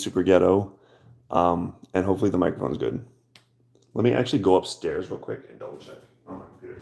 super ghetto. And hopefully the microphone's good. Let me actually go upstairs real quick and double check on my computer.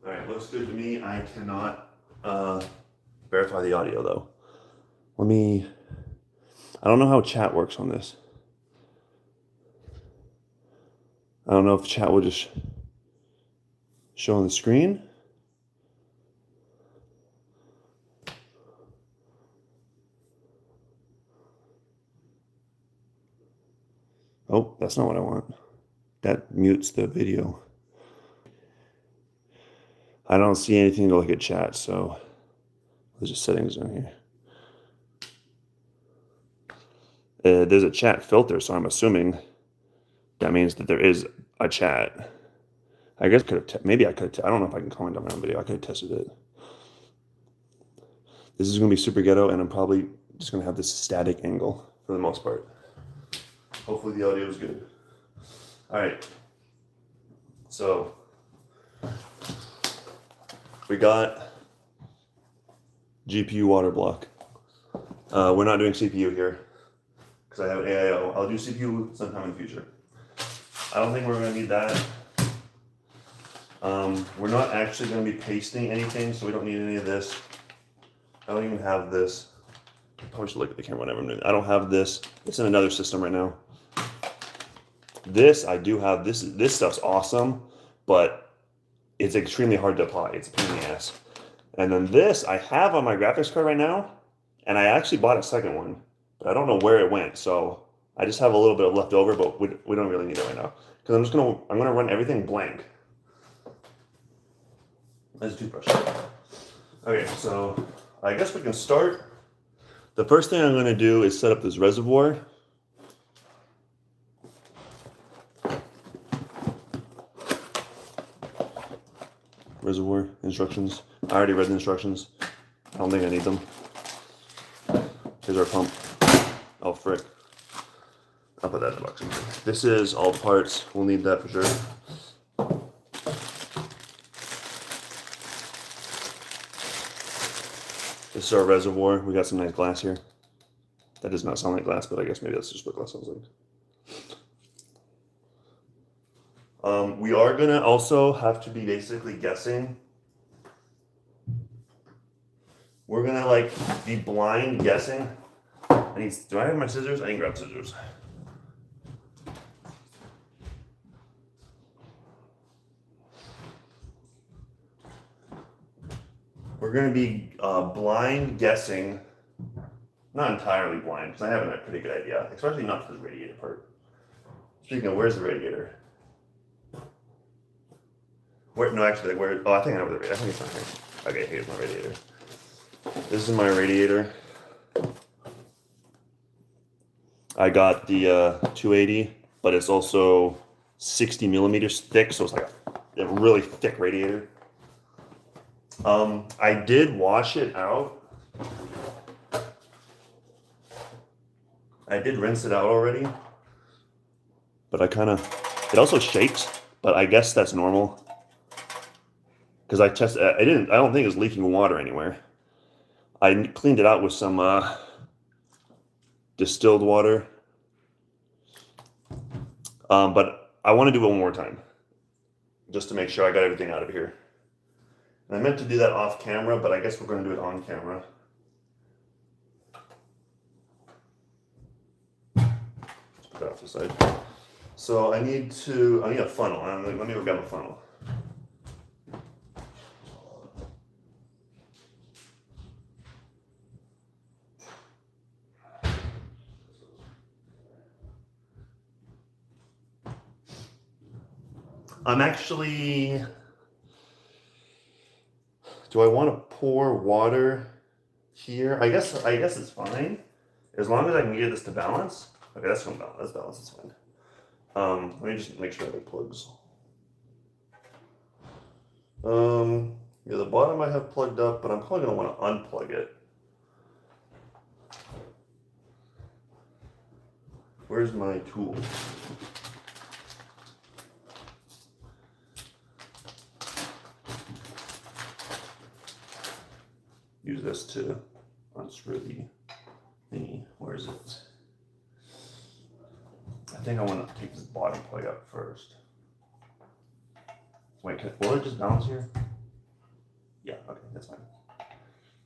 All right, looks good to me. I cannot verify the audio though. I don't know how chat works on this. I don't know if chat will just show on the screen. Oh, that's not what I want. That mutes the video. I don't see anything to look at chat, so there's just settings on here. There's a chat filter, so I'm assuming that means that there is a chat. I guess maybe I could. I don't know if I can comment on my own video. I could have tested it. This is going to be super ghetto, and I'm probably just going to have this static angle for the most part. Hopefully the audio is good. All right. So we got GPU water block. We're not doing CPU here because I have AIO. I'll do CPU sometime in the future. I don't think we're going to need that. We're not actually going to be pasting anything, so we don't need any of this. I don't even have this. I probably should look at the camera whenever I'm doing it. I don't have this. It's in another system right now. This, I do have. This stuff's awesome, but it's extremely hard to apply. It's a pain in the ass. And then this, I have on my graphics card right now, and I actually bought a second one, but I don't know where it went, so I just have a little bit of left over, but we don't really need it right now. Because I'm gonna run everything blank. That's a toothbrush. Okay, so I guess we can start. The first thing I'm gonna do is set up this reservoir. Reservoir instructions. I already read the instructions. I don't think I need them. Here's our pump. Oh, frick. I'll put that in the box. This is all the parts. We'll need that for sure. This is our reservoir. We got some nice glass here. That does not sound like glass, but I guess maybe that's just what glass sounds like. We are gonna also have to be basically guessing. We're gonna like be blind guessing. Do I have my scissors? I didn't grab scissors. We're gonna be blind guessing. Not entirely blind, because I have a pretty good idea, especially not for the radiator part. Speaking of, where's the radiator? Where? No, actually, where? Oh, I think I know where the radiator. I think it's not here. Okay, here's my radiator. This is my radiator. I got the 280, but it's also 60 millimeters thick, so it's like a really thick radiator. I did wash it out. I did rinse it out already, but it also shakes, but I guess that's normal. Because I tested, I don't think it was leaking water anywhere. I cleaned it out with some distilled water. But I want to do it one more time, just to make sure I got everything out of here. And I meant to do that off camera, but I guess we're going to do it on camera. Let's put that off the side. So I need a funnel. Let me go grab a funnel. I'm actually, do I want to pour water here? I guess it's fine. As long as I can get this to balance. Okay, that's gonna balance. That's balance, it's fine. Let me just make sure I have plugs. Yeah, the bottom I have plugged up, but I'm probably gonna want to unplug it. Where's my tool? Use this to unscrew the thingy. Where is it? I think I want to take this bottom plug out first. Wait, will it just balance here? Yeah, okay, that's fine.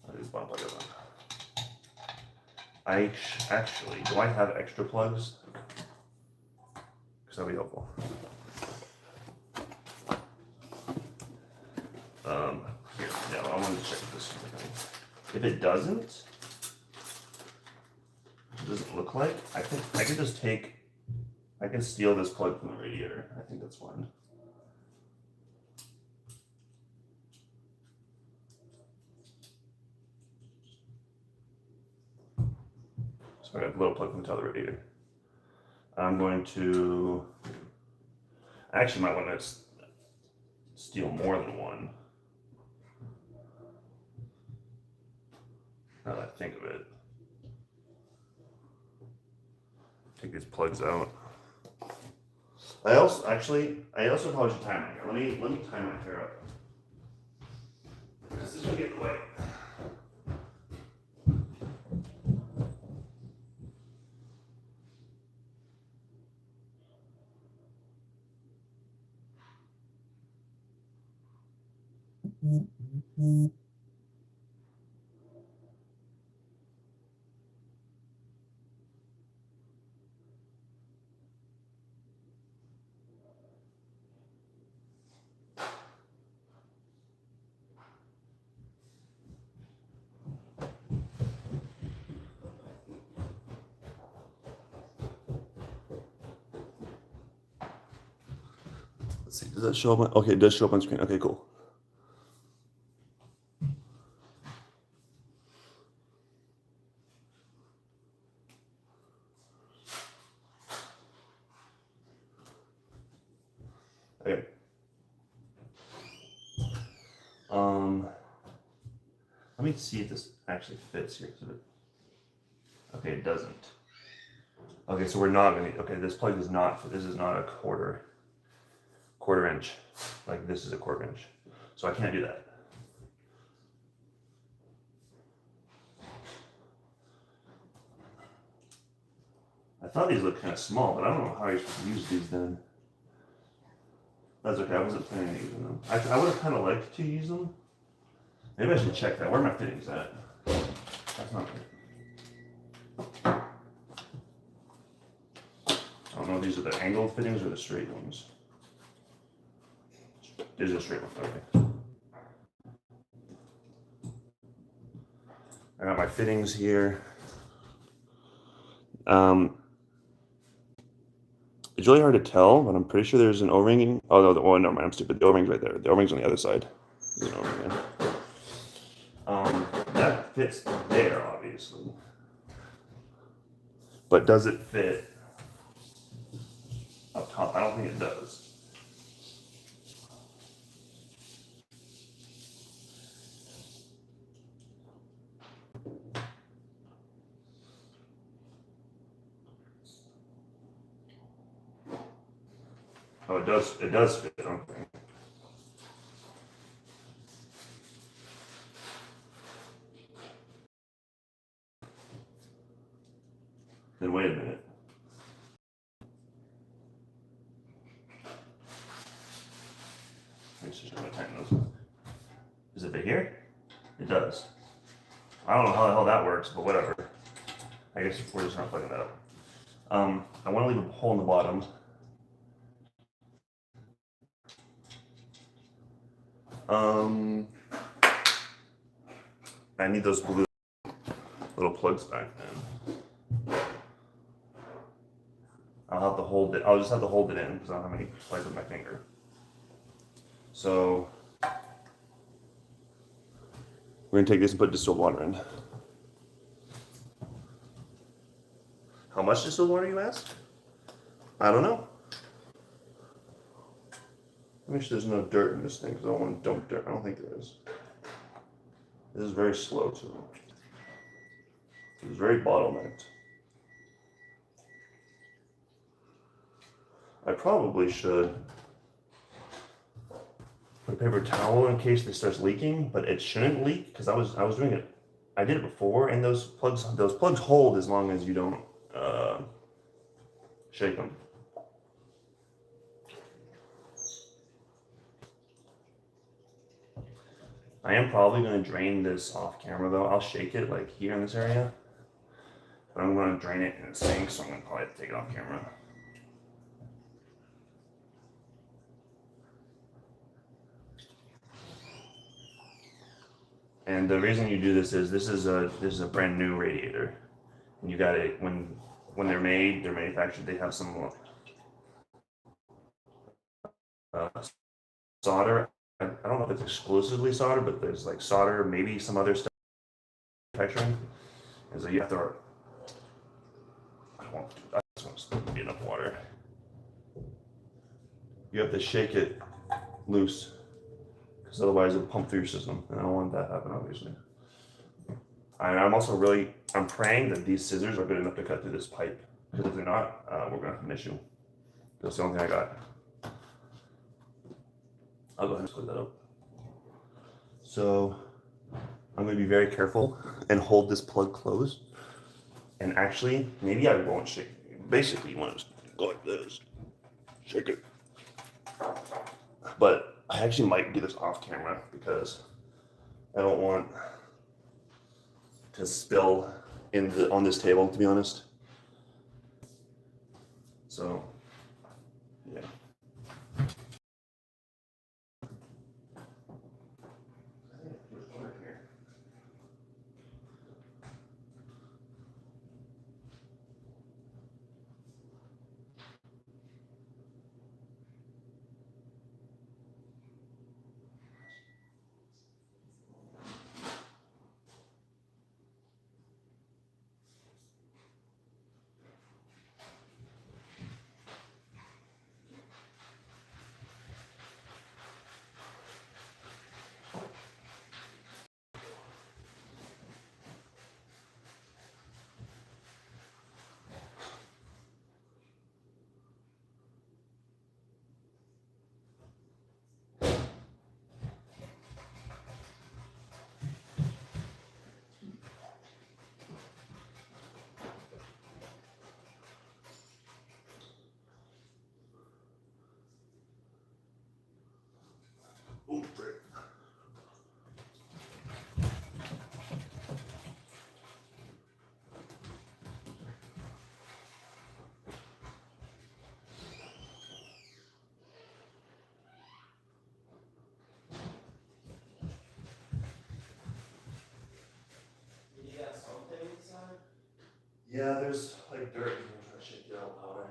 I'll do this bottom plug out. Actually, do I have extra plugs? Because that'd be helpful. Here, yeah, I want to check this. If it doesn't look like, I can just take, I can steal this plug from the radiator. I think that's fine. So I got a little plug from the top of the radiator. I'm going to, I actually might want to steal more than one. Now that I think of it. Take these plugs out. I also probably should time my hair. Let me time my hair up. This is gonna get in the way. Let's see, does that show up on, okay, it does show up on screen. Okay, cool. Okay. Let me see if this actually fits here. Okay, it doesn't. Okay, so we're not gonna, okay, this plug is not, this is not a quarter inch. Like this is a quarter inch. So I can't do that. I thought these looked kind of small, but I don't know how you're supposed to use these then. That's okay, I wasn't planning on using them. I would have kind of liked to use them. Maybe I should check that. Where are my fittings at? That's not good. I don't know if these are the angled fittings or the straight ones. These are the straight ones, okay. I got my fittings here. It's really hard to tell, but I'm pretty sure there's an O-ring. Oh, no, never mind, I'm stupid. The O-ring's right there. The O-ring's on the other side. There's an O-ring there. That fits there, obviously. But does it fit up top? I don't think it does. Oh, it does fit, okay. Then wait a minute. Let's just tighten those. Does it fit here? It does. I don't know how the hell that works, but whatever. I guess we're just not plugging that up. I want to leave a hole in the bottom. I need those blue little plugs back then. I'll just have to hold it in because I don't have any plugs with my finger. So we're gonna take this and put distilled water in. How much distilled water, you ask? I don't know. Make sure there's no dirt in this thing because I don't want to dump dirt. I don't think there is. This is very slow too. It's very bottlenecked. I probably should put a paper towel in case this starts leaking, but it shouldn't leak because I was doing it. I did it before, and those plugs hold as long as you don't shake them. I am probably going to drain this off camera though. I'll shake it like here in this area, but I'm going to drain it in the sink, so I'm going to probably have to take it off camera. And the reason you do this is a brand new radiator, and you got it when they're manufactured. They have some solder. I don't know if it's exclusively solder, but there's like solder, maybe some other stuff manufacturing. And so you have to. I just want to be enough water. You have to shake it loose, because otherwise it'll pump through your system, and I don't want that to happen, obviously. I'm also I'm praying that these scissors are good enough to cut through this pipe, because if they're not, we're gonna have an issue. That's the only thing I got. I'll go ahead and split that up. So I'm gonna be very careful and hold this plug closed. And actually, maybe I won't shake it. Basically, you want to go like this, shake it. But I actually might do this off camera because I don't want to spill on this table, to be honest. So, yeah. Oh, frick. You got something inside? Yeah, there's like dirt. I'm trying to shake it out louder.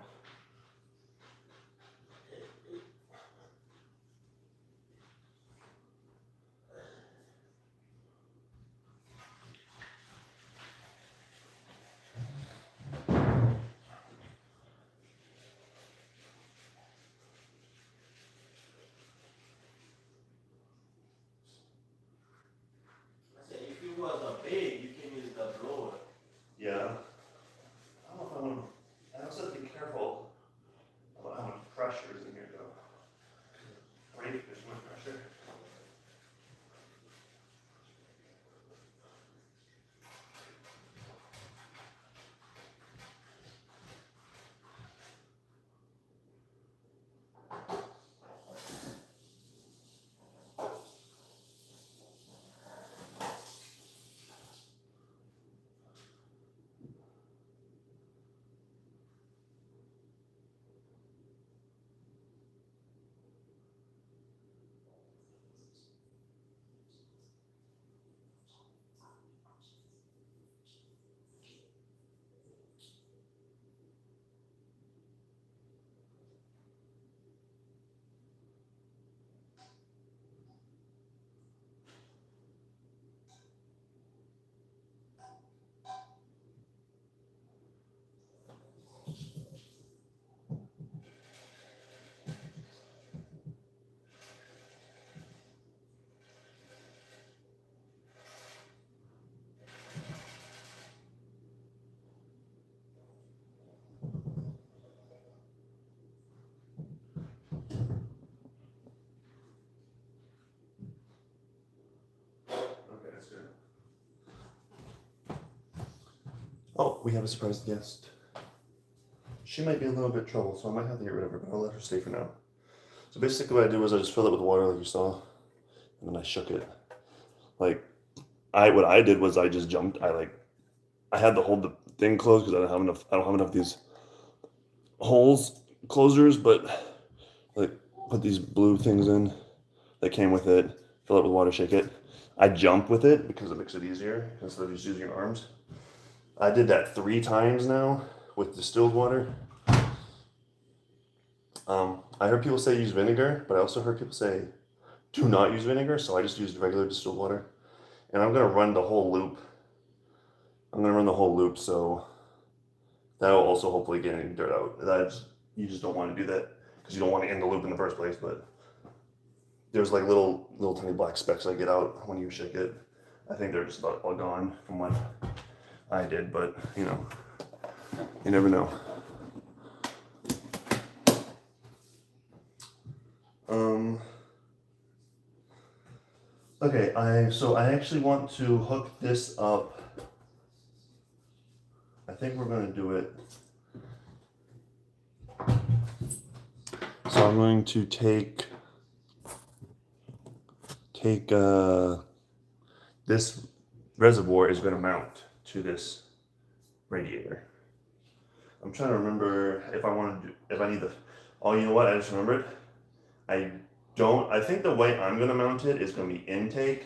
I said, if it was a big, you can use the blower. Yeah. I don't know if I want to. Oh, we have a surprise guest. She might be a little bit trouble, so I might have to get rid of her, but I'll let her stay for now. So basically what I did was I just filled it with water like you saw, and then I shook it. Like, what I did was I just jumped. I had to hold the thing closed because I don't have enough of these holes closers, but like put these blue things in that came with it, fill it with water, shake it. I jump with it because it makes it easier instead of just using your arms. I did that 3 times now with distilled water. I heard people say use vinegar, but I also heard people say do not use vinegar, so I just used regular distilled water. And I'm gonna run the whole loop. So that will also hopefully get any dirt out. You just don't want to do that because you don't want to end the loop in the first place, but there's like little tiny black specks I get out when you shake it. I think they're just about all gone from what I did, but you know, you never know. Okay, I actually want to hook this up. I think we're going to do it. So I'm going to take this reservoir is going to mount to this radiator. I'm trying to remember if I need the, oh, you know what? I just remembered. I think the way I'm going to mount it is going to be intake.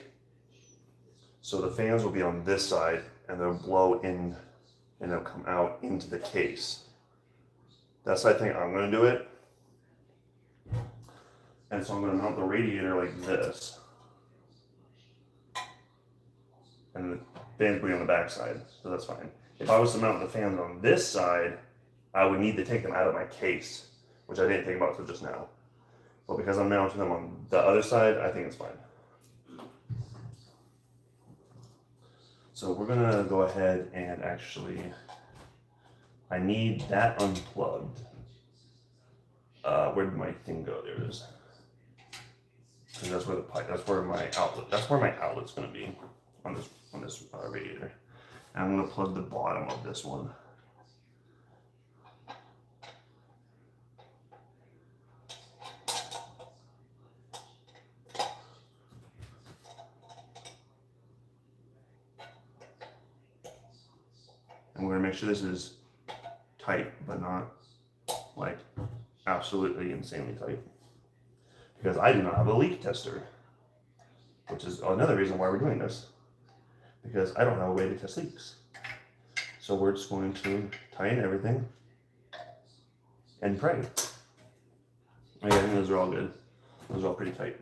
So the fans will be on this side and they'll blow in and they'll come out into the case. That's how I think I'm going to do it. And so I'm going to mount the radiator like this. And the fans will be on the back side, so that's fine. If I was to mount the fans on this side, I would need to take them out of my case, which I didn't think about until just now. But because I'm mounting them on the other side, I think it's fine. So we're gonna go ahead and actually, I need that unplugged. Where did my thing go? There it is. And that's where the pipe, that's where my outlet's gonna be on this radiator. And I'm gonna plug the bottom of this one. And we're gonna make sure this is tight, but not like absolutely insanely tight. Because I do not have a leak tester, which is another reason why we're doing this. Because I don't have a way to test leaks. So we're just going to tighten everything and pray. I think those are all good. Those are all pretty tight.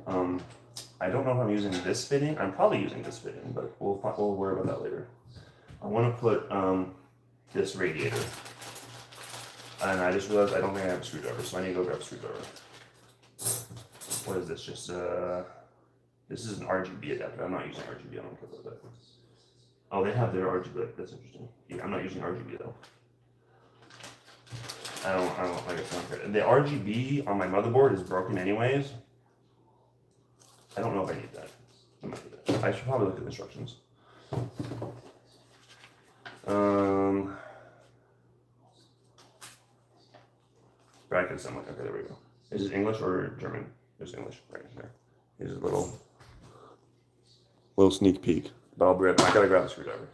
I don't know if I'm using this fitting. I'm probably using this fitting, but we'll worry about that later. I want to put this radiator. And I just realized I don't think I have a screwdriver, so I need to go grab a screwdriver. What is this? Just this is an RGB adapter. I'm not using RGB. I don't care about that. Oh, they have their RGB. That's interesting. Yeah, I'm not using RGB though. I don't like it. The RGB on my motherboard is broken anyways. I don't know if I need that. I might need that. I should probably look at the instructions. Brackets. I'm like, okay, there we go. Is it English or German? There's English right there. Here's a little sneak peek. But I'll be right back. I gotta grab a screwdriver.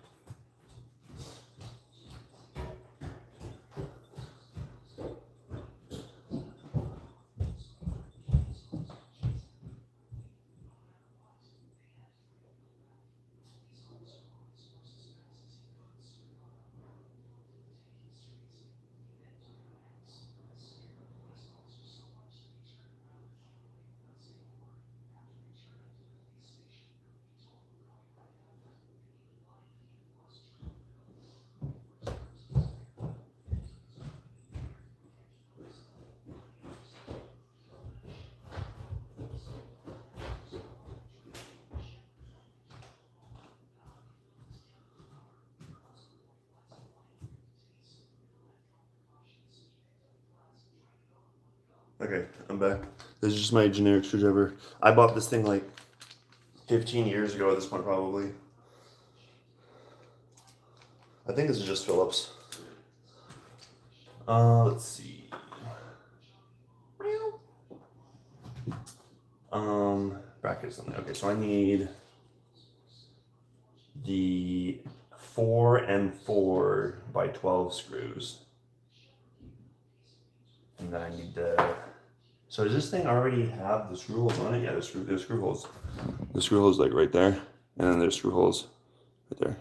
Okay, I'm back. This is just my generic screwdriver. I bought this thing like 15 years ago at this point, probably. I think this is just Phillips. Let's see. Brackets on there. Okay, so I need the 4 by 12 screws. And then I need the. So does this thing already have the screw holes on it? Yeah, there's screw holes. The screw holes like right there, and then there's screw holes right there.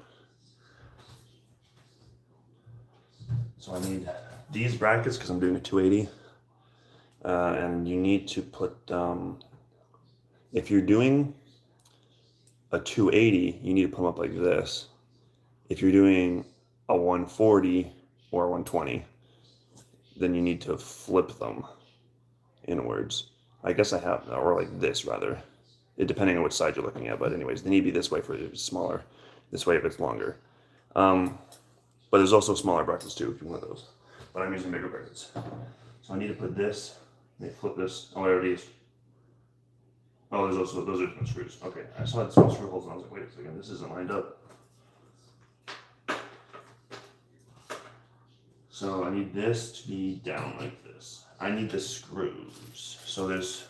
So I need these brackets because I'm doing a 280. And you need to put, if you're doing a 280, you need to put them up like this. If you're doing a 140 or a 120, then you need to flip them inwards. I guess I have, or like this rather, depending on which side you're looking at. But anyways, they need to be this way for if it's smaller, this way if it's longer. But there's also smaller brackets too if you want those. But I'm using bigger brackets. So I need to put this. Let me flip this. Oh, there it is. Oh, there's also, those are different screws. Okay, I saw the small screw holes and I was like, wait a second, this isn't lined up. So I need this to be down like this. I need the screws. So there's,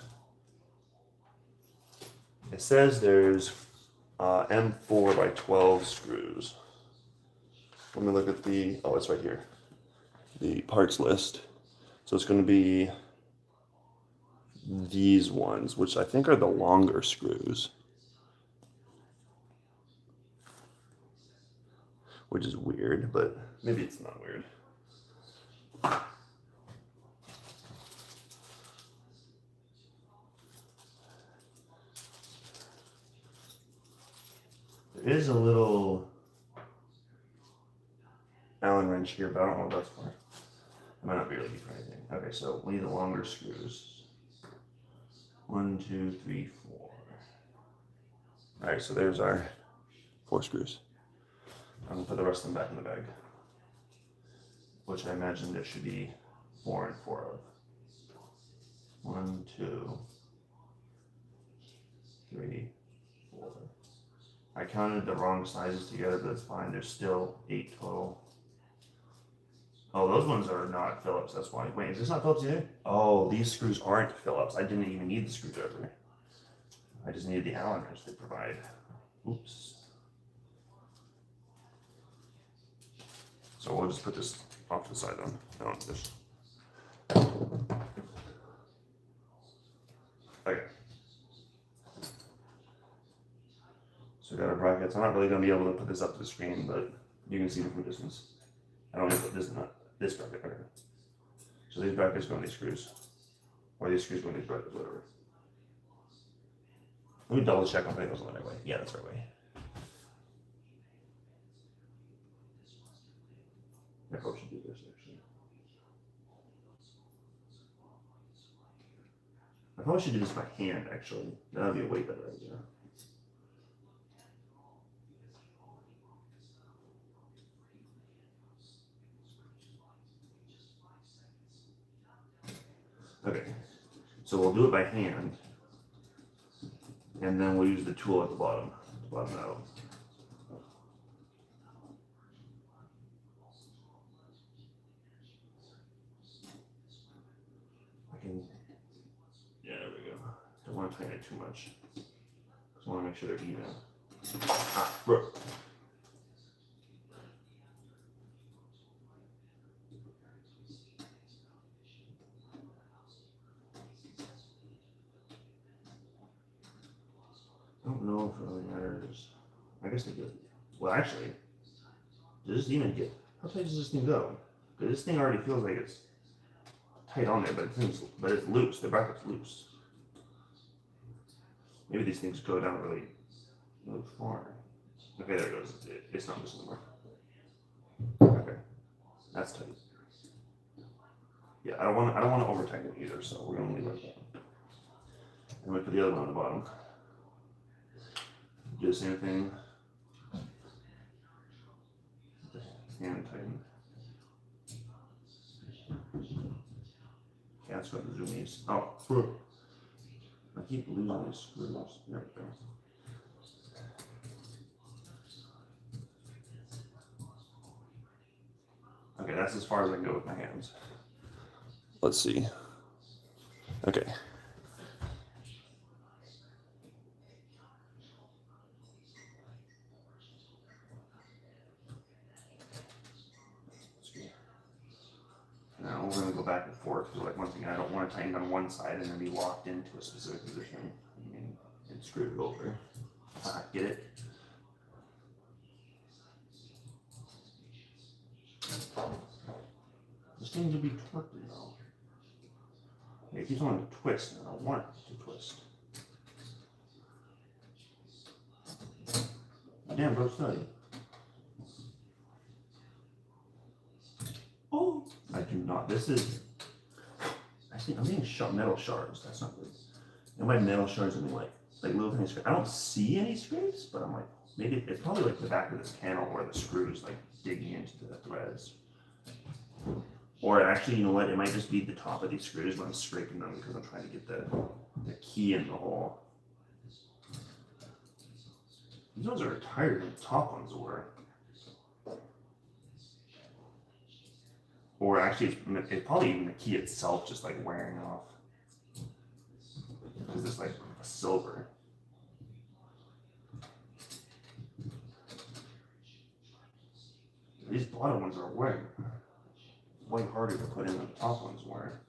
it says there's M4 by 12 screws. Let me look at the, oh, it's right here. The parts list. So it's going to be these ones, which I think are the longer screws. Which is weird, but maybe it's not weird. There is a little Allen wrench here, but I don't know what that's for. It might not be really good for anything. Okay, so we need the longer screws. 1, 2, 3, 4. All right, so there's our 4 screws. I'm gonna put the rest of them back in the bag, which I imagine there should be 4 and 4 of. 1, 2, 3, 4. I counted the wrong sizes together, but it's fine. There's still 8 total. Oh, those ones are not Phillips, that's why. Wait, is this not Phillips either? Oh, these screws aren't Phillips. I didn't even need the screwdriver. I just needed the Allen wrench they provide. Oops. So we'll just put this off to the side then. No, this. Okay. So we got our brackets. I'm not really going to be able to put this up to the screen, but you can see them from distance. I don't need to put this, not this bracket. Okay. So these brackets go in these screws. Or these screws go in these brackets, whatever. Let me double check on putting those on the right way. Yeah, that's the right way. I probably should do this actually. I probably should do this by hand actually. That would be a way better idea. Okay, so we'll do it by hand, and then we'll use the tool at the bottom to bottom it out. Yeah, there we go. Don't want to tighten it too much. Just want to make sure they're even. Ah, bro. I don't know if it really matters. I guess they do. Well, actually, does this even get? How tight does this thing go? Because this thing already feels like it's tight on there, but it's loose. The bracket's loose. Maybe these things go down really far. Okay, there it goes. It's not loose anymore. Okay, that's tight. Yeah, I don't want to over tighten it either, so we're gonna leave it like that. And we put the other one on the bottom. Do the same thing. Hand tighten. Yeah, that's got the zoomies. Oh, I keep losing these screws. There we go. that's as far as I can go with my hands. Let's see. Okay. Now we're gonna go back and forth. So like one thing, I don't want to tighten on one side and then be locked into a specific position and screw it over. Get it? This thing should be twisted though. It keeps wanting to twist, and I don't want it to twist. Damn, bro, study. Oh, I do not. This is. I'm getting metal shards. That's not good. And by metal shards, I mean like little tiny scrapes. I don't see any scrapes, but I'm like, maybe it's probably like the back of this panel where the screws like digging into the threads. Or actually, you know what? It might just be the top of these screws when I'm scraping them because I'm trying to get the key in the hole. These ones are tighter than the top ones were. Or actually, it's probably even the key itself just like wearing off. Because it's like a silver. These bottom ones are way harder to put in than the top ones were.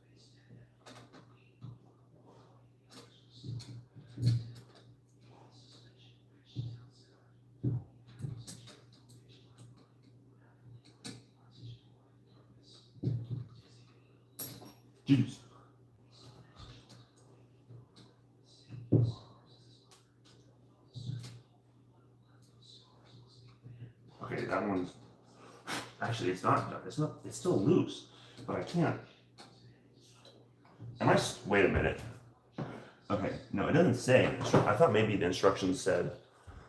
Jeez. Okay, that one's actually it's still loose, but I can't. Wait a minute. Okay, no, it doesn't say. I thought maybe the instructions said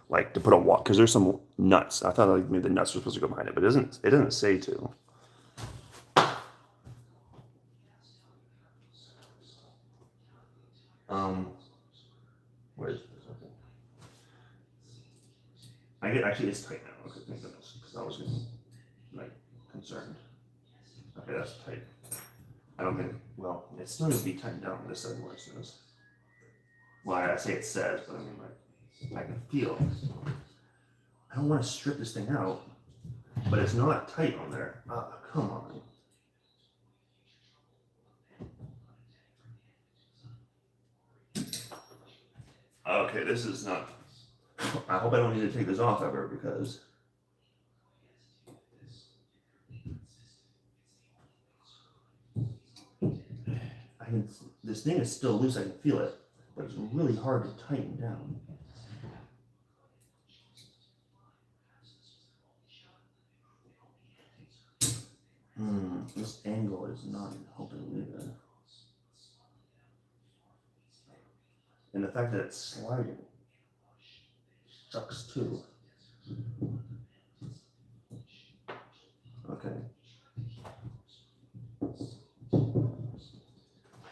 like to put a because there's some nuts. I thought like maybe the nuts were supposed to go behind it, but it doesn't say to. Where is this? Okay. Actually it's tight now. Okay, thank goodness, because I was getting like concerned. Okay, that's tight. I don't think. Well, it still needs to be tightened down. This side where it says. Well, I say it says, but I mean like I can feel. I don't want to strip this thing out, but it's not tight on there. Come on. Okay, this is not. I hope I don't need to take this off ever because. This thing is still loose. I can feel it, but it's really hard to tighten down. This angle is not helping either. And the fact that it's sliding sucks too. Okay. I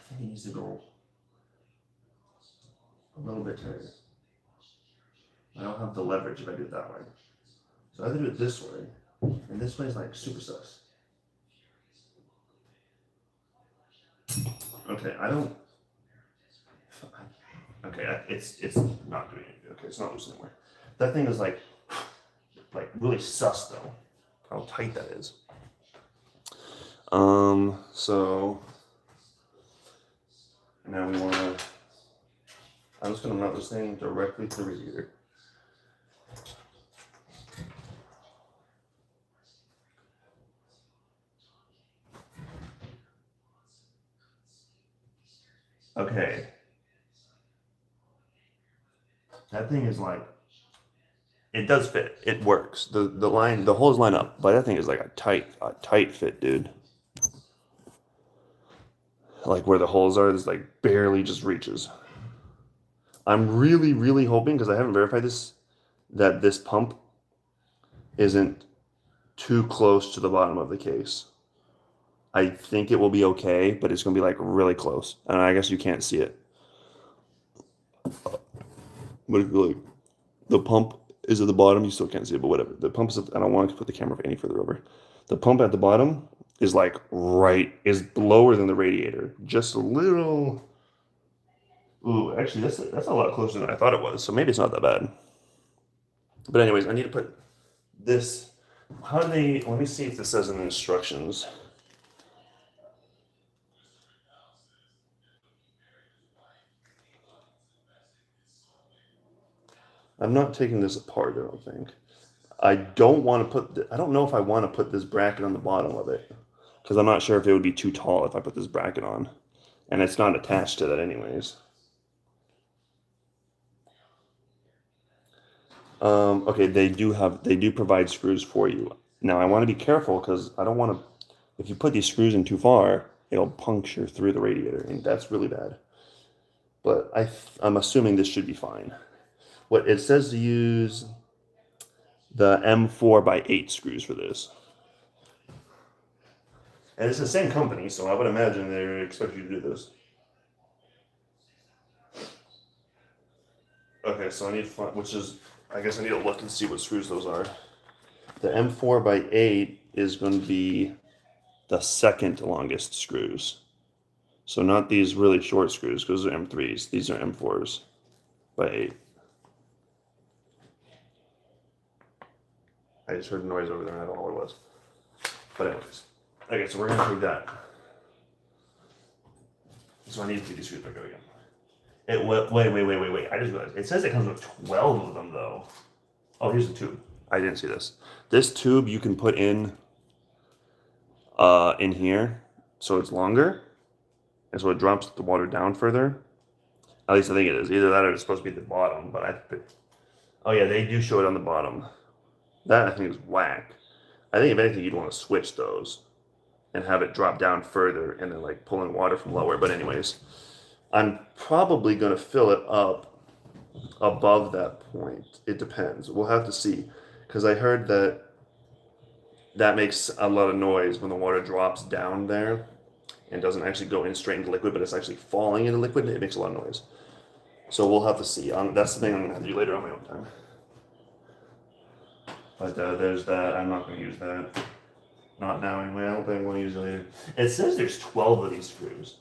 think it needs to go a little bit tighter. I don't have the leverage if I do it that way. So I have to do it this way. And this way is like super sus. Okay, it's not doing it. Okay, it's not loose anymore. That thing is like really sus though. How tight that is. So now we want to. I'm just gonna mount this thing directly to the radiator. Okay. That thing is like, it does fit. It works. The holes line up, but that thing is like a tight fit, dude. Like where the holes are, it's like barely just reaches. I'm really, really hoping, because I haven't verified this, that this pump isn't too close to the bottom of the case. I think it will be okay, but it's going to be like really close. And I guess you can't see it. But if like the pump is at the bottom, you still can't see it, but whatever. The pump is I don't want to put the camera any further over. The pump at the bottom is like is lower than the radiator. Just a little. Ooh, actually, that's a lot closer than I thought it was. So maybe it's not that bad. But anyways, I need to put this. How do they? Let me see if this says in the instructions. I'm not taking this apart, I don't think. I don't want to put, I don't know if I want to put this bracket on the bottom of it. Because I'm not sure if it would be too tall if I put this bracket on. And it's not attached to that anyways. Okay, they do provide screws for you. Now I want to be careful because I don't want to, if you put these screws in too far, it'll puncture through the radiator, and that's really bad. But I'm assuming this should be fine. What it says to use the M4x8 screws for this. And it's the same company, so I would imagine they expect you to do this. Okay, so I need to find, which is, I guess I need to look and see what screws those are. The M4x8 is going to be the second longest screws. So not these really short screws, because those are M3s. These are M4s by 8. I just heard noise over there, and I don't know what it was. But anyways. Okay, so we're going to take that. So I need to take these screws back out again. Wait. I just realized. It says it comes with 12 of them, though. Oh, here's the tube. I didn't see this. This tube you can put in here, so it's longer, and so it drops the water down further. At least I think it is. Either that or it's supposed to be at the bottom, oh yeah, they do show it on the bottom. That I think is whack. I think if anything, you'd want to switch those and have it drop down further and then like pull in water from lower. But anyways, I'm probably going to fill it up above that point. It depends. We'll have to see. Because I heard that makes a lot of noise when the water drops down there and doesn't actually go in straight into liquid, but it's actually falling into liquid. It makes a lot of noise. So we'll have to see. That's the thing I'm going to have to do later on my own time. But there's that. I'm not going to use that. Not now anyway. I don't think I'm going to use it later. It says there's 12 of these screws.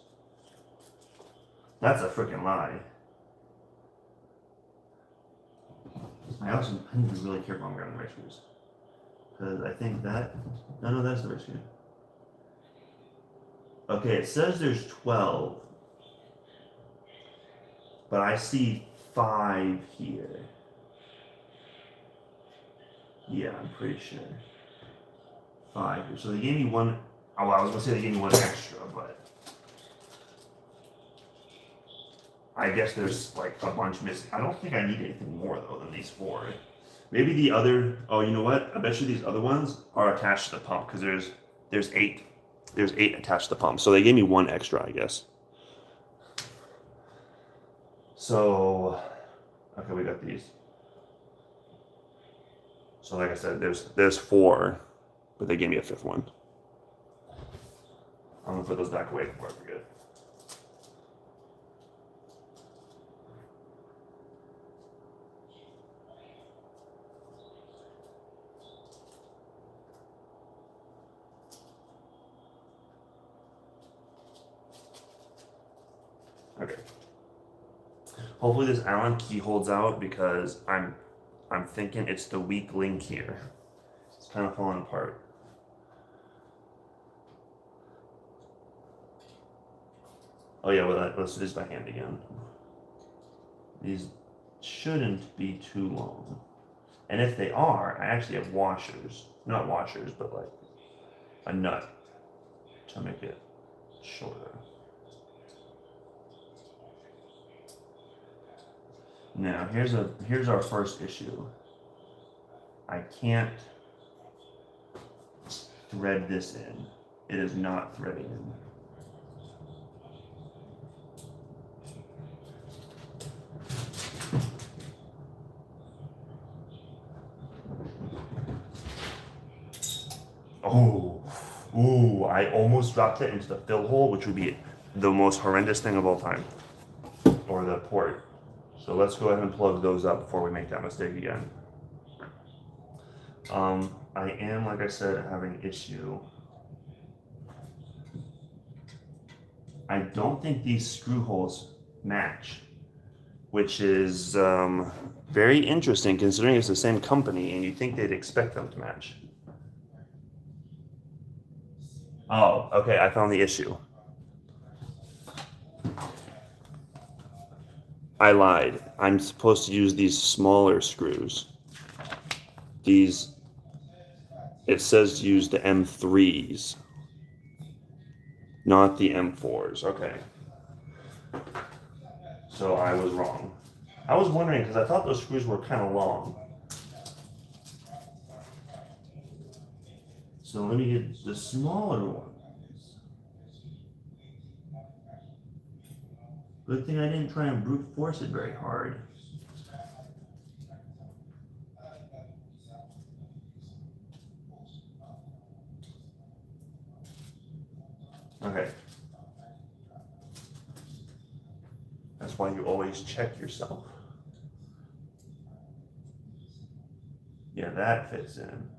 That's a freaking lie. I need to be really careful I'm grabbing the right screws. Because I think that... No, that's the right screw. Okay, it says there's 12. But I see 5 here. Yeah, I'm pretty sure. 5 here. So they gave me one... Oh, well, I was going to say they gave me one extra, but... I guess there's like a bunch missing. I don't think I need anything more though than these 4. Maybe the other, oh, you know what? I bet you these other ones are attached to the pump because there's 8. There's 8 attached to the pump. So they gave me one extra, I guess. So, okay, we got these. So like I said, there's 4, but they gave me a 5th one. I'm gonna put those back away before I forget. Okay. Hopefully this Allen key holds out because I'm thinking it's the weak link here. It's kind of falling apart. Oh yeah, well let's do this by hand again. These shouldn't be too long. And if they are, I actually have washers. Not washers, but like a nut to make it shorter. Now, here's our first issue. I can't thread this in. It is not threading in. Oh, ooh, I almost dropped it into the fill hole, which would be the most horrendous thing of all time. Or the port. So let's go ahead and plug those up before we make that mistake again. I am, like I said, having an issue I don't think these screw holes match, which is very interesting considering it's the same company and you'd think they'd expect them to match. Oh, okay, I found the issue. I lied. I'm supposed to use these smaller screws. These, it says use the M3s, not the M4s. Okay. So I was wrong. I was wondering because I thought those screws were kind of long. So let me get the smaller ones. Good thing I didn't try and brute force it very hard. Okay. That's why you always check yourself. Yeah, that fits in.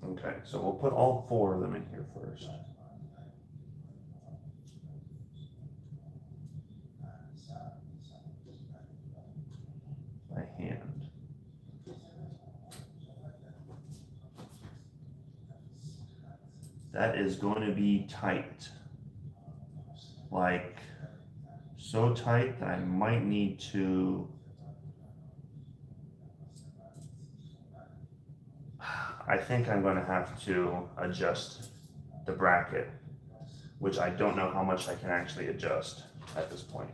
Okay, so we'll put all 4 of them in here first. By hand. That is going to be tight. Like, so tight that I might need to. I think I'm going to have to adjust the bracket, which I don't know how much I can actually adjust at this point.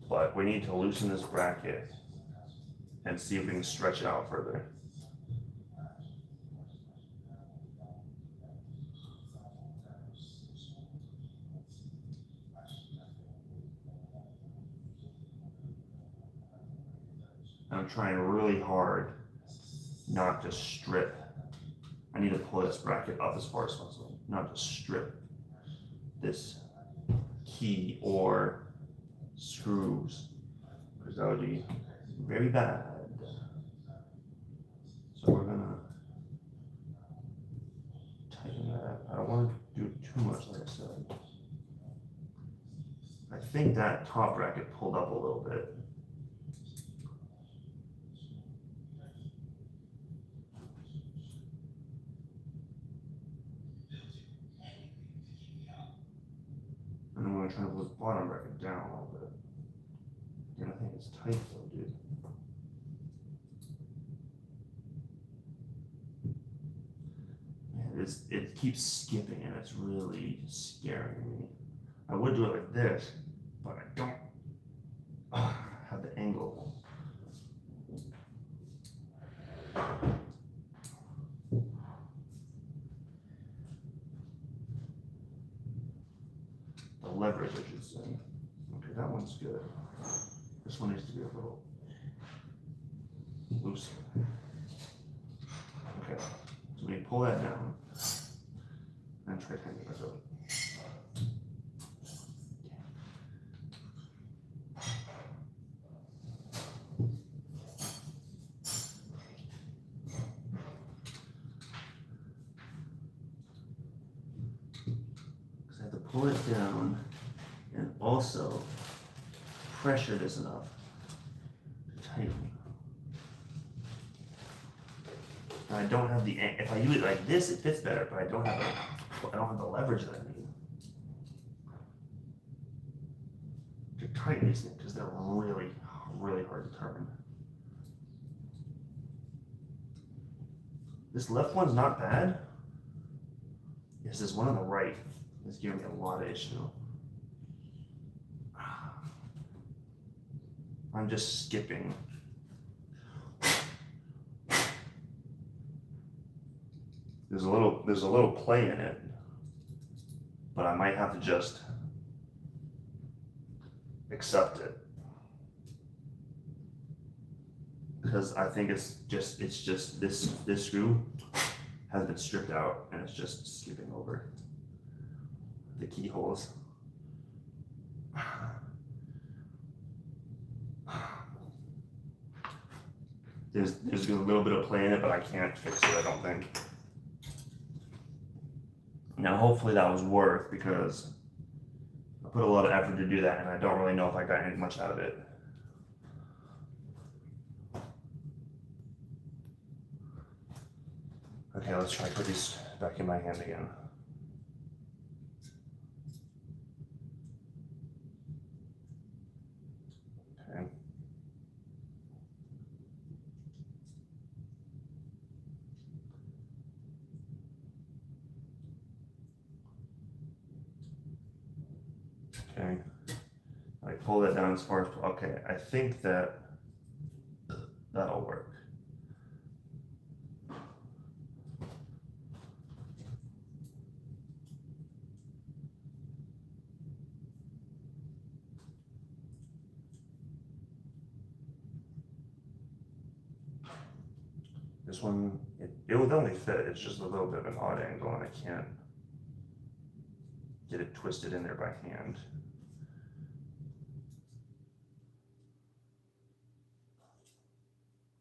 But we need to loosen this bracket and see if we can stretch it out further. I'm trying really hard not to strip. I need to pull this bracket up as far as possible, not to strip this key or screws, because that would be very bad. So we're gonna tighten that. I don't want to do too much, like I said. I think that top bracket pulled up a little bit. And I'm gonna try to pull this bottom bracket down a little bit. And I think it's tight though, dude. Man, it keeps skipping and it's really scaring me. I would do it like this, but I don't have the angle. The leverage, I should say. Okay, that one's good. This one needs to be a little looser. Okay, so we pull that down and try to hang it back up. Because I have to pull it down and also pressure this enough to tighten. And I don't have the, if I use it like this, it fits better, but I don't have the leverage that I need to tighten these things because they're really, really hard to turn. This left one's not bad. Yes, this one on the right is giving me a lot of issue. I'm just skipping. There's a little play in it, but I might have to just accept it because I think it's just this screw has been stripped out and it's just skipping over the keyholes. There's a little bit of play in it, but I can't fix it, I don't think. Now, hopefully that was worth, because I put a lot of effort to do that, and I don't really know if I got any much out of it. Okay, let's try to put these back in my hand again. Okay. Okay. I pull that down as far as, okay, I think that that'll work. This one, it would only fit, it's just a little bit of an odd angle and I can't get it twisted in there by hand.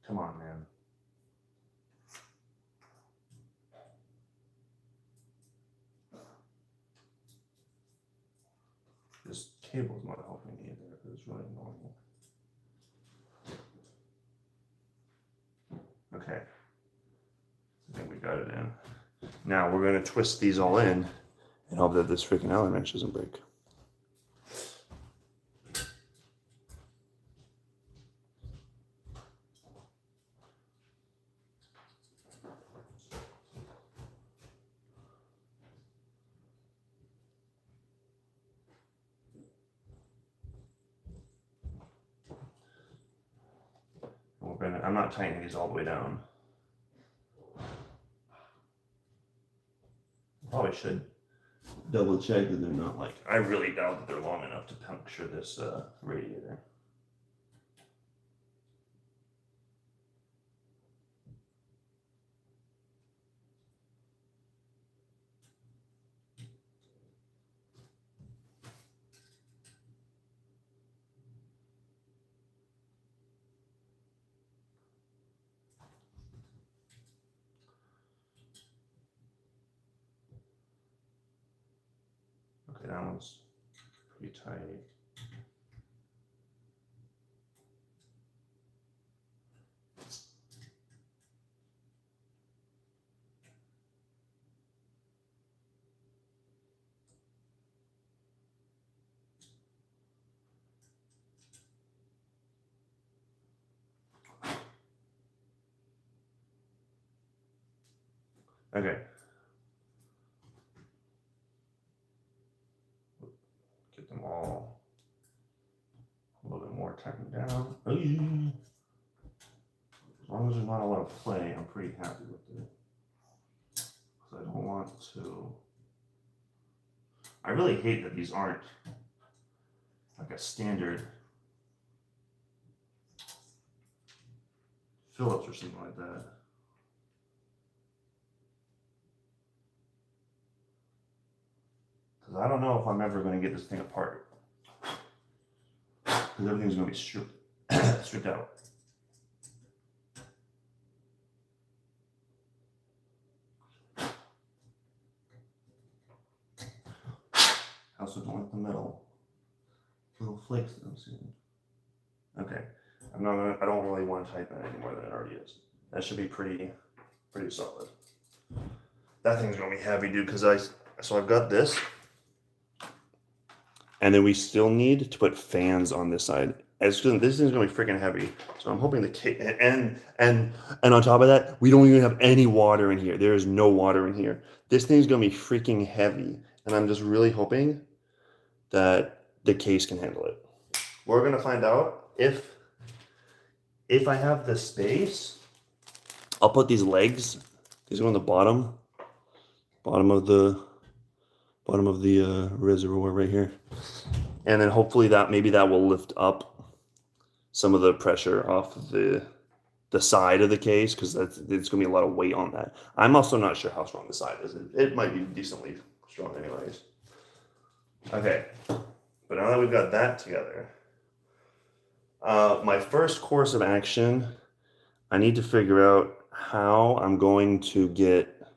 Come on, man. This cable's not helping me either, it's really annoying. Okay, I think we got it in. Now we're gonna twist these all in and hope that this freaking Allen wrench doesn't break. I'm not tightening these all the way down. Probably should double check that they're not like, I really doubt that they're long enough to puncture this radiator. Okay, that one's pretty tight. Okay. Get them all a little bit more tightened down. As long as there's not a lot of play, I'm pretty happy with it. Because I don't want to. I really hate that these aren't like a standard Phillips or something like that. Because I don't know if I'm ever going to get this thing apart. Because everything's going to be stripped out. I also don't like the metal little flakes that I'm seeing. Okay, I don't really want to tighten that any more than it already is. That should be pretty solid. That thing's gonna be heavy, dude. So I've got this, and then we still need to put fans on this side. This thing's gonna be freaking heavy. So I'm hoping and on top of that, we don't even have any water in here. There is no water in here. This thing's gonna be freaking heavy, and I'm just really hoping that the case can handle it. We're gonna find out if I have the space. I'll put these legs. These are on the bottom of the reservoir right here, and then hopefully maybe that will lift up some of the pressure off of the side of the case, because it's gonna be a lot of weight on that. I'm also not sure how strong the side is. It might be decently strong, anyways. Okay, but now that we've got that together, my first course of action, I need to figure out how I'm going to get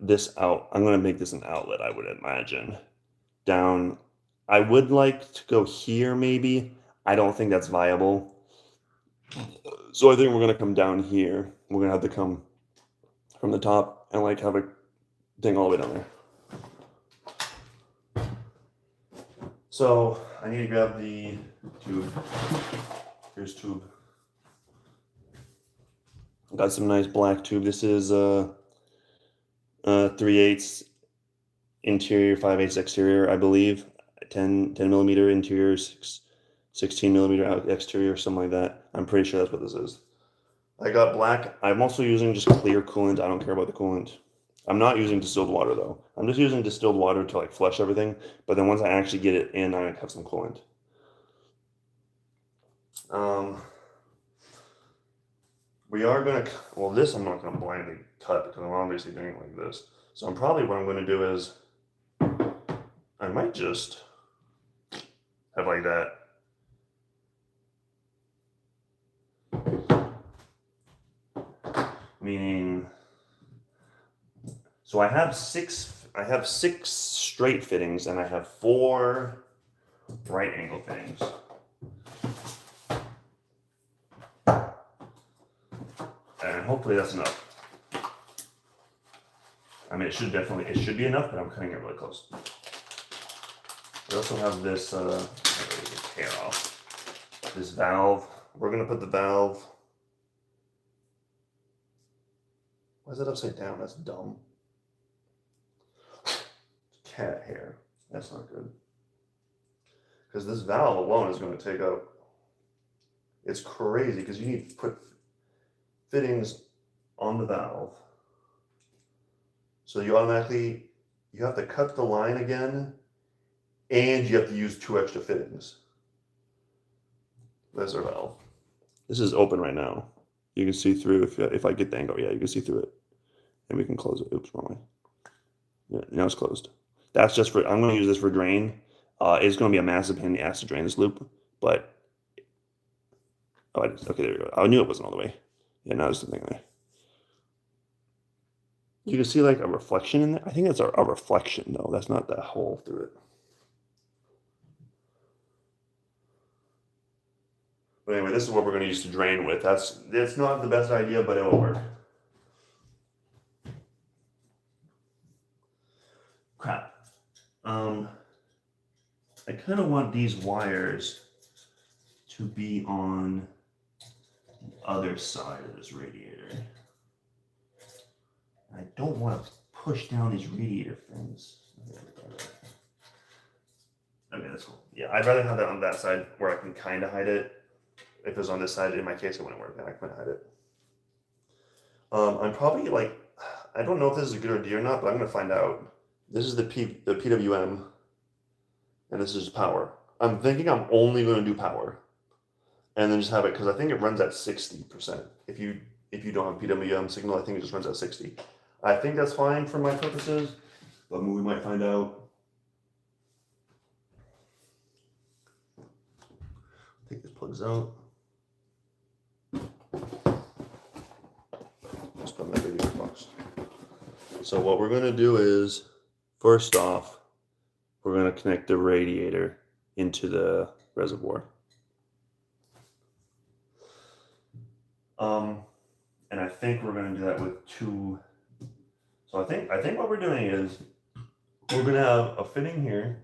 this out. I'm going to make this an outlet, I would imagine. Down. I would like to go here maybe. I don't think that's viable. So I think we're going to come down here. We're going to have to come from the top and like have a thing all the way down there. So I need to grab the tube. Here's tube. Got some nice black tube. This is 3/8 interior, 5/8 exterior, I believe. 10 millimeter interior, 16 millimeter exterior, something like that. I'm pretty sure that's what this is. I got black. I'm also using just clear coolant. I don't care about the coolant. I'm not using distilled water though. I'm just using distilled water to like flush everything. But then once I actually get it in, I have some coolant. We are gonna, well, this I'm not gonna blindly cut because I'm obviously doing it like this. So I'm probably, what I'm gonna do is, I might just have like that. Meaning, so I have six straight fittings and I have 4 right angle fittings. And hopefully that's enough. I mean, it should be enough, but I'm cutting it really close. We also have this, hair off. This valve. We're gonna put the valve. Why is it upside down? That's dumb. Cat hair. That's not good. Because this valve alone is going to take up. It's crazy because you need to put fittings on the valve. So you have to cut the line again, and you have to use 2 extra fittings. There's our valve. This is open right now. You can see through if I get the angle. Yeah, you can see through it. And we can close it. Oops, wrong way. Yeah, now it's closed. That's just for, I'm going to use this for drain. It's going to be a massive pain in the ass to drain this loop, but, okay, there we go. I knew it wasn't all the way. Yeah, now there's something there. You can see like a reflection in there. I think that's a reflection though. That's not that hole through it. But anyway, this is what we're going to use to drain with. It's not the best idea, but it will work. Crap. I kind of want these wires to be on the other side of this radiator. I don't want to push down these radiator fins. Okay, that's cool. Yeah, I'd rather have that on that side where I can kind of hide it. If it was on this side, in my case, it wouldn't work, and I couldn't hide it. I'm probably like, I don't know if this is a good idea or not, but I'm going to find out. This is the PWM, and this is power. I'm thinking I'm only going to do power, and then just have it, because I think it runs at 60%. If you don't have PWM signal, I think it just runs at 60. I think that's fine for my purposes, but we might find out. Take this plugs out. Just put my baby box. So what we're going to do is, first off, we're going to connect the radiator into the reservoir. And I think we're going to do that with 2. So I think what we're doing is we're going to have a fitting here.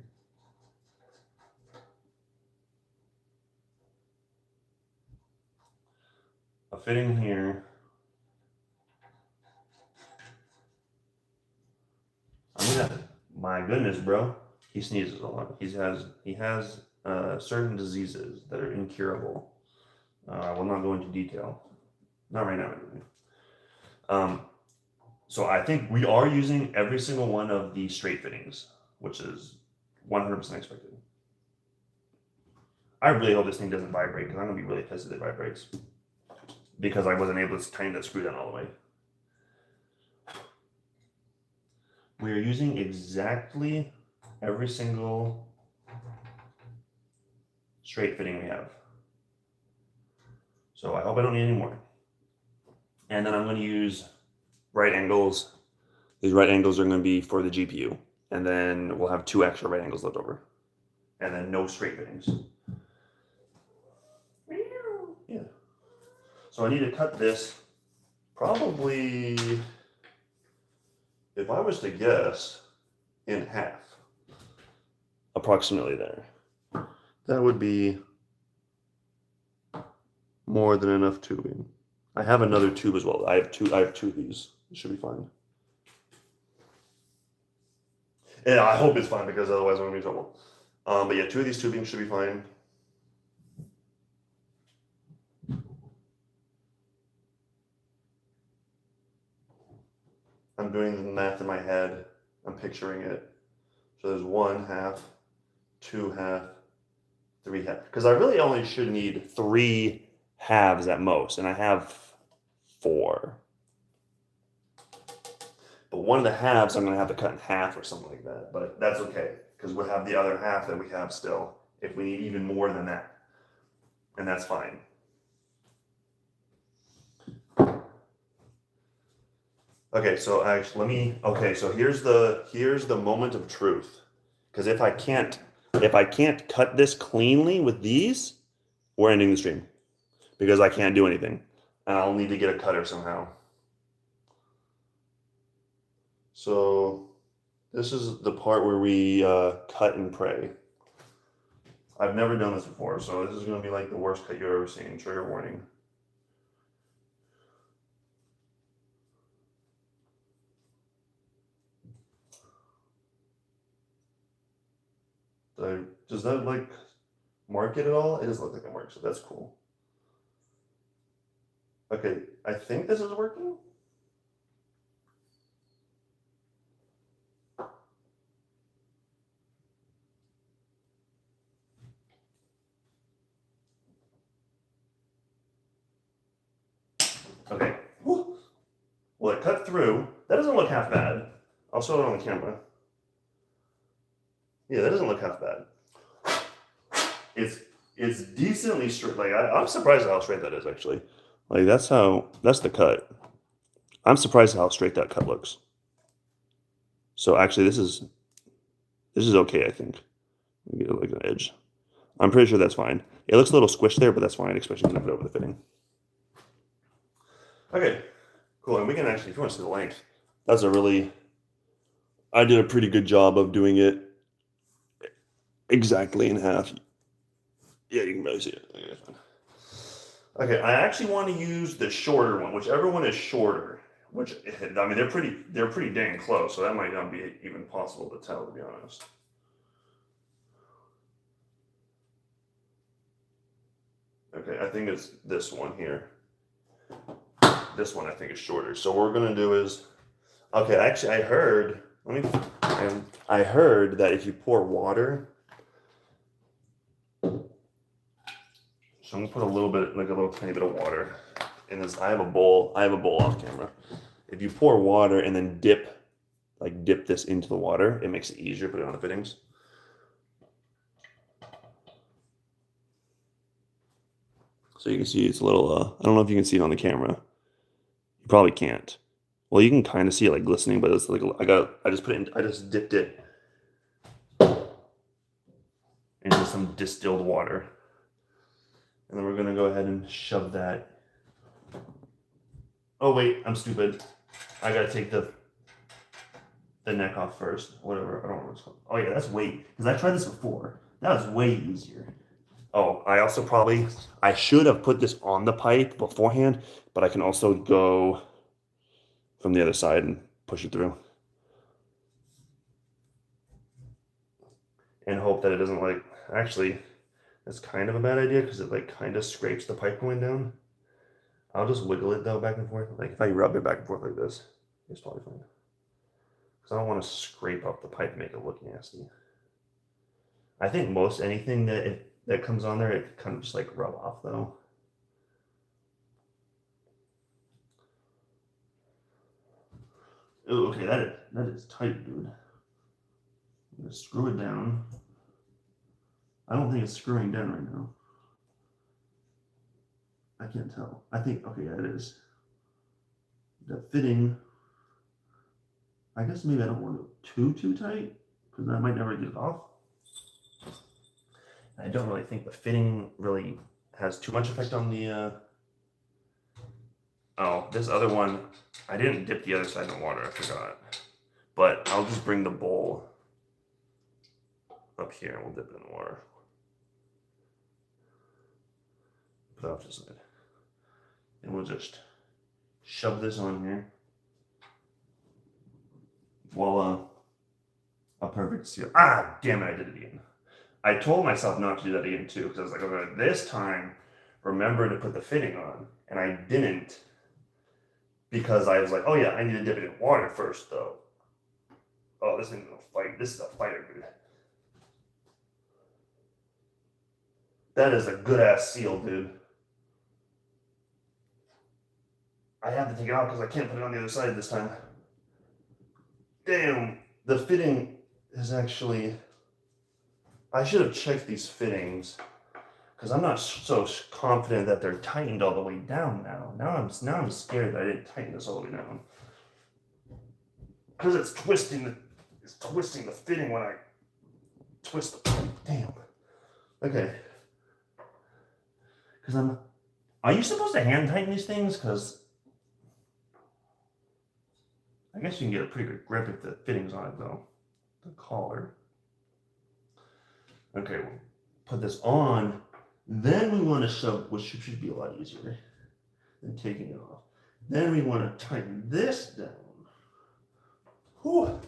A fitting here. My goodness, bro. He sneezes a lot. He has certain diseases that are incurable. I will not go into detail. Not right now, anyway. So I think we are using every single one of the straight fittings, which is 100% expected. I really hope this thing doesn't vibrate, because I'm going to be really pissed if it vibrates. Because I wasn't able to tighten that screw down all the way. We are using exactly every single straight fitting we have. So I hope I don't need any more. And then I'm going to use right angles These right angles are going to be for the GPU. And then we'll have 2 extra right angles left over. And then no straight fittings. Yeah. So I need to cut this probably, if I was to guess, in half. Approximately there. That would be more than enough tubing. I have another tube as well. I have two of these. It should be fine. And I hope it's fine because otherwise I'm gonna be in trouble. But yeah, 2 of these tubing should be fine. I'm doing the math in my head. I'm picturing it. So there's 1 half, 2 half, 3 half. Because I really only should need 3 halves at most, and I have 4. But one of the halves I'm going to have to cut in half or something like that. But that's okay, because we'll have the other half that we have still, if we need even more than that. And that's fine. Okay, so actually so here's the moment of truth. Because if I can't cut this cleanly with these, we're ending the stream. Because I can't do anything. And I'll need to get a cutter somehow. So this is the part where we cut and pray. I've never done this before, so this is going to be like the worst cut you've ever seen. Trigger warning. Does that like mark it at all? It doesn't look like it marks, so that's cool. Okay, I think this is working. Okay. Well, it cut through. That doesn't look half bad. I'll show it on the camera. Yeah, that doesn't look half bad. It's decently straight. Like I'm surprised at how straight that is actually. Like that's the cut. I'm surprised at how straight that cut looks. So actually, this is okay. I think. Let me get like an edge. I'm pretty sure that's fine. It looks a little squished there, but that's fine, especially when I put it over the fitting. Okay, cool. And we can actually, if you want to see the length, I did a pretty good job of doing it exactly in half. Yeah, you can barely see it. Okay, I actually want to use the shorter one, whichever one is shorter. Which, I mean, they're pretty dang close, so that might not be even possible to tell, to be honest. Okay, I think it's this one here. This one I think is shorter. So what we're gonna do is, okay, actually I heard that if you pour water, so I'm gonna put a little tiny bit of water in this. I have a bowl off camera. If you pour water and then dip this into the water, it makes it easier to put it on the fittings. So you can see it's a little, I don't know if you can see it on the camera. You probably can't. Well, you can kind of see it like glistening, but it's like, I just dipped it into some distilled water. And then we're gonna go ahead and shove that. Oh wait, I'm stupid. I gotta take the neck off first. Whatever, I don't know what it's called. Oh yeah, that's way, because I tried this before. That was way easier. Oh, I should have put this on the pipe beforehand, but I can also go from the other side and push it through. And hope that it doesn't actually, that's kind of a bad idea because it kind of scrapes the pipe going down. I'll just wiggle it though back and forth. Like if I rub it back and forth like this, it's probably fine. Because I don't want to scrape up the pipe and make it look nasty. I think most anything that comes on there, it kind of just rub off though. Oh, okay, that is tight, dude. I'm gonna screw it down. I don't think it's screwing down right now. I can't tell. I think, okay, yeah, it is. The fitting, I guess maybe I don't want it too tight because I might never get it off. I don't really think the fitting really has too much effect on the. Oh, this other one, I didn't dip the other side in the water. I forgot, but I'll just bring the bowl up here and we'll dip it in the water. Put it off this side, and we'll just shove this on here. Voila, a perfect seal. Ah, damn it! I did it again. I told myself not to do that again too, because I was like, okay, this time, remember to put the fitting on, and I didn't, because I was like, oh yeah, I need to dip it in water first, though. Oh, this thing's gonna fight. This is a fighter, dude. That is a good ass seal, dude. I have to take it out because I can't put it on the other side this time. Damn, the fitting is actually. I should have checked these fittings because I'm not so confident that they're tightened all the way down now. Now I'm scared that I didn't tighten this all the way down because it's twisting the fitting when I twist the pipe. Damn. Okay. Because are you supposed to hand tighten these things? Because I guess you can get a pretty good grip if the fitting's on it though. The collar. Okay, we'll put this on. Then we want to shove, which should be a lot easier than taking it off. Then we want to tighten this down. Whew.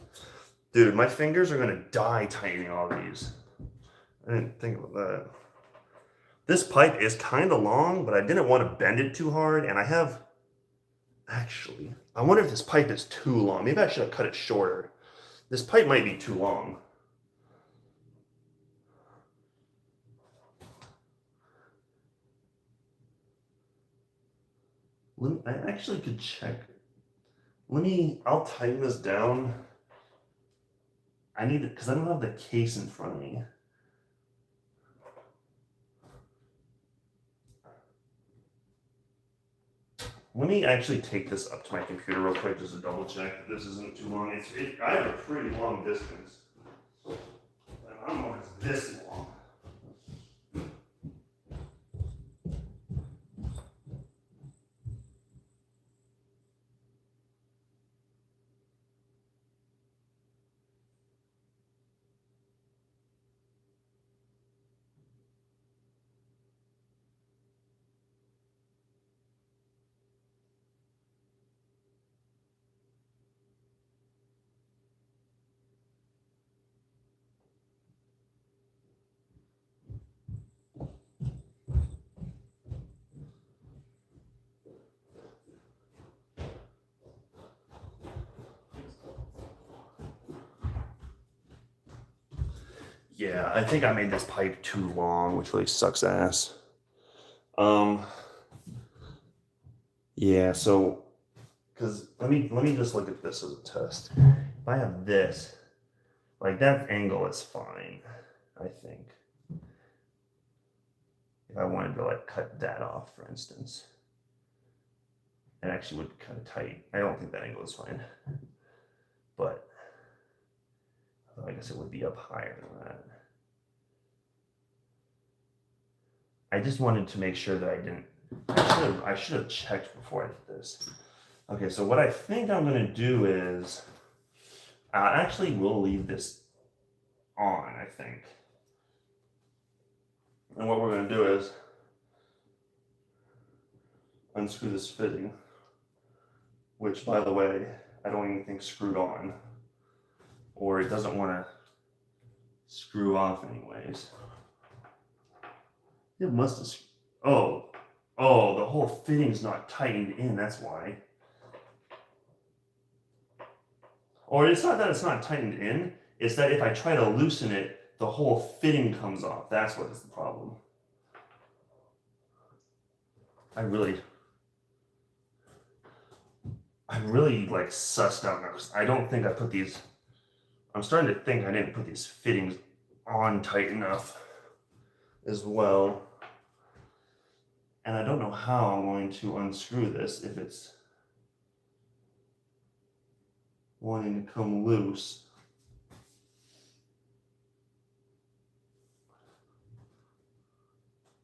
Dude, my fingers are going to die tightening all these. I didn't think about that. This pipe is kind of long, but I didn't want to bend it too hard. And I have, actually, I wonder if this pipe is too long. Maybe I should have cut it shorter. This pipe might be too long. I actually could check. I'll tighten this down. I need it, because I don't have the case in front of me. Let me actually take this up to my computer real quick just to double check that this isn't too long. I have a pretty long distance. I don't know if it's this long. Yeah, I think I made this pipe too long, which really sucks ass. Yeah, so, because let me just look at this as a test. If I have this, like that angle is fine, I think. If I wanted to like cut that off, for instance, it actually would be kind of tight. I don't think that angle is fine, but I guess it would be up higher than that. I just wanted to make sure that I didn't. I should have checked before I did this. Okay, so what I think I'm gonna do is, actually we'll leave this on, I think. And what we're gonna do is unscrew this fitting, which by the way, I don't even think screwed on, or it doesn't wanna screw off anyways. It must have, oh, the whole fitting's not tightened in, that's why. Or it's not that it's not tightened in, it's that if I try to loosen it, the whole fitting comes off. That's what is the problem. I'm really like sussed out now, because I don't think I put these, I'm starting to think I didn't put these fittings on tight enough as well. And I don't know how I'm going to unscrew this if it's. wanting to come loose.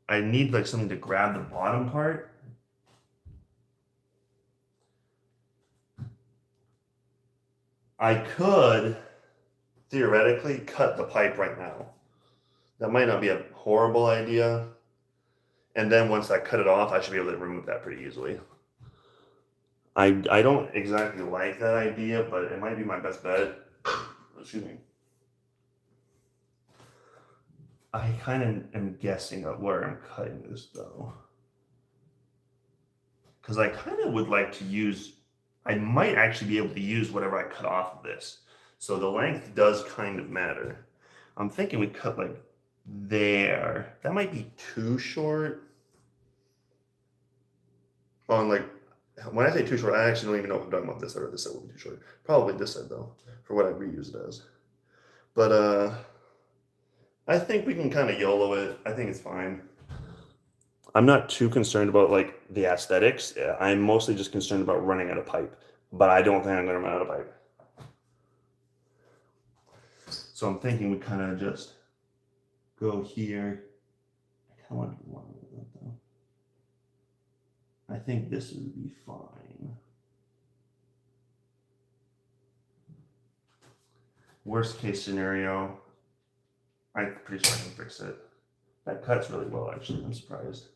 I need like something to grab the bottom part. I could theoretically cut the pipe right now. That might not be a horrible idea. And then once I cut it off, I should be able to remove that pretty easily. I don't exactly like that idea, but it might be my best bet. Excuse me. I kind of am guessing at where I'm cutting this though. Because I kind of would like to use, I might actually be able to use whatever I cut off of this. So the length does kind of matter. I'm thinking we cut like there. That might be too short. On like, when I say too short, I actually don't even know if I'm talking about this side or this side will be too short. Probably this side though, for what I reuse it as. But I think we can kind of YOLO it. I think it's fine. I'm not too concerned about like the aesthetics. I'm mostly just concerned about running out of pipe. But I don't think I'm gonna run out of pipe. So I'm thinking we kind of just go here. I kind of want to do one of that though. I think this would be fine. Worst case scenario, I'm pretty sure I can fix it. That cuts really well, actually. I'm surprised.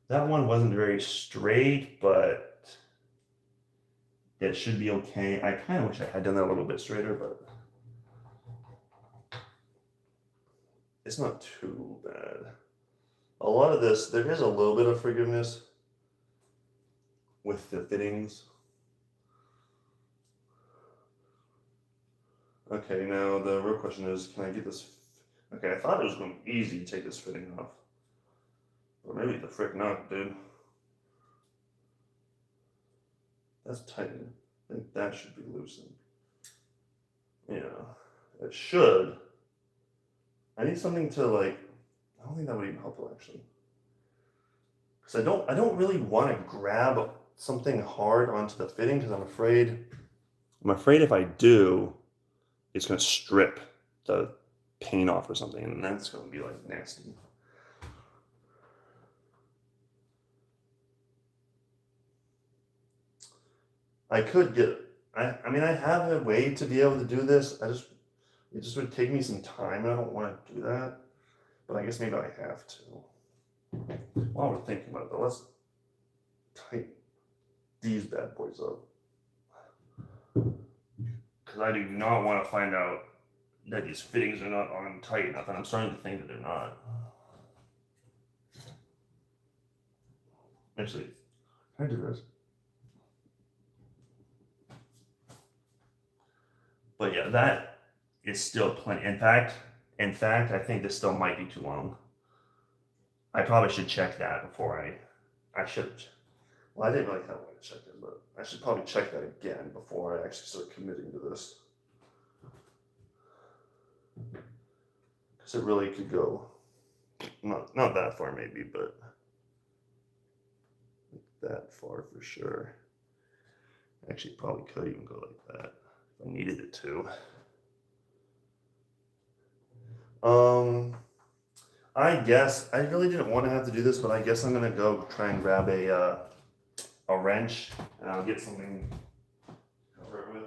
That one wasn't very straight, but it should be okay. I kind of wish I had done that a little bit straighter, but it's not too bad. A lot of this, there is a little bit of forgiveness with the fittings. Okay, now the real question is, can I get this? Okay, I thought it was going to be easy to take this fitting off. Or maybe the frick not, dude. That's tight. I think that should be loosened. Yeah, it should. I need something to like, I don't think that would even help actually. Because I don't really want to grab something hard onto the fitting because I'm afraid if I do, it's going to strip the paint off or something, and that's going to be like nasty. I could get, I mean, I have a way to be able to do this. It just would take me some time, and I don't want to do that. But I guess maybe I have to. While we're thinking about it, though, let's tighten these bad boys up. Because I do not want to find out that these fittings are not on tight enough, and I'm starting to think that they're not. Actually, can I do this? But yeah, that is still plenty. In fact, I think this still might be too long. I probably should check that before I should. Well, I didn't really have a way to check it, but I should probably check that again before I actually start committing to this. Because it really could go, not that far maybe, but that far for sure. Actually, probably could even go like that if I needed it to. I guess I really didn't want to have to do this, but I guess I'm gonna go try and grab a wrench, and I'll get something to cover it with.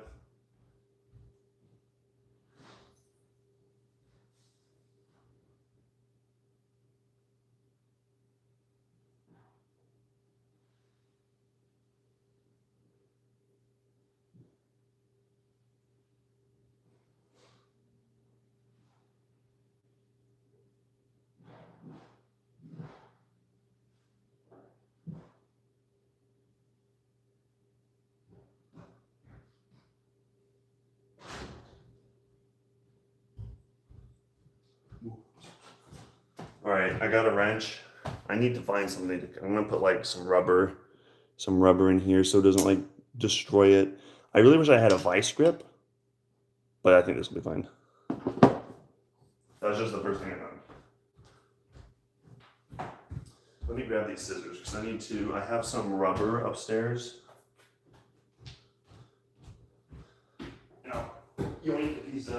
All right, I got a wrench. I need to find something to, I'm gonna put like some rubber in here so it doesn't like destroy it. I really wish I had a vice grip, but I think this will be fine. That's just the first thing I found. Let me grab these scissors because I have some rubber upstairs. yoink if he's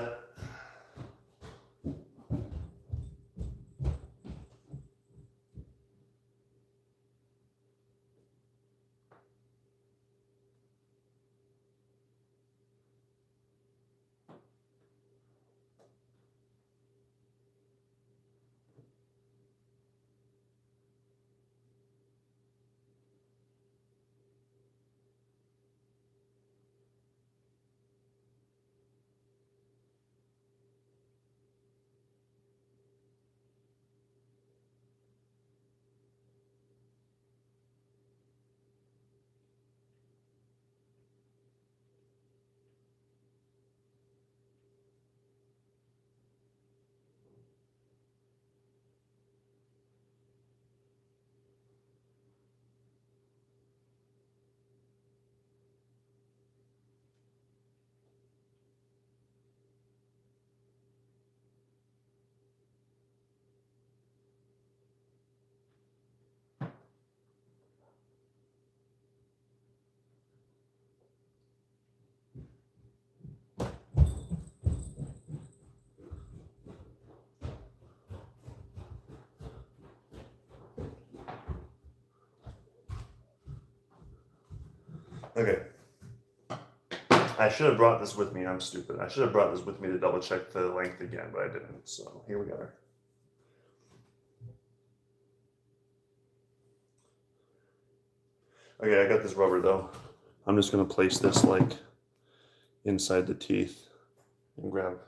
okay. I should have brought this with me. I'm stupid. I should have brought this with me to double check the length again, but I didn't. So here we are. Okay, I got this rubber though. I'm just gonna place this like inside the teeth and grab.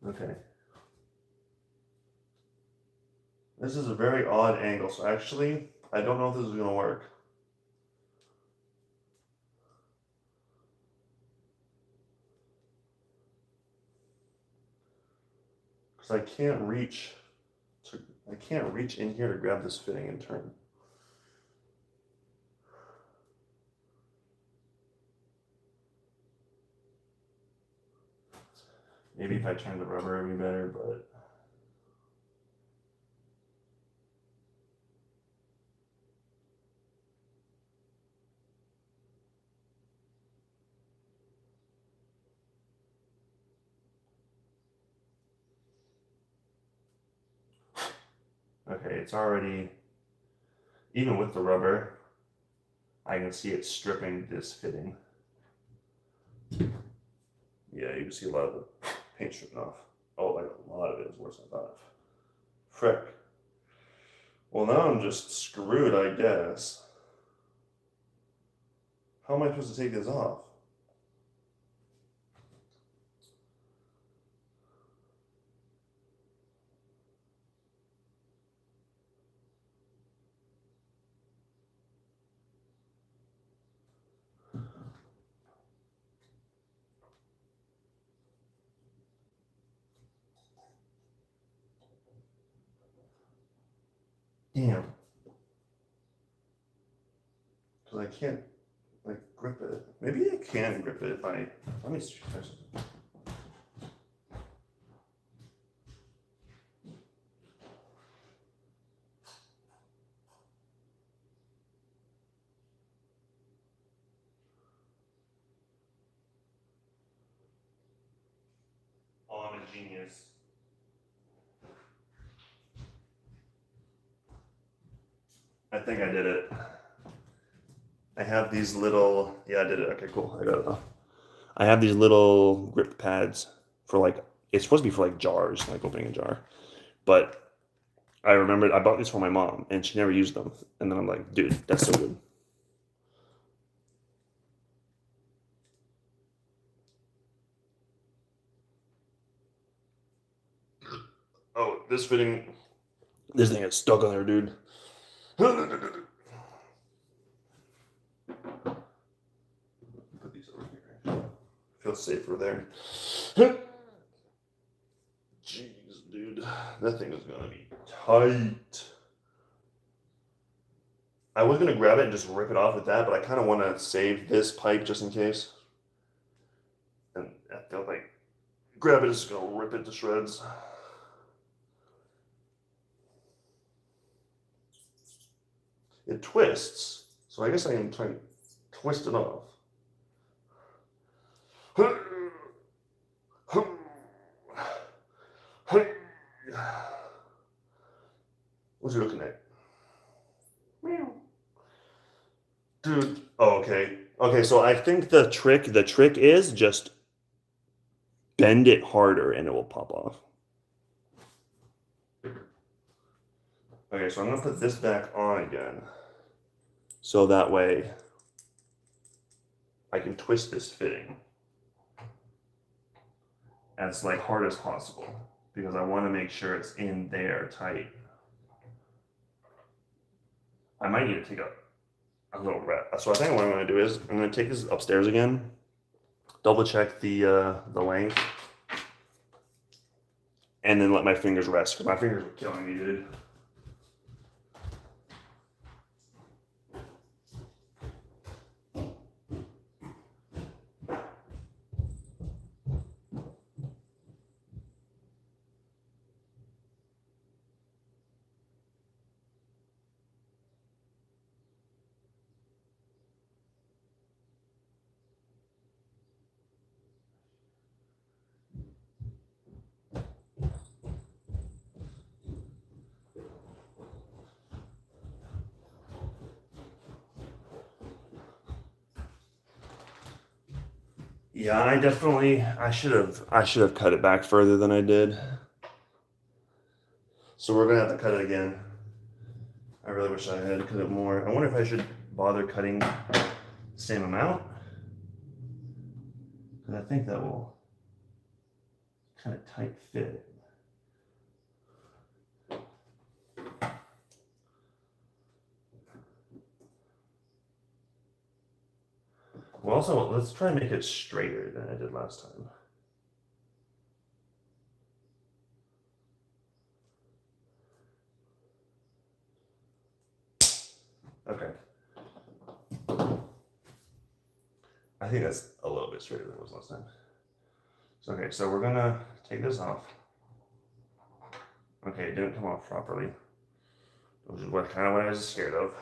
Okay. This is a very odd angle, so actually, I don't know if this is gonna work. Because I can't reach in here to grab this fitting and turn. Maybe if I turn the rubber, it'd be better, but. Okay, it's already, even with the rubber, I can see it stripping this fitting. Yeah, you can see a lot of the paint stripping off. Oh, like a lot of it is worse than I thought. Frick. Well, now I'm just screwed, I guess. How am I supposed to take this off? Damn. Because I can't, like, grip it. Maybe I can grip it if I, let me try something. Oh, I'm a genius. I think I did it. I have these little, yeah, I did it. Okay, cool. I got it off. I have these little grip pads for like, it's supposed to be for like jars, like opening a jar. But I remembered I bought these for my mom and she never used them. And then I'm like, dude, that's so good. Oh, this thing gets stuck on there, dude. Put these over here. Feels safer there. Jeez, dude. That thing is gonna be tight. I was gonna grab it and just rip it off with that, but I kind of want to save this pipe just in case. And I felt like grab it is gonna rip it to shreds. it twists. So I guess I can try and twist it off. What you looking at? Dude, oh, okay. Okay, so I think the trick is just bend it harder and it will pop off. Okay, so I'm gonna put this back on again. So that way I can twist this fitting as like hard as possible because I want to make sure it's in there tight. I might need to take a little rep. So I think what I'm going to do is I'm going to take this upstairs again, double check the length, and then let my fingers rest because my fingers were killing me, dude. Yeah, I should have cut it back further than I did. So we're gonna have to cut it again. I really wish I had cut it more. I wonder if I should bother cutting the same amount. Because I think that will kind of tight fit. Well, also, let's try and make it straighter than I did last time. Okay. I think that's a little bit straighter than it was last time. So, okay, so we're gonna take this off. Okay, it didn't come off properly, which is kind of what I was scared of.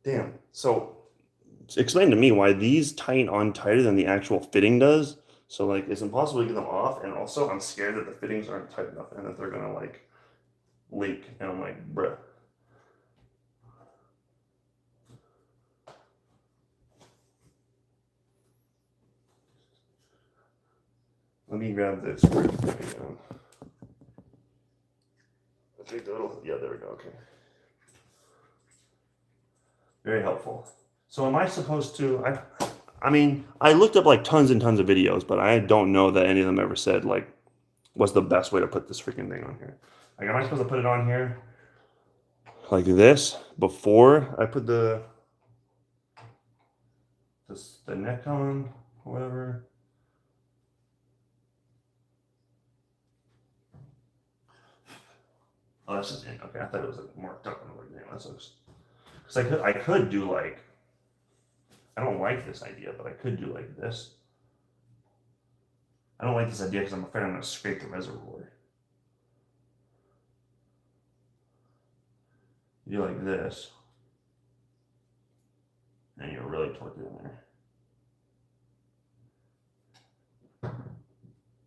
Damn. So explain to me why these tighten on tighter than the actual fitting does. So like it's impossible to get them off, and also I'm scared that the fittings aren't tight enough and that they're gonna like leak. And I'm like, bruh. Let me grab this. I think that'll, yeah, there we go. Okay. Very helpful. So am I supposed to, I mean, I looked up like tons and tons of videos, but I don't know that any of them ever said like, what's the best way to put this freaking thing on here? Like, am I supposed to put it on here like this before I put the neck on or whatever? Oh, that's just in. Okay, I thought it was like marked up on the name. That sucks. Because I could do like, I don't like this idea, but I could do like this. I don't like this idea because I'm afraid I'm going to scrape the reservoir. You do like this, and you're really torque it in there.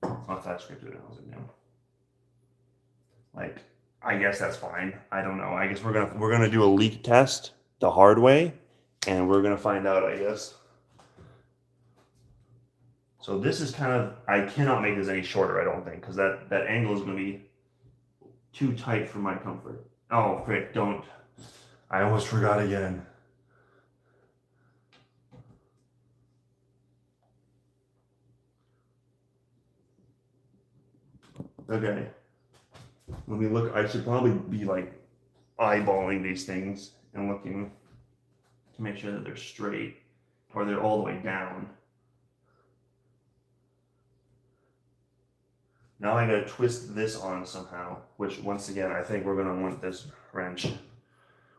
Oh, if I scraped it, how's it down? Like, I guess that's fine. I don't know. I guess we're gonna do a leak test the hard way, and we're gonna find out, I guess. So this is kind of, I cannot make this any shorter, I don't think, because that angle is gonna be too tight for my comfort. Oh, frick, don't. I almost forgot again. Okay. Let me look. I should probably be like eyeballing these things and looking to make sure that they're straight or they're all the way down. Now I gotta twist this on somehow, which once again, I think we're gonna want this wrench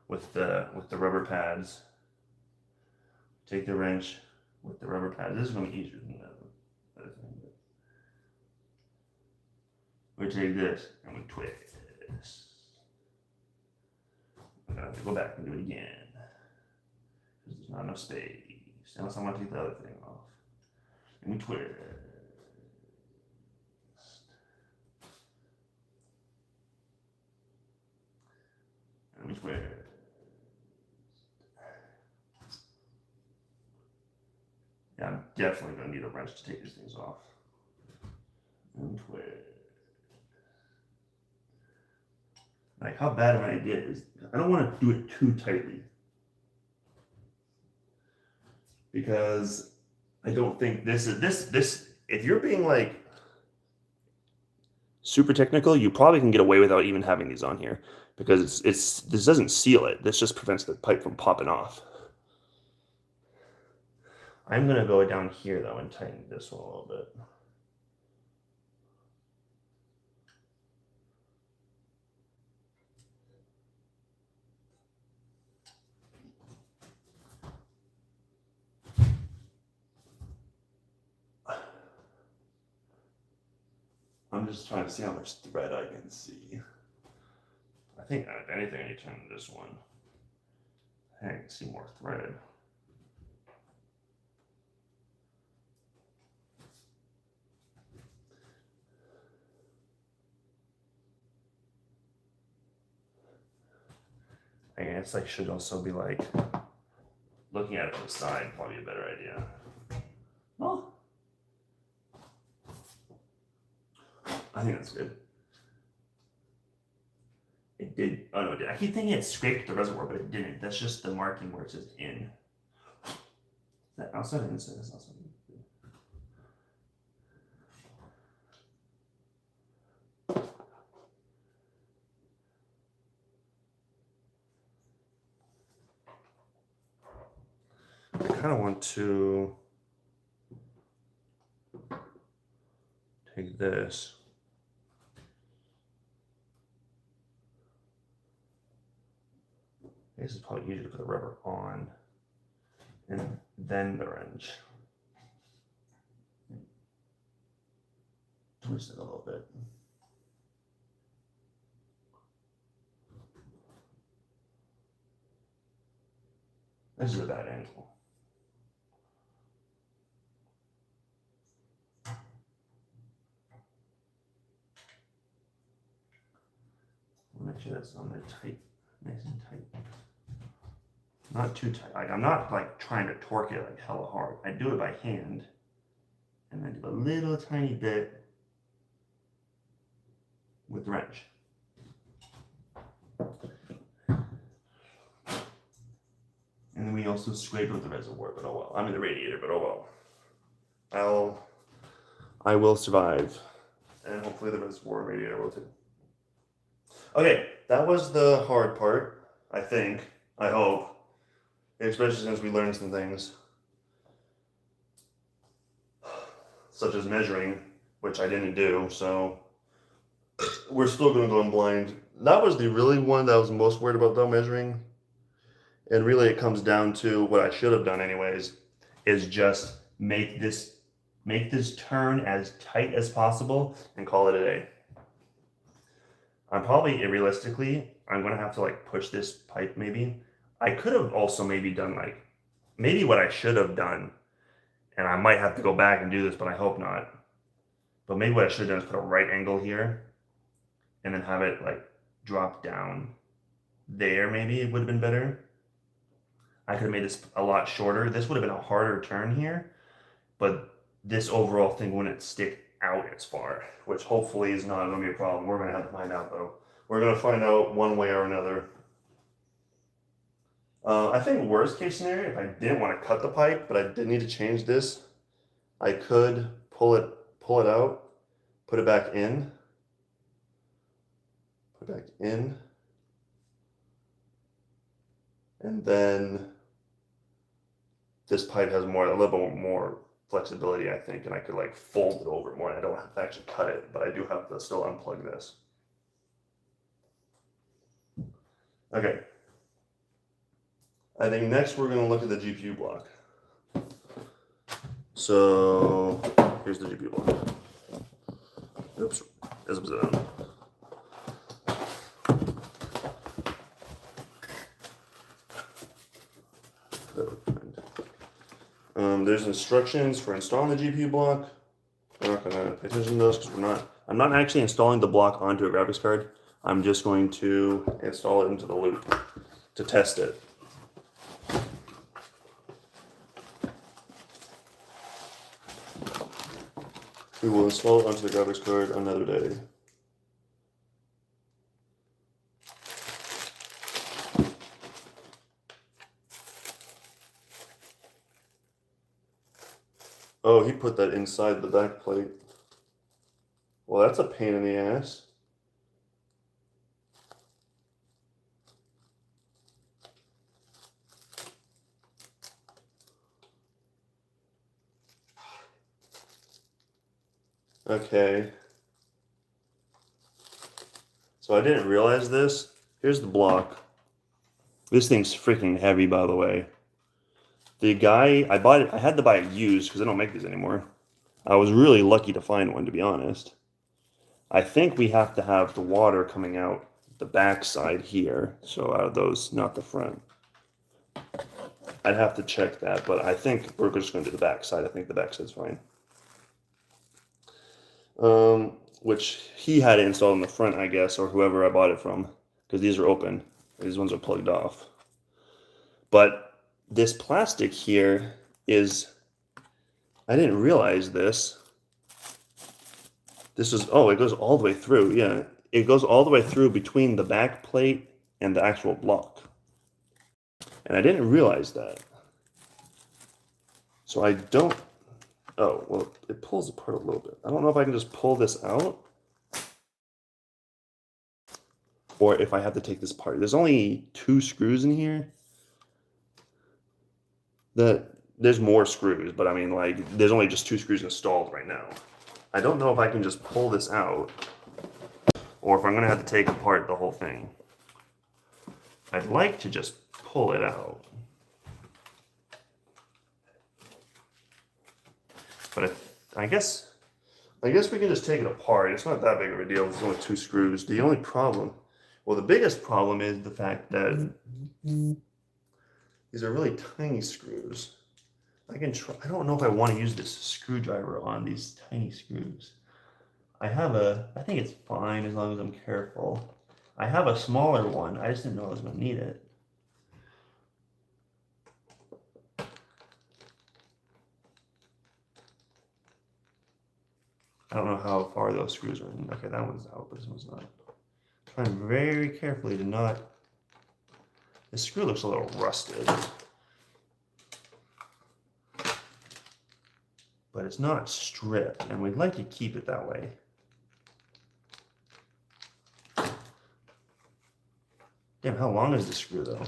with the rubber pads. Take the wrench with the rubber pads. This is gonna be easier than that other thing. We take this and we twist. I'm gonna have to go back and do it again. Because there's not enough space. Unless I want to take the other thing off. And we twist. And we twist. Yeah, I'm definitely gonna need a wrench to take these things off. And twist. Like, how bad of an idea is, I don't want to do it too tightly. Because I don't think this, if you're being like super technical, you probably can get away without even having these on here. Because this doesn't seal it. This just prevents the pipe from popping off. I'm gonna go down here though and tighten this one a little bit. I'm just trying to see how much thread I can see. I think if anything, I need to turn this one. I can see more thread. I guess I should also be like looking at it from the side, probably a better idea. Oh, I think that's good. It did. Oh no, it did. I keep thinking it scraped the reservoir, but it didn't. That's just the marking where it says in. Is that outside or inside? That's outside. I kind of want to take this. This is probably easier to put the rubber on and then the wrench. Twist it a little bit. This is a bad angle. Make sure that's on there tight, nice and tight. Not too tight. Like, I'm not like trying to torque it like hella hard. I do it by hand, and then do a little tiny bit with the wrench. And then we also scrape with the reservoir, but oh well. I mean the radiator, but oh well. I will survive, and hopefully the reservoir and radiator will too. Okay, that was the hard part, I think, I hope, especially since we learned some things, such as measuring, which I didn't do, so we're still going to go in blind. That was the really one that I was most worried about, though, measuring, and really it comes down to what I should have done anyways, is just make this turn as tight as possible and call it a day. I'm probably, realistically, I'm going to have to like push this pipe maybe. I could have also maybe done like, maybe what I should have done, and I might have to go back and do this, but I hope not. But maybe what I should have done is put a right angle here and then have it like drop down there. Maybe it would have been better. I could have made this a lot shorter. This would have been a harder turn here, but this overall thing wouldn't stick out as far, which hopefully is not going to be a problem. We're going to have to find out though. We're going to find out one way or another. I think worst case scenario, if I didn't want to cut the pipe, but I did need to change this, I could pull it out, put it back in, and then this pipe has a little bit more flexibility, I think, and I could like fold it over more. I don't have to actually cut it, but I do have to still unplug this. Okay. I think next we're going to look at the GPU block. So here's the GPU block. Oops, as upside down. There's instructions for installing the GPU block. We're not gonna pay attention to those because I'm not actually installing the block onto a graphics card. I'm just going to install it into the loop to test it. We will install it onto the graphics card another day. Oh, he put that inside the back plate. Well, that's a pain in the ass. Okay. So I didn't realize this. Here's the block. This thing's freaking heavy, by the way. The guy, I bought it, I had to buy it used because I don't make these anymore. I was really lucky to find one, to be honest. I think we have to have the water coming out the back side here. So out of those, not the front. I'd have to check that, but I think we're just going to do the back side. I think the back side's fine. Which he had it installed in the front, I guess, or whoever I bought it from, because these are open. These ones are plugged off. But this plastic here is, I didn't realize this. This is, oh, it goes all the way through. Yeah, it goes all the way through between the back plate and the actual block. And I didn't realize that. So I don't, oh, well, it pulls apart a little bit. I don't know if I can just pull this out or if I have to take this apart. There's only 2 screws in here. There's more screws, but I mean, like, there's only just 2 screws installed right now. I don't know if I can just pull this out or if I'm going to have to take apart the whole thing. I'd like to just pull it out. But I guess we can just take it apart. It's not that big of a deal. There's only 2 screws. The only problem, well, the biggest problem is the fact that these are really tiny screws. I can try. I don't know if I want to use this screwdriver on these tiny screws. I think it's fine as long as I'm careful. I have a smaller one. I just didn't know I was going to need it. I don't know how far those screws are in. Okay, that one's out, but this one's not. Trying very carefully to not. This screw looks a little rusted. But it's not stripped, and we'd like to keep it that way. Damn, how long is this screw though?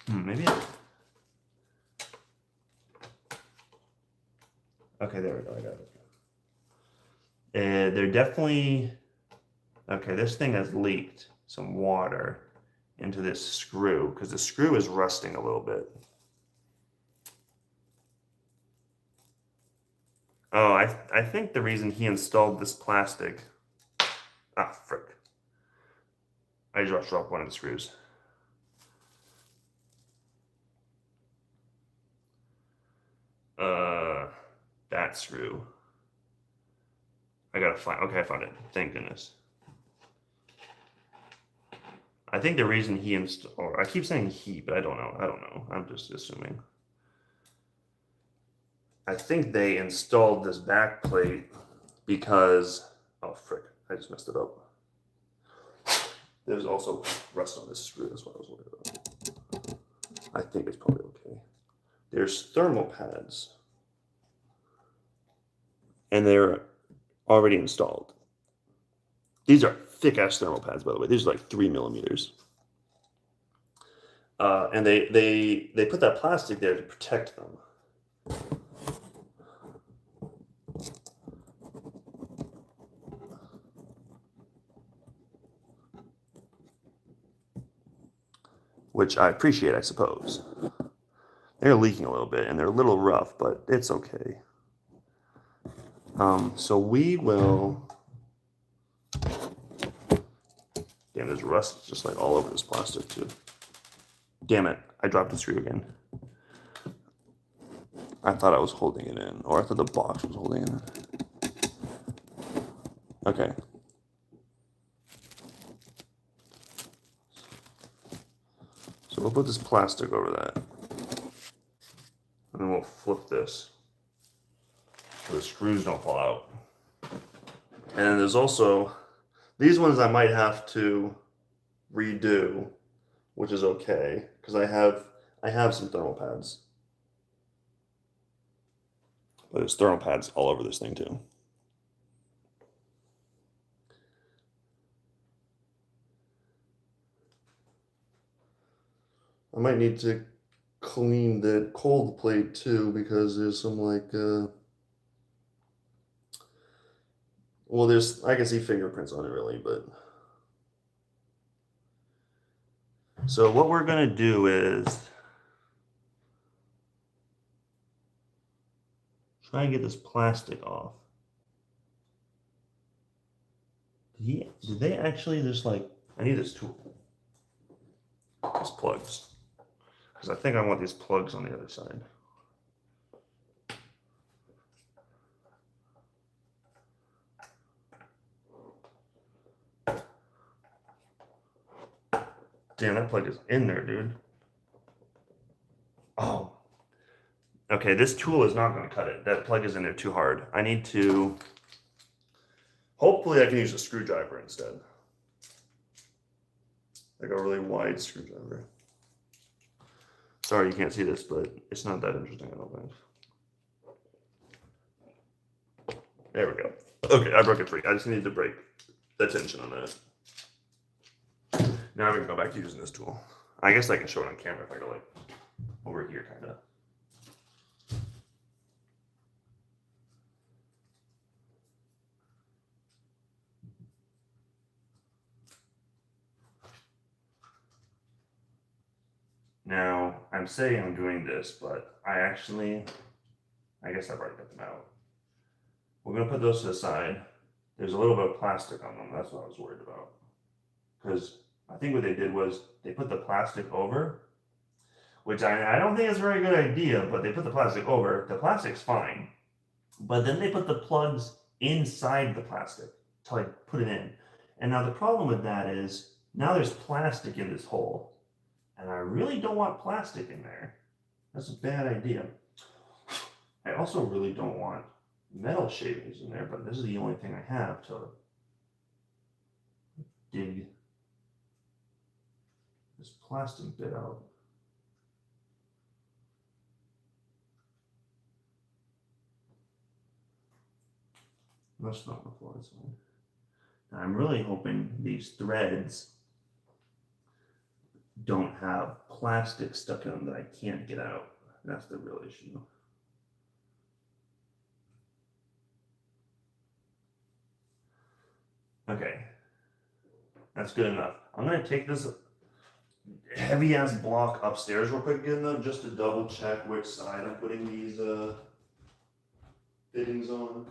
Maybe. Okay, there we go. I got it. They're definitely. Okay, this thing has leaked some water into this screw because the screw is rusting a little bit. Oh, I think the reason he installed this plastic. Ah, frick. I just dropped one of the screws. That screw. I gotta find. Okay, I found it. Thank goodness. I think the reason he installed. I keep saying he, but I don't know. I don't know. I'm just assuming. I think they installed this back plate because. Oh frick! I just messed it up. There's also rust on this screw. That's what I was worried about. I think it's probably okay. There's thermal pads. And they're already installed. These are thick-ass thermal pads, by the way. These are like 3 millimeters. And they put that plastic there to protect them. Which I appreciate, I suppose. They're leaking a little bit, and they're a little rough, but it's okay. So we will. Damn, there's rust just like all over this plastic too. Damn it, I dropped the screw again. I thought I was holding it in, or I thought the box was holding it in. Okay. So we'll put this plastic over that. And then we'll flip this so the screws don't fall out. And then there's also, these ones I might have to redo, which is okay, because I have some thermal pads. But there's thermal pads all over this thing too. I might need to clean the cold plate too, because there's some like well, I can see fingerprints on it really, but so what we're gonna do is try and get this plastic off. Did they actually just like, I need this tool, these plugs, because I think I want these plugs on the other side. Damn, that plug is in there, dude. Oh. Okay, this tool is not going to cut it. That plug is in there too hard. I need to... Hopefully I can use a screwdriver instead. Like a really wide screwdriver. Sorry you can't see this, but it's not that interesting, I don't think. There we go. Okay, I broke it free. I just need to break the tension on that. Now I'm gonna go back to using this tool. I guess I can show it on camera if I go like over here, kind of. Now I'm saying I'm doing this, but I guess I've already got them out. We're gonna put those to the side. There's a little bit of plastic on them. That's what I was worried about. Because I think what they did was they put the plastic over, which I don't think is a very good idea, but they put the plastic over. The plastic's fine. But then they put the plugs inside the plastic to like put it in. And now the problem with that is now there's plastic in this hole. And I really don't want plastic in there. That's a bad idea. I also really don't want metal shavings in there, but this is the only thing I have to dig this plastic bit out. That's not the floor, that's fine. Now I'm really hoping these threads don't have plastic stuck in them that I can't get out. That's the real issue. Okay, that's good enough. I'm gonna take this heavy ass block upstairs real quick again though, just to double check which side I'm putting these fittings on.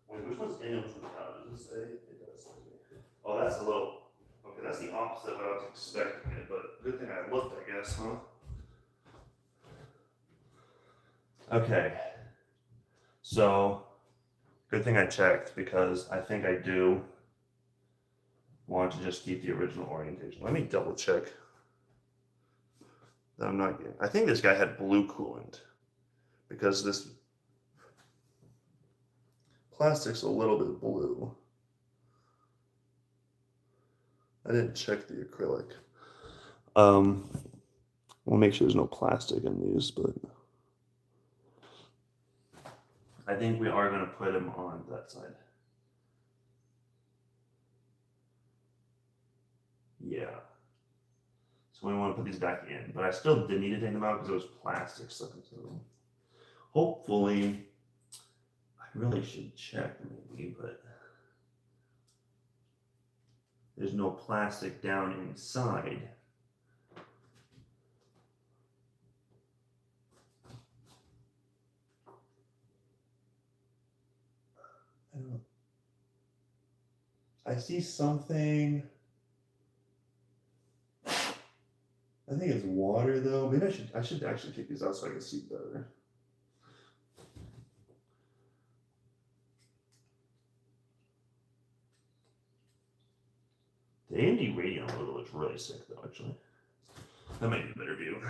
Wait, which one's in and which one's out? Does it say? It does say. Oh, that's a little. Okay, that's the opposite of what I was expecting it, but good thing I looked, I guess, huh? Okay. So, good thing I checked because I think I do want to just keep the original orientation. Let me double check that I'm not getting. I think this guy had blue coolant because this plastic's a little bit blue. I didn't check the acrylic. We'll make sure there's no plastic in these, but I think we are going to put them on that side. Yeah. So we want to put these back in, but I still did need to take them out because there was plastic stuck into them. Hopefully, I really should check maybe, but there's no plastic down inside. I don't know. I see something. I think it's water though. Maybe I should actually take these out so I can see better. The AMD Radeon logo looks really sick though, actually. That might be a better view.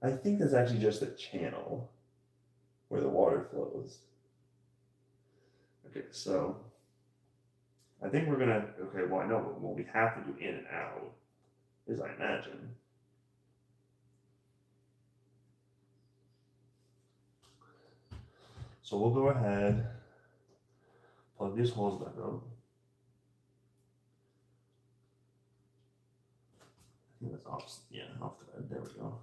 I think that's actually just a channel where the water flows. Okay, so I think we're gonna, okay, well I know what we have to do in and out is I imagine. So we'll go ahead, plug these holes back up. I think that's off, yeah, off thread, there we go.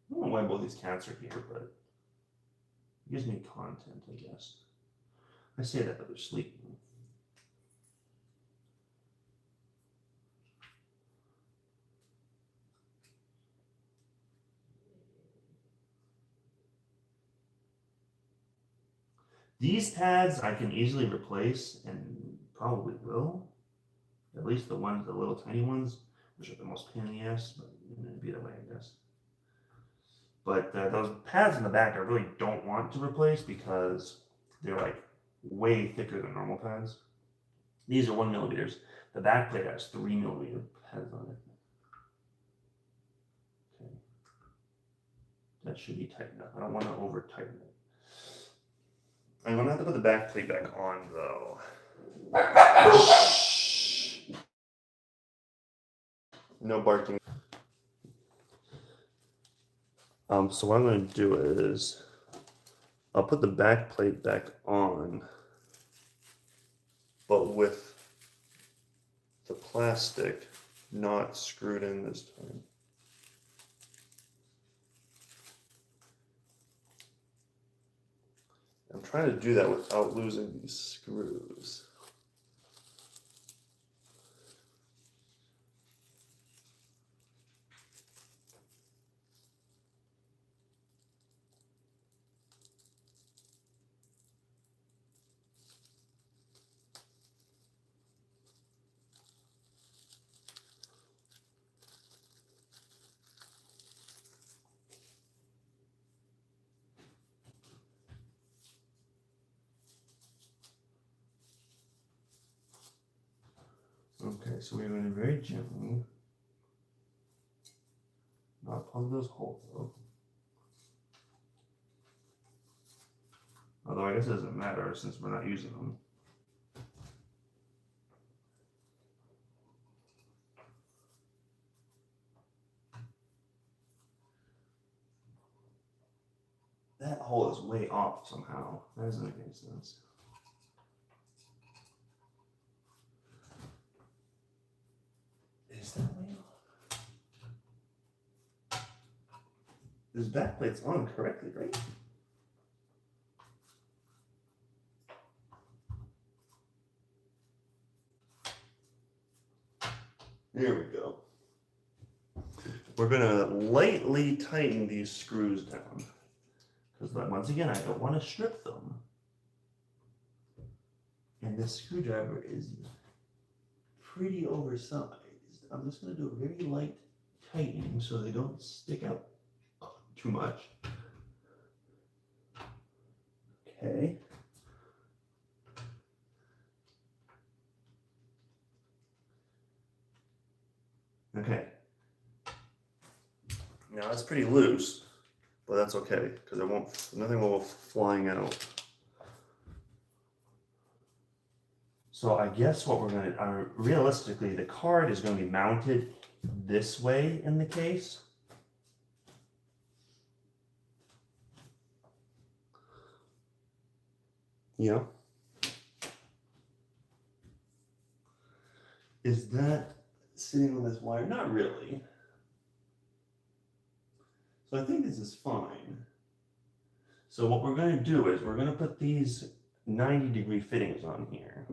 I don't know why both these cats are here, but it gives me content, I guess. I say that, but they're sleeping. These pads I can easily replace and probably will. At least the ones, the little tiny ones, which are the most pain in the ass, but it'd be that way, I guess. But those pads in the back I really don't want to replace because they're like way thicker than normal pads. These are 1 millimeters. The back plate has 3 millimeter pads on it. Okay. That should be tight enough. I don't want to over tighten it. I'm gonna have to put the back plate back on though. No barking. So what I'm going to do is I'll put the back plate back on, but with the plastic not screwed in this time. I'm trying to do that without losing these screws. Okay, so we're going to very gently not plug those holes up. Although I guess it doesn't matter since we're not using them. That hole is way off somehow. That doesn't make any sense. Is that way off? This back plate's on correctly, right? There we go. We're gonna lightly tighten these screws down. Because once again, I don't want to strip them. And this screwdriver is pretty oversized. I'm just going to do a very light tightening so they don't stick out too much. Okay. Okay. Now it's pretty loose, but that's okay because it won't. Nothing will go flying out. So I guess what we're gonna realistically, the card is going to be mounted this way in the case. Yeah. Is that sitting on this wire? Not really. So I think this is fine. So what we're going to do is we're going to put these 90-degree fittings on here.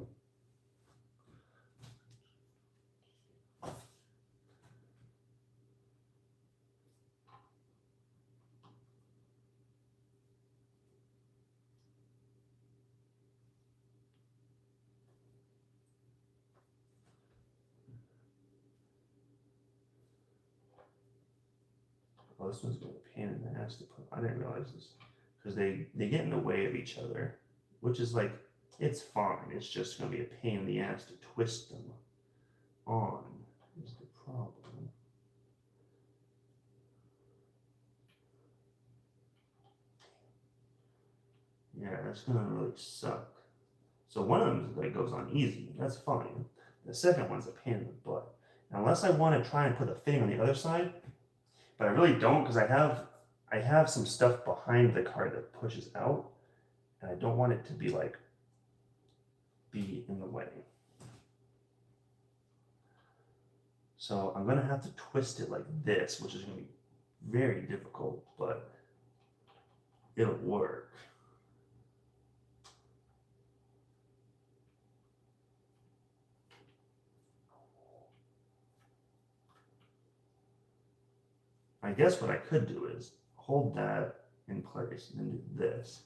Oh, this one's going to be a pain in the ass to put. I didn't realize this because they get in the way of each other, which is like, it's fine. It's just going to be a pain in the ass to twist them on is the problem. Yeah, that's going to really suck. So one of them like goes on easy. That's fine. The second one's a pain in the butt. Now, unless I want to try and put a fitting on the other side, but I really don't because I have some stuff behind the card that pushes out, and I don't want it to be like be in the way. So I'm gonna have to twist it like this, which is gonna be very difficult, but it'll work. I guess what I could do is hold that in place and then do this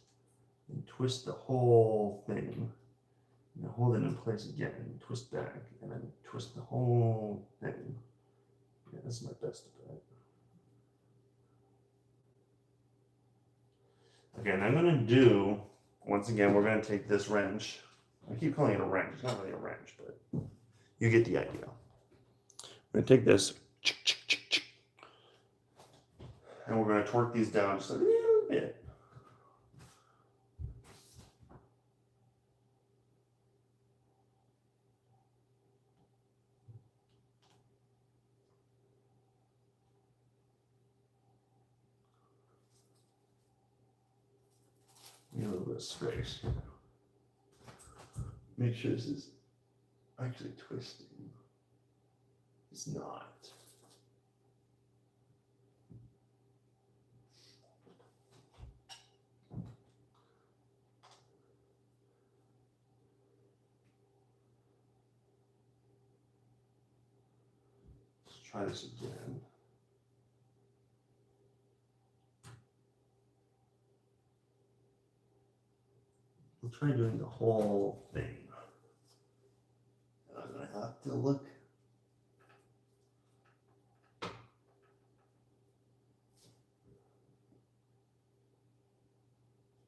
and twist the whole thing and then hold it in place again and twist back and then twist the whole thing. Yeah, that's my best bet. Okay, and I'm gonna do, once again, we're gonna take this wrench. I keep calling it a wrench, it's not really a wrench, but you get the idea. We're gonna take this and we're going to torque these down just a little bit. Need a little bit of space. Make sure this is actually twisting. It's not. Try this again. We'll try doing the whole thing. I'm gonna have to look.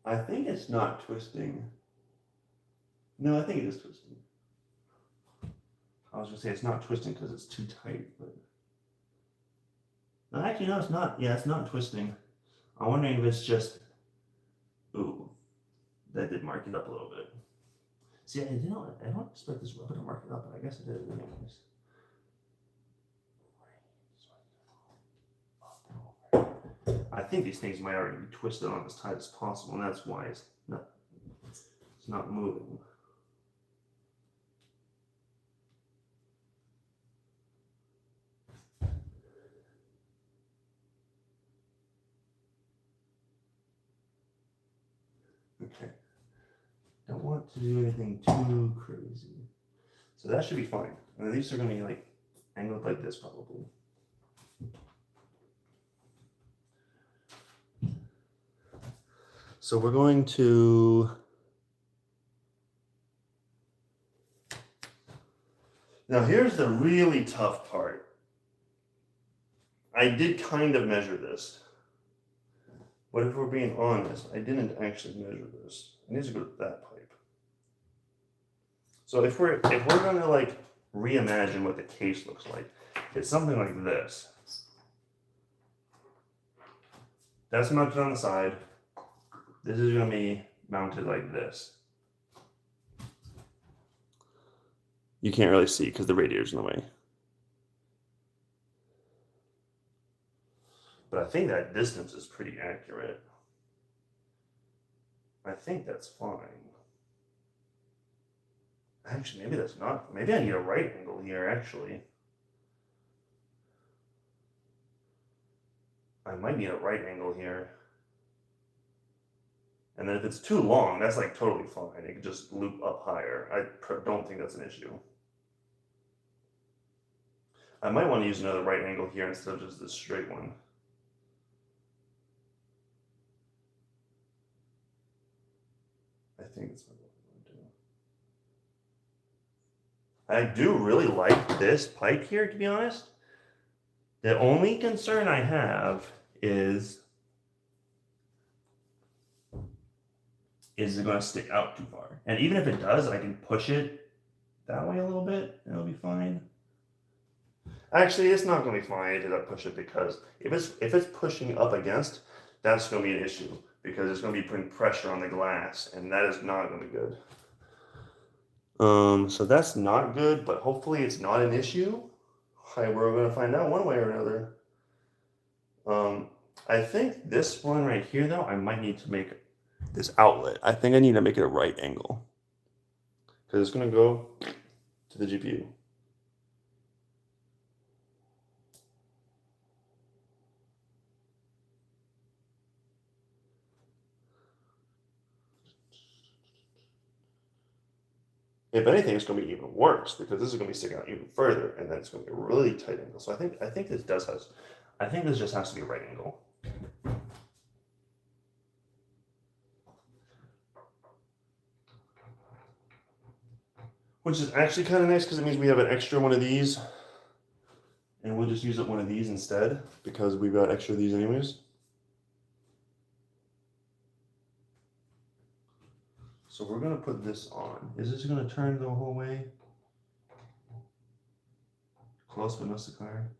I think it's not twisting. No, I think it is twisting. I was gonna say it's not twisting because it's too tight, but no, actually no, it's not. Yeah, it's not twisting. I'm wondering if it's just, ooh, that did mark it up a little bit. See, I don't expect this rubber to mark it up, but I guess it did anyways. I think these things might already be twisted on as tight as possible, and that's why it's not moving. Okay. Don't want to do anything too crazy. So that should be fine. And these are going to be like angled like this probably. So we're going to, now here's the really tough part. I did kind of measure this. But if we're being honest, I didn't actually measure this. I need to go to that pipe. So if we're gonna like reimagine what the case looks like, it's something like this. That's mounted on the side. This is gonna be mounted like this. You can't really see because the radiator's in the way. But I think that distance is pretty accurate. I think that's fine. Actually, maybe that's not. Maybe I need a right angle here, actually. I might need a right angle here. And then if it's too long, that's like totally fine. It could just loop up higher. I don't think that's an issue. I might want to use another right angle here instead of just this straight one. I think that's what I'm going to do. I do really like this pipe here, to be honest. The only concern I have is it going to stick out too far? And even if it does, I can push it that way a little bit, and it'll be fine. Actually, it's not going to be fine if I push it, because if it's pushing up against, that's going to be an issue, because it's going to be putting pressure on the glass, and that is not going to be good. So that's not good, but hopefully it's not an issue. We're going to find out one way or another. I think this one right here, though, I might need to make this outlet. I think I need to make it a right angle, because it's going to go to the GPU. If anything, it's going to be even worse, because this is going to be sticking out even further, and then it's going to be a really tight angle. So I think this just has to be a right angle. Which is actually kind of nice, because it means we have an extra one of these, and we'll just use up one of these instead, because we've got extra of these anyways. So we're going to put this on. Is this going to turn the whole way? Close but no cigar.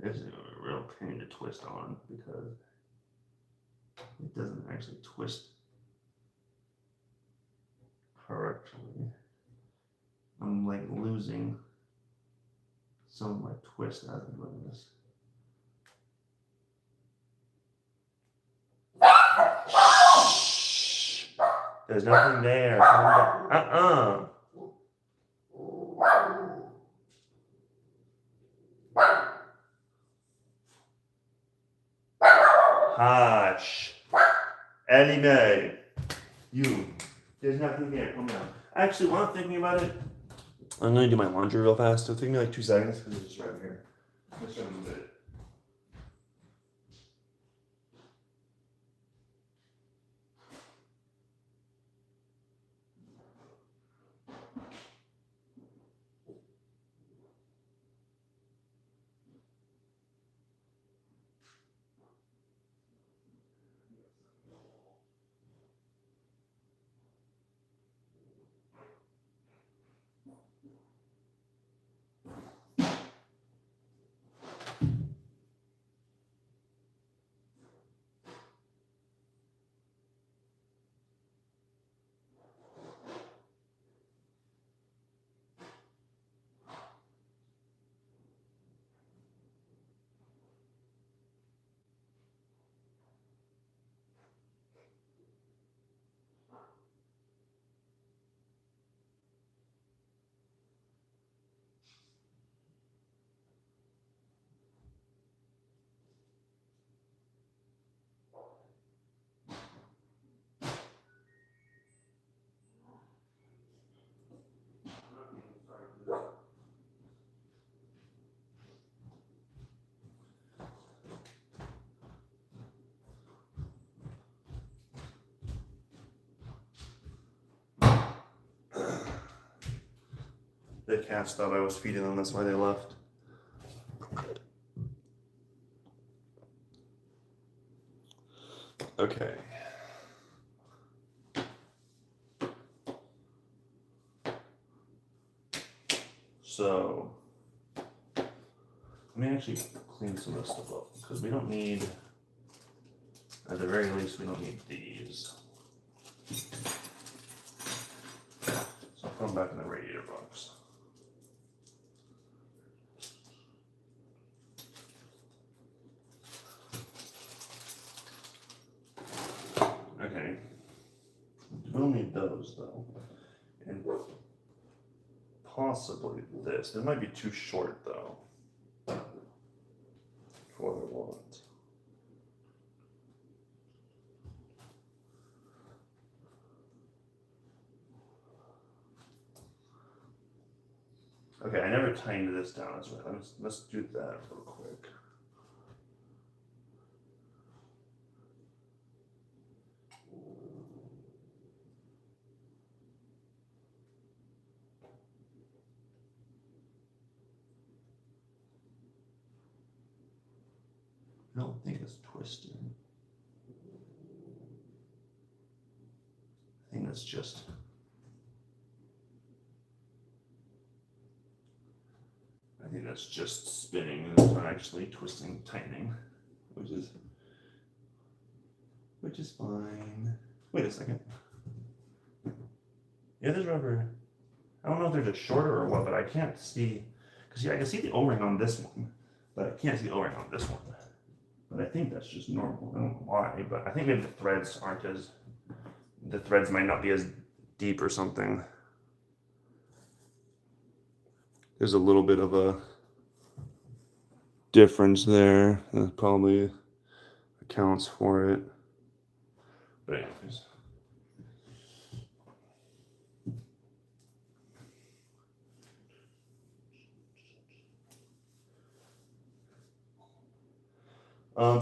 This is a real pain to twist on, because it doesn't actually twist correctly. I'm like losing some of my twist as I'm doing this. Shh. There's nothing there. Hush. Ellie Mae. You. There's nothing there. Come down. Actually, while I'm thinking about it, I'm going to do my laundry real fast. It'll take me like 2 seconds, because it's just right here. Let's try to move it. The cats thought I was feeding them, that's why they left. Okay. So, let me actually clean some of this stuff up because we don't need, at the very least, we don't need these. So I'll put them back in the radiator box. Okay. We'll need those though. And possibly this. It might be too short though. For what I want. Okay, I never tightened this down. That's right. Let's do that real quick. I don't think it's twisted. I think that's just. I think that's just spinning. It's not actually twisting, tightening, which is fine. Wait a second. Yeah, there's rubber. I don't know if they're just shorter or what, but I can't see. Because yeah, I can see the O-ring on this one, but I can't see the O-ring on this one. But I think that's just normal. I don't know why, but I think maybe the threads aren't as. The threads might not be as deep or something. There's a little bit of a difference there. That probably accounts for it. But anyways.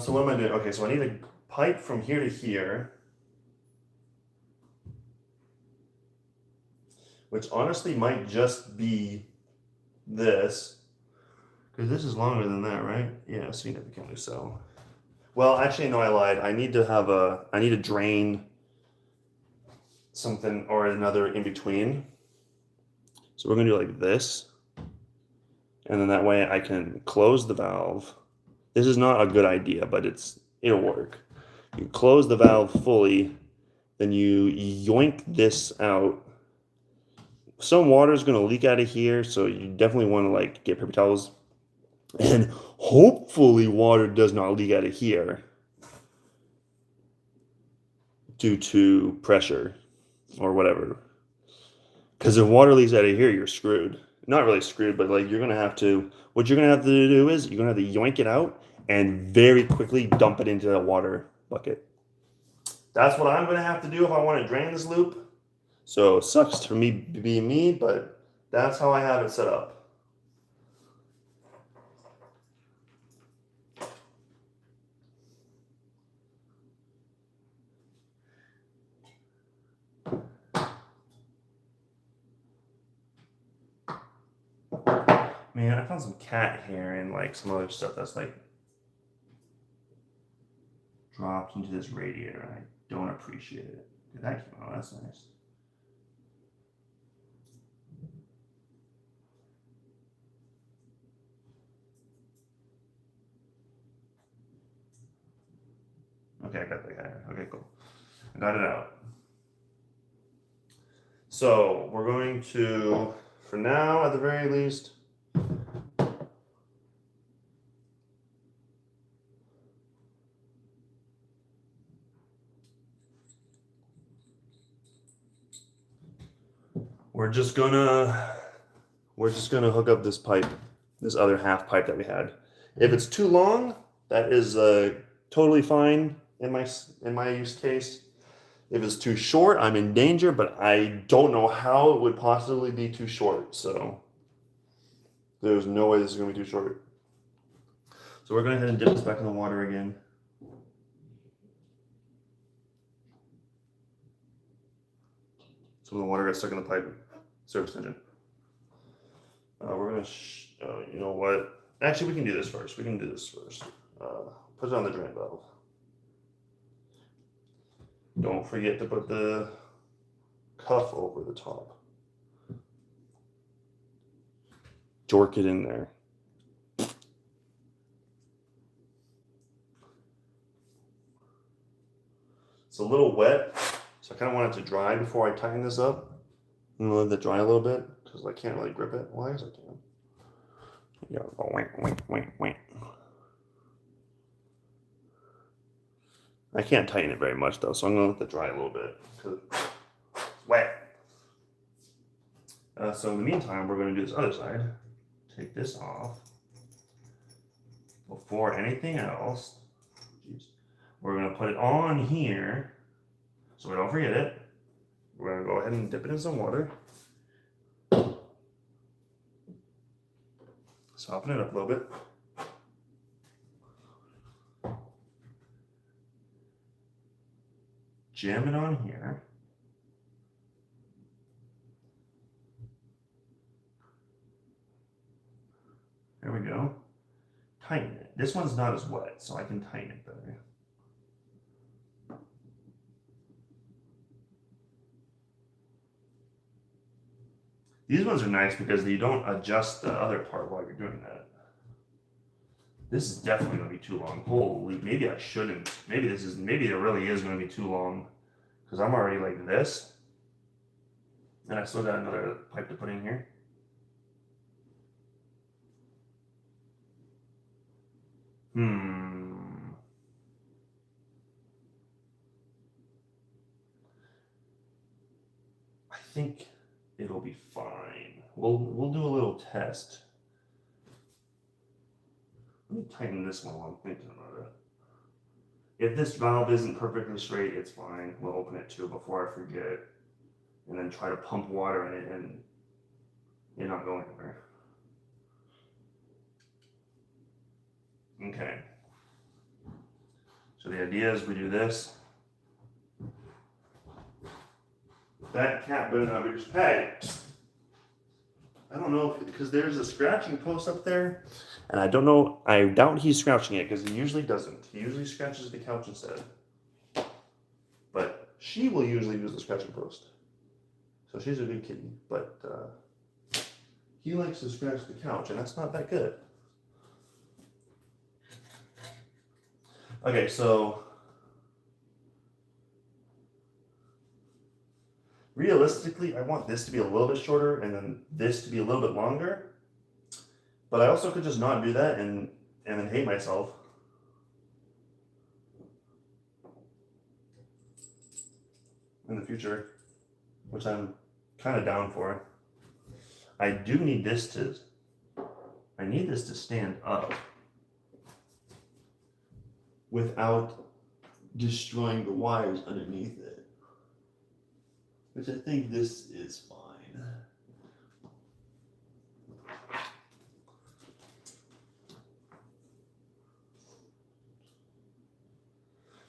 So what am I doing? Okay, so I need a pipe from here to here. Which honestly might just be this. Because this is longer than that, right? Yeah, significantly so. Well, actually, no, I lied. I need to drain something or another in between. So we're gonna do like this. And then that way I can close the valve. This is not a good idea, but it'll work. You close the valve fully, then you yoink this out. Some water is going to leak out of here, so you definitely want to like get paper towels. And hopefully water does not leak out of here due to pressure or whatever. Because if water leaks out of here, you're screwed. Not really screwed, but like what you're going to have to do is you're going to have to yoink it out and very quickly dump it into the water bucket. That's what I'm going to have to do if I want to drain this loop. So it sucks for me being me, but that's how I have it set up. Man, I found some cat hair and like some other stuff that's like dropped into this radiator and I don't appreciate it. That came out, that's nice. Okay, I got the guy. Okay, cool. I got it out. So we're going to, for now, at the very least, we're just gonna hook up this pipe, this other half pipe that we had. If it's too long, that is totally fine in my use case. If it's too short, I'm in danger, but I don't know how it would possibly be too short. So there's no way this is gonna be too short. So we're going ahead and dip this back in the water again. Some of the water got stuck in the pipe surface tension. We're gonna, you know what? Actually, we can do this first. We can do this first. Put it on the drain valve. Don't forget to put the cuff over the top. Jork it in there. It's a little wet, so I kind of want it to dry before I tighten this up. I'm gonna let it dry a little bit because I can't really grip it. Why? As I can. Yeah, go wink, wink, wink, wink. I can't tighten it very much though, so I'm gonna let it dry a little bit because it's wet. So in the meantime, we're gonna do this other side. Take this off. Before anything else, we're gonna put it on here so we don't forget it. We're gonna go ahead and dip it in some water. Soften it up a little bit. Jam it on here. There we go. Tighten it. This one's not as wet, so I can tighten it better. These ones are nice because you don't adjust the other part while you're doing that. This is definitely going to be too long. Holy, maybe I shouldn't. Maybe it really is going to be too long because I'm already like this. And I still got another pipe to put in here. I think it'll be fine. We'll do a little test. Let me tighten this one while I'm thinking about it. If this valve isn't perfectly straight, it's fine. We'll open it too before I forget. And then try to pump water in it and you're not going anywhere. Okay. So the idea is we do this. That cat better not be just, hey! I don't know if, because there's a scratching post up there, and I don't know, I doubt he's scratching it because he usually doesn't. He usually scratches the couch instead. But she will usually use the scratching post. So she's a good kitty, but he likes to scratch the couch, and that's not that good. Okay, so realistically, I want this to be a little bit shorter and then this to be a little bit longer. But I also could just not do that and then hate myself. In the future, which I'm kind of down for. I do need this to stand up without destroying the wires underneath it. Which I think this is fine.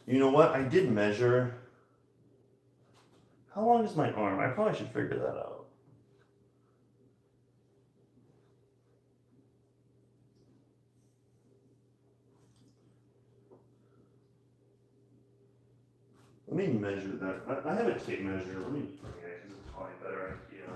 You know what? I did measure. How long is my arm? I probably should figure that out. Let me measure that. I have a tape measure. Let me bring it because it's probably a better idea.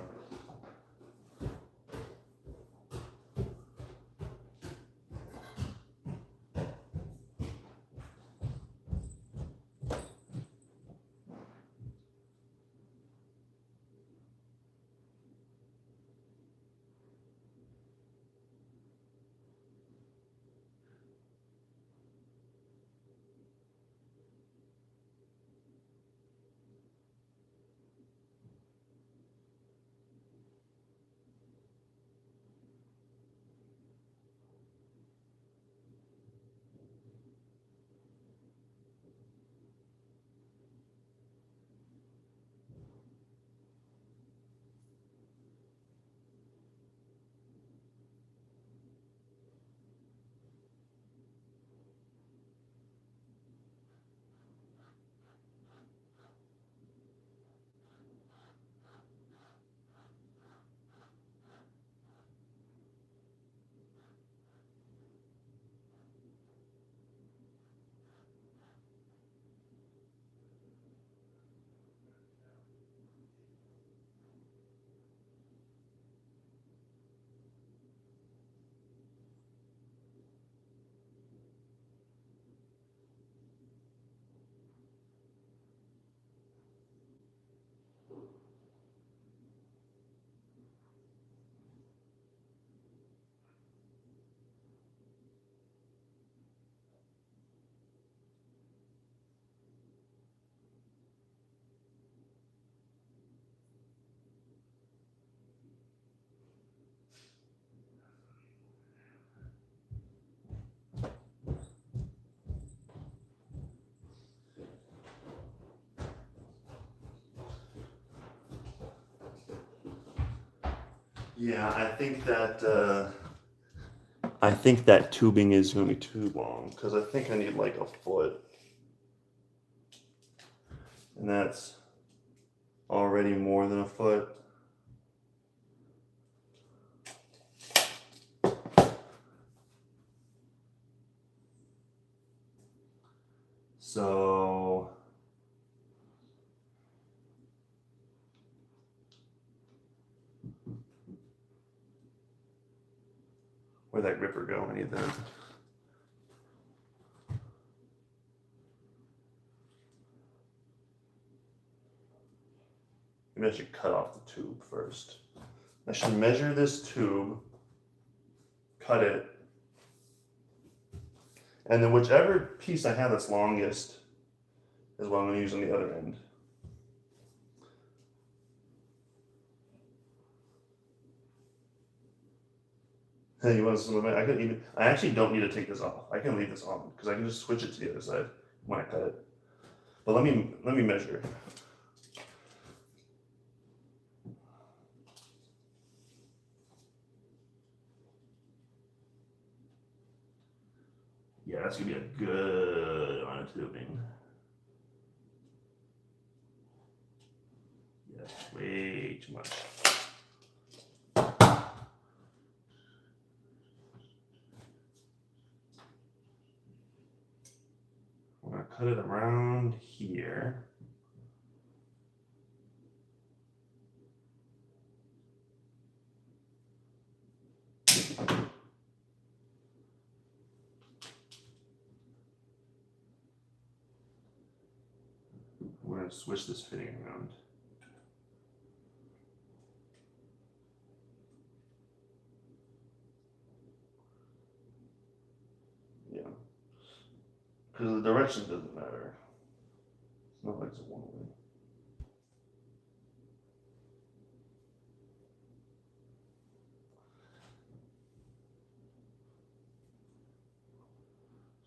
Yeah, I think that tubing is going to be too long because I think I need like a foot, and that's already more than a foot. So where'd that ripper go? I need that. Maybe I should cut off the tube first. I should measure this tube, cut it, and then whichever piece I have that's longest is what I'm going to use on the other end. Hey, you want some of it? I actually don't need to take this off. I can leave this on because I can just switch it to the other side when I cut it. But let me measure. Yeah, that's gonna be a good amount of tubing. Yeah, way too much. I'm gonna cut it around here. We're gonna switch this fitting around. Yeah, because the direction doesn't matter. It's not like it's one way.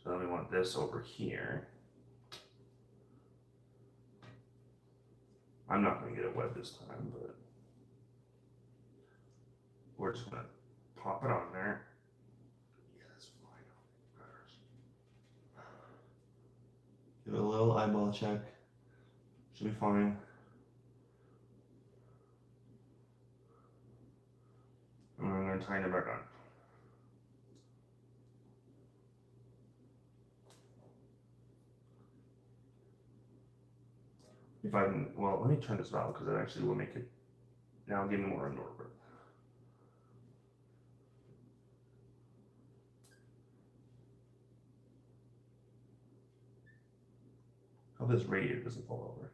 So then we want this over here. I'm not going to get it wet this time, but we're just going to pop it on there. Yeah, that's fine. Give it a little eyeball check. Should be fine. And I'm going to tighten it back on. If I can, well, let me turn this valve because it actually will make it now give me more indoor breath. Hope this radiator doesn't fall over.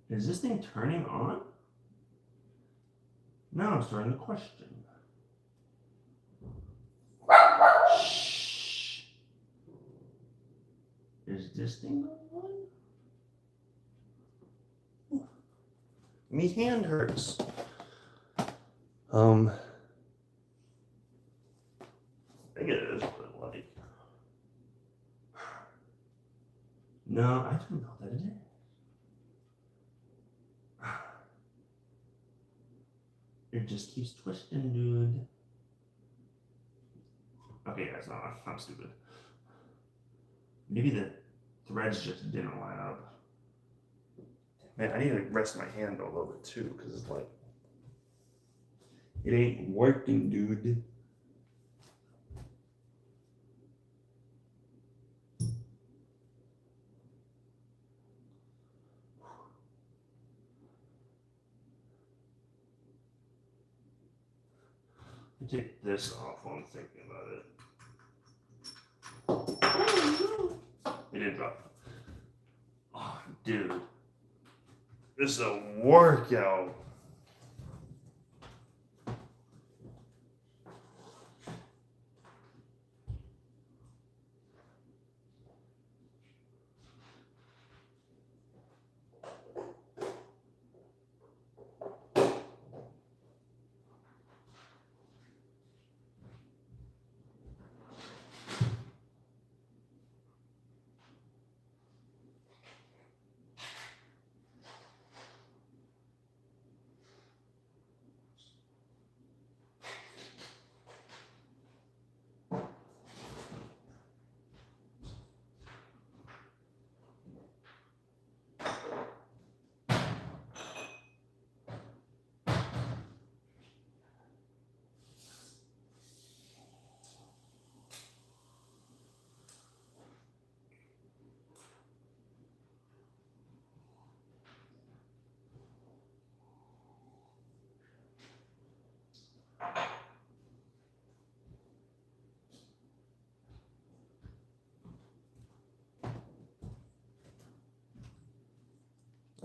Is this thing turning on? Now I'm starting to question. Shh. Is this thing on? Me hand hurts. I think it is what it like. No, I don't know that it is. It just keeps twisting, dude. Okay, that's not. I'm stupid. Maybe the threads just didn't line up. Man, I need to rest my hand a little bit too, because it's like it ain't working, dude. Let me take this off while I'm thinking about it. It didn't drop. Oh, dude. This is a workout.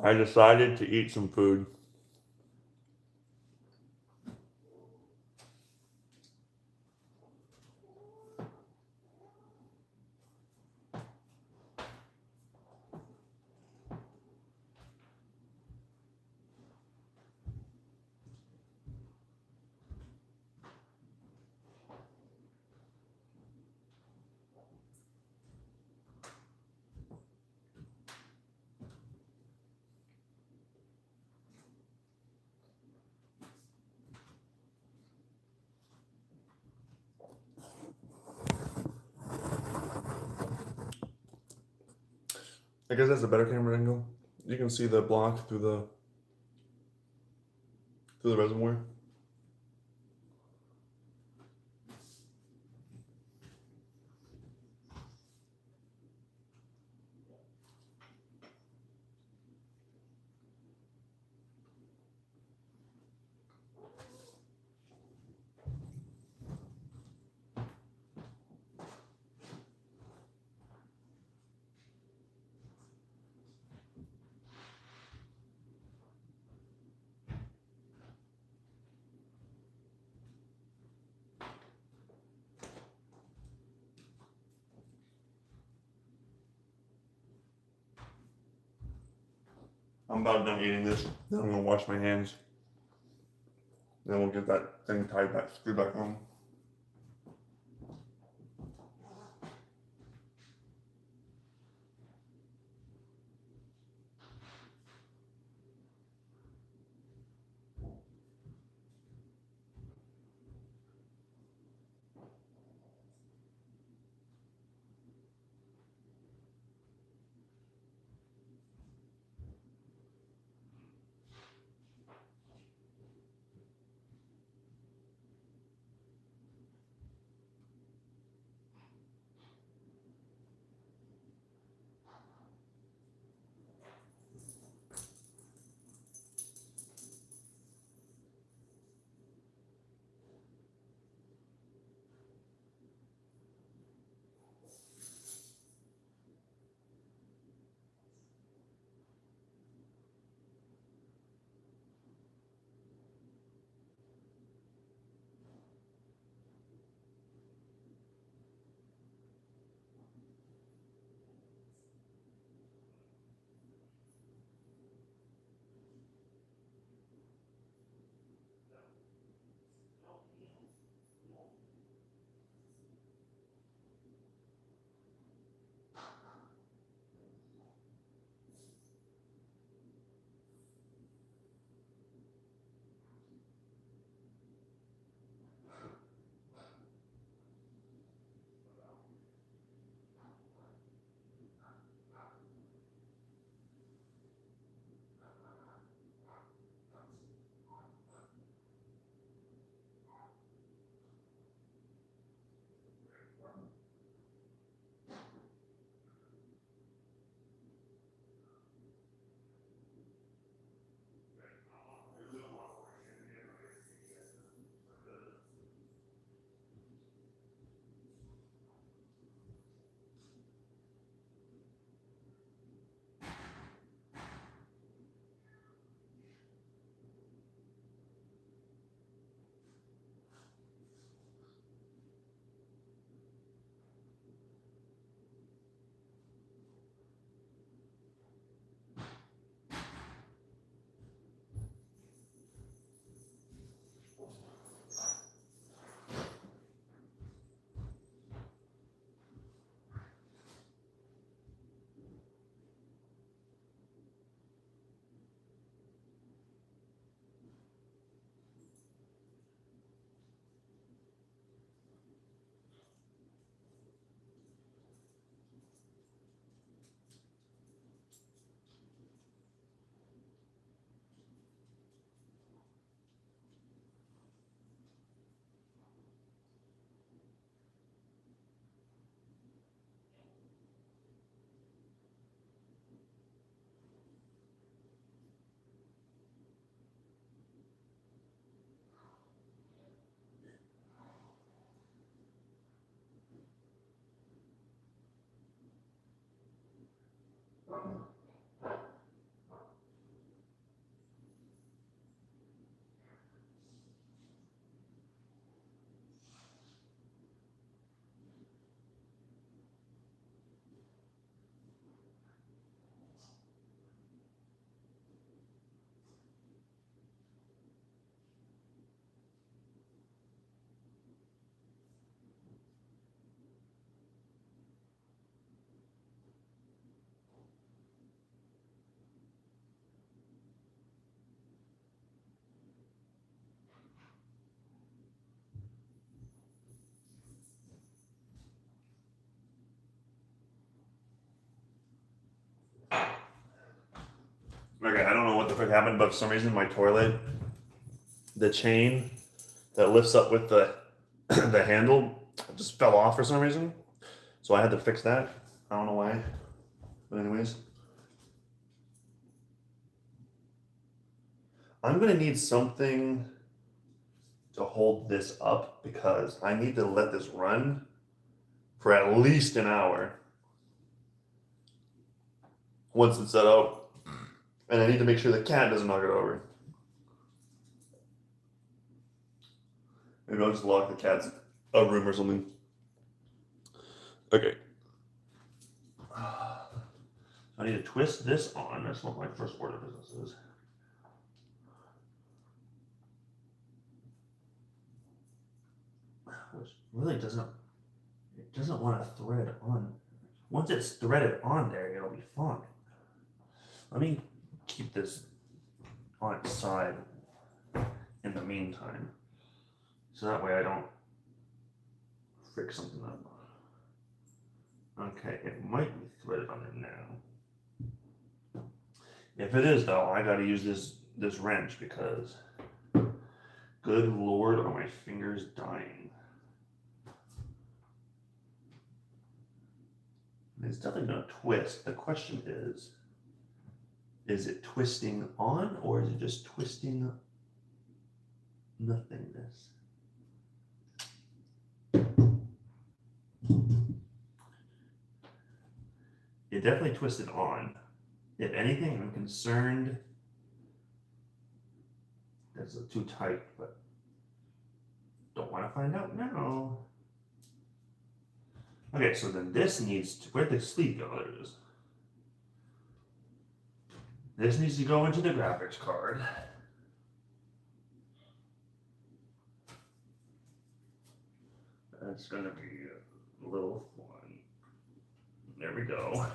I decided to eat some food. I guess that's a better camera angle. You can see the block through the reservoir. I'm about done eating this. Then I'm gonna wash my hands. Then we'll get that thing tied back, screwed back on. frick happened, but for some reason my toilet, the chain that lifts up with the the handle just fell off for some reason. So I had to fix that. I don't know why. But anyways. I'm gonna need something to hold this up because I need to let this run for at least an hour once it's set up. And I need to make sure the cat doesn't knock it over. Maybe I'll just lock the cat's a room or something. Okay. I need to twist this on. That's what my first order of business is. Which really doesn't want to thread on. Once it's threaded on there, it'll be fine. Let me keep this on its side in the meantime. So that way I don't frick something up. Okay, it might be threaded on there now. If it is though, I gotta use this wrench because good lord are my fingers dying. It's definitely gonna twist. The question is it twisting on or is it just twisting nothingness? It definitely twisted on. If anything, I'm concerned that's too tight, but don't want to find out now. Okay, so then this needs to, where'd the sleeve go? There it is. This needs to go into the graphics card. That's gonna be a little fun. There we go.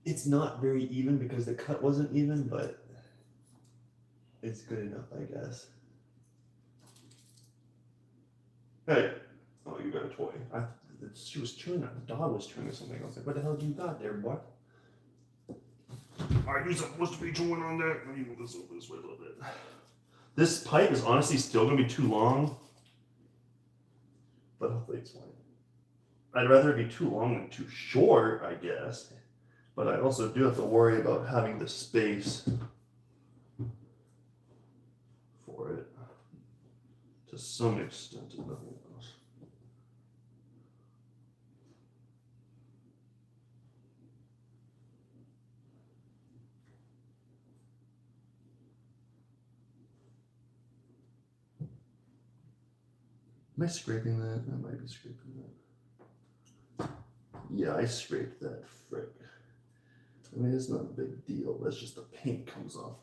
It's not very even because the cut wasn't even, but it's good enough, I guess. Hey, oh, you got a toy. She was chewing on, the dog was chewing on something. I was like, what the hell do you got there, boy? Are you supposed to be chewing on that? Let me move this over this way a little bit. This pipe is honestly still gonna be too long, but hopefully it's fine. I'd rather it be too long than too short, I guess. But I also do have to worry about having the space for it to some extent, and nothing else. Am I scraping that? I might be scraping that. Yeah, I scraped that, frick. I mean, it's not a big deal. That's just the paint comes off.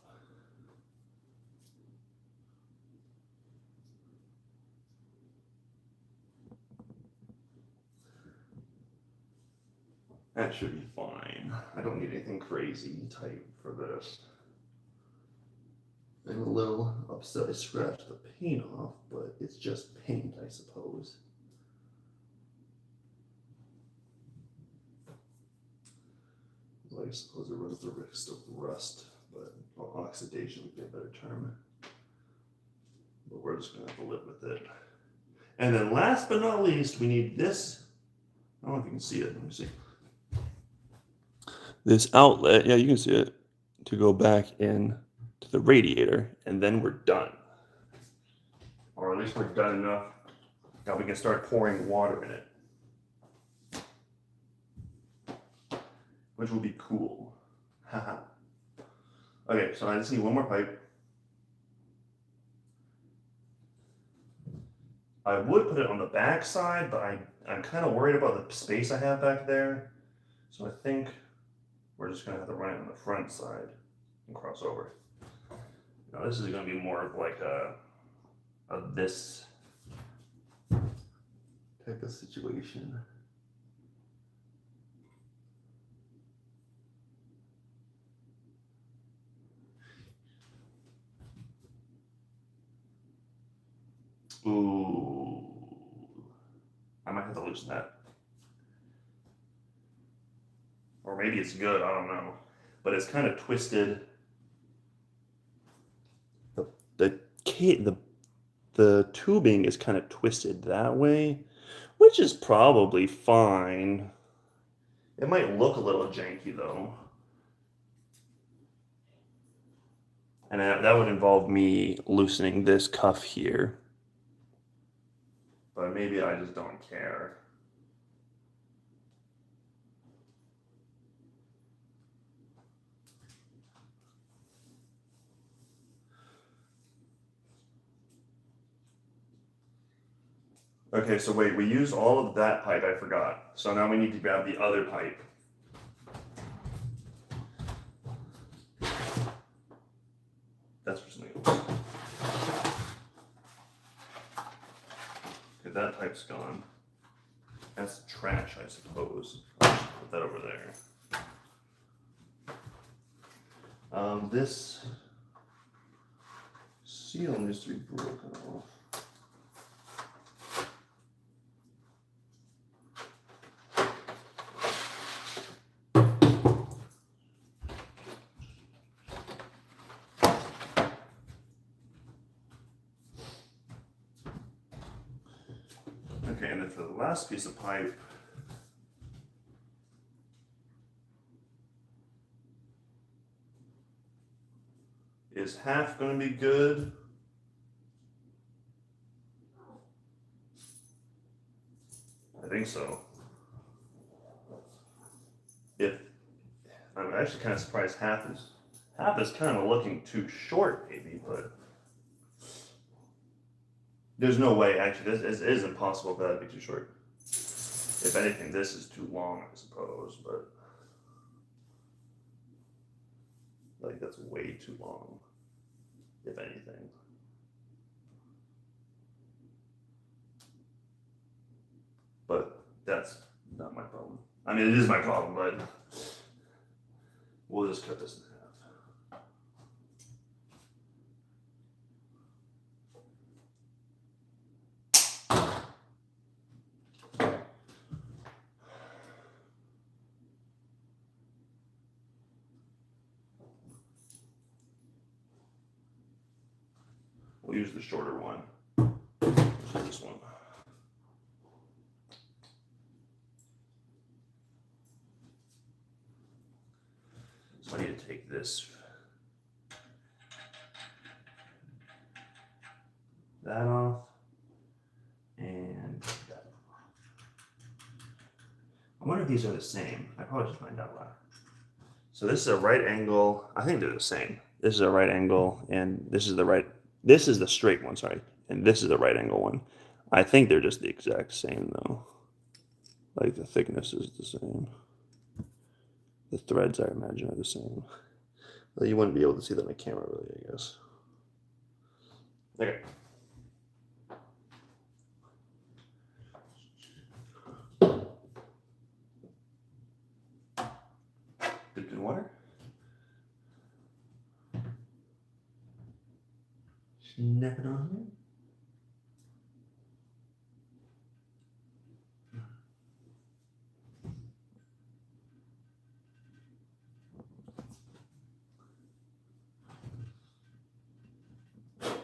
That should be fine. I don't need anything crazy tight for this. I'm a little upset I scratched the paint off, but it's just paint, I suppose. Well, I suppose it runs the risk of rust, but oxidation would be a better term. But we're just gonna have to live with it. And then last but not least, we need this. I don't know if you can see it. Let me see. This outlet, yeah, you can see it, to go back in to the radiator, and then we're done. Or at least we're done enough that we can start pouring water in it. Which will be cool. Haha. Okay, so I just need one more pipe. I would put it on the back side, but I'm kind of worried about the space I have back there. So I think we're just gonna have to run it on the front side and cross over. Now this is gonna be more of like a this type of situation. Ooh, I might have to loosen that. Or or maybe it's good, I don't know. But it's kind of twisted. The tubing is kind of twisted that way, which is probably fine. It might look a little janky though. And that would involve me loosening this cuff here. But maybe I just don't care. Okay, so wait, we used all of that pipe, I forgot. So now we need to grab the other pipe. That's for something else. Okay, that pipe's gone. That's trash, I suppose. I'll just put that over there. This seal needs to be broken off. Okay, and then for the last piece of pipe, is half going to be good? I think so. I'm actually kind of surprised half is kind of looking too short, maybe, but there's no way. Actually, this is impossible for that to be too short. If anything, this is too long, I suppose, but like that's way too long. If anything. But that's not my problem. I mean, it is my problem, but we'll just cut this in half. We'll use the shorter one, which is this one. So I need to take this, that off, and that. I wonder if these are the same. I probably just find out later. So this is a right angle. I think they're the same. This is a right angle, and this is the right. This is the straight one, sorry, and this is the right angle one. I think they're just the exact same though. Like the thickness is the same. The threads, I imagine, are the same. Well, you wouldn't be able to see that on the camera, really, I guess. Okay. Dipped in water. Snap it on here.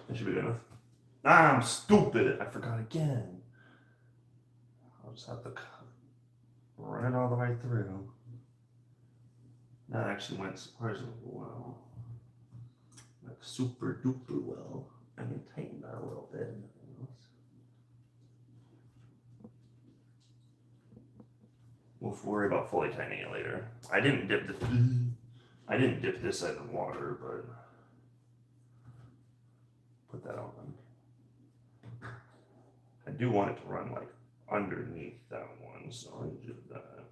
That should be good enough. Ah, I'm stupid. I forgot again. I'll just have to run it all the way through. That actually went surprisingly well. Like super duper well. I can tighten that a little bit. We'll worry about fully tightening it later. I didn't dip this side in water, but put that on. I do want it to run like underneath that one, so I'll do that.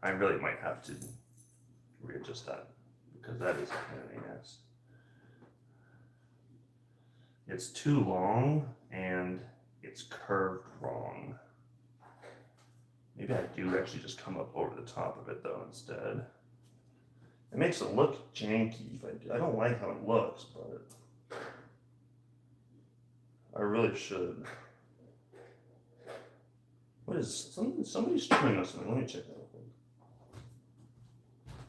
I really might have to readjust that because that is a pain in the ass. It's too long and it's curved wrong. Maybe I do actually just come up over the top of it though instead. It makes it look janky, but I don't like how it looks, but I really should. What is somebody's chewing on something? Let me check that real quick.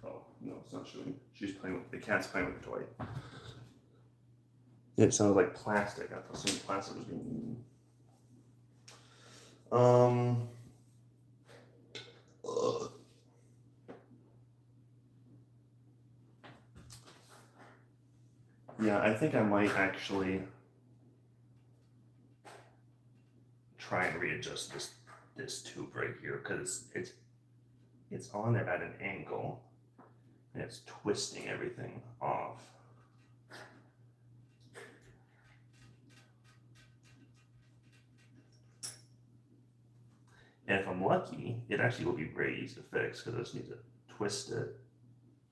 Oh no, it's not chewing. She's playing with the cat's playing with the toy. It sounded like plastic. I thought some plastic was being eaten. Yeah, I think I might actually try and readjust this tube right here because it's on there at an angle and it's twisting everything off. And if I'm lucky, it actually will be very easy to fix because I just need to twist it.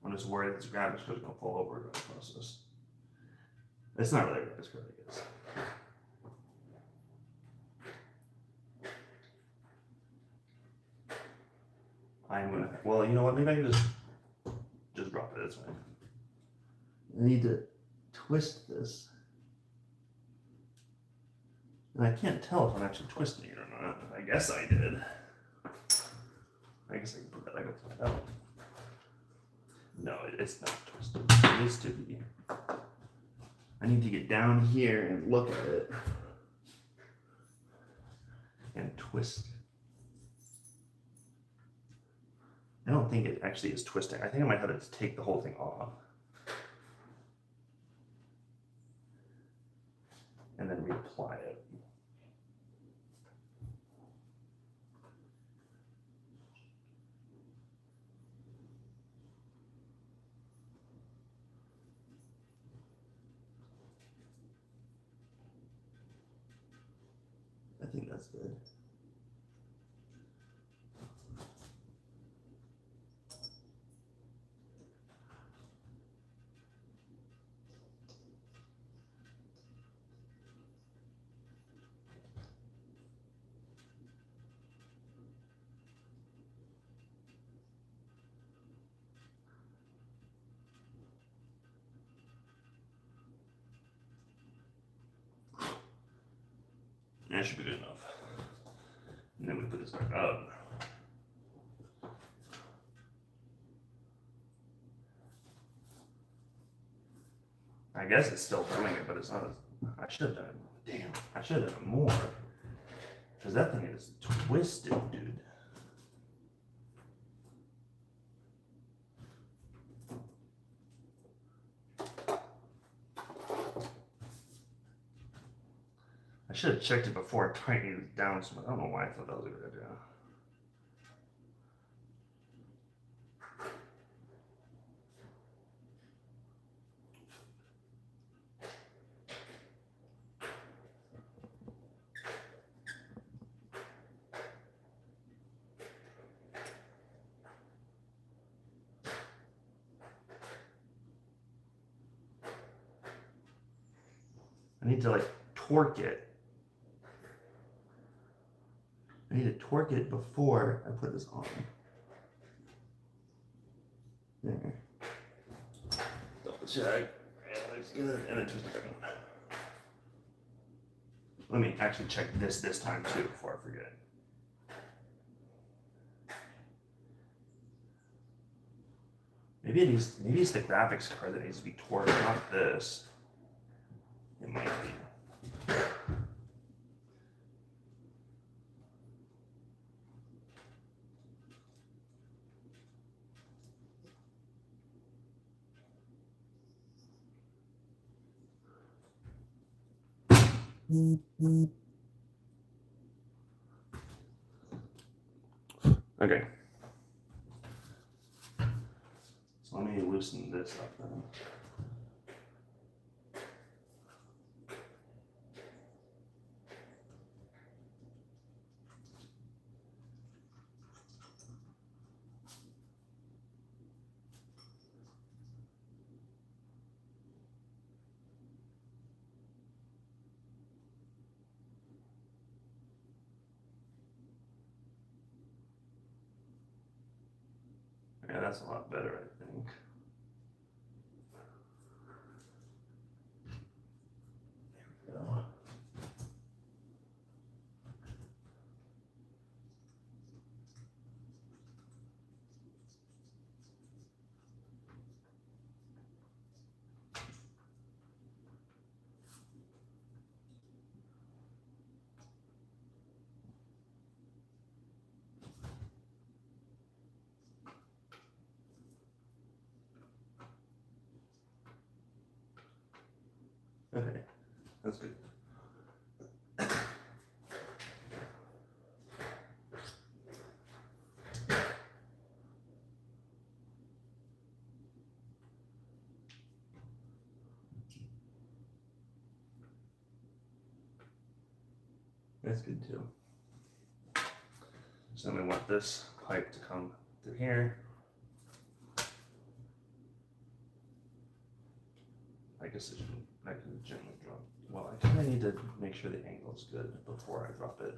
I'm just worried this grab is going to fall over during the process. It's not really as good, I guess. I'm gonna, well, you know what, maybe I can just drop it, it's fine. I need to twist this. And I can't tell if I'm actually twisting it or not. I guess I did. I guess I can put that back upside down. No, it's not twisted. It needs to be. I need to get down here and look at it. And twist. I don't think it actually is twisting. I think I might have to take the whole thing off. And then reapply it. I think that's good. That should be good enough. And then we put this back up. I guess it's still doing it, but it's not as, I should have done it. Damn, I should have done it more. Because that thing is twisted, dude. I should have checked it before tightening it down so much. I don't know why I thought that was a good idea. I need to like torque it. I need to torque it before I put this on. There. Double check. Yeah, looks good. And then twist it back on. Let me actually check this time too before I forget. Maybe it's the graphics card that needs to be torqued, not this. It might be. Okay. So let me loosen this up then. Yeah, that's a lot better, I think. There we go. That's good. That's good too. So then we want this pipe to come through here. I guess I can gently drop. Well, I kind of need to make sure the angle is good before I drop it.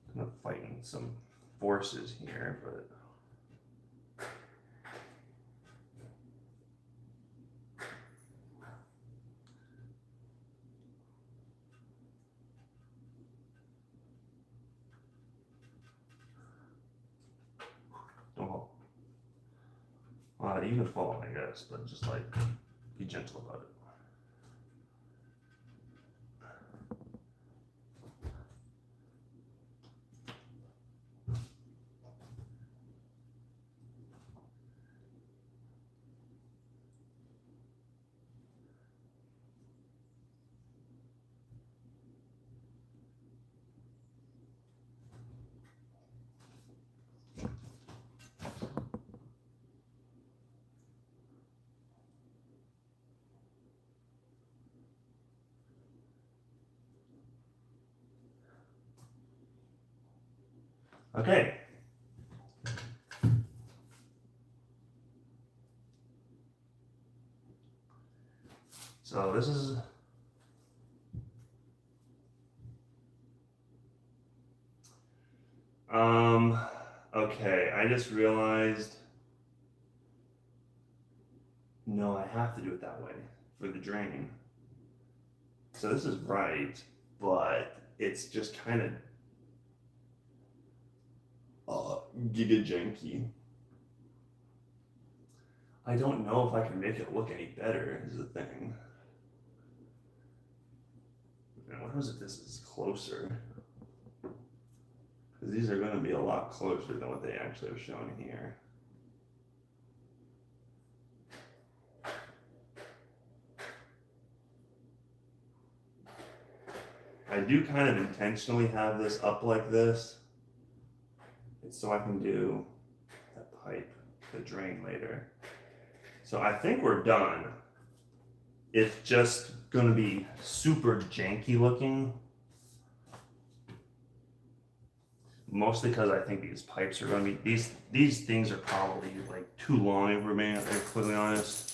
I'm kind of fighting some forces here, but. Don't hold. Well, you can fall, I guess, but just like be gentle about it. Okay. So this is okay, I just realized no, I have to do it that way for the drain. So this is right, but it's just kind of giga janky. I don't know if I can make it look any better is the thing. What happens if this is closer? Because these are going to be a lot closer than what they actually are showing here. I do kind of intentionally have this up like this. It's so I can do that pipe, the drain later. So I think we're done. It's just going to be super janky looking. Mostly because I think these pipes are going to be, these things are probably like too long, if we're being completely honest.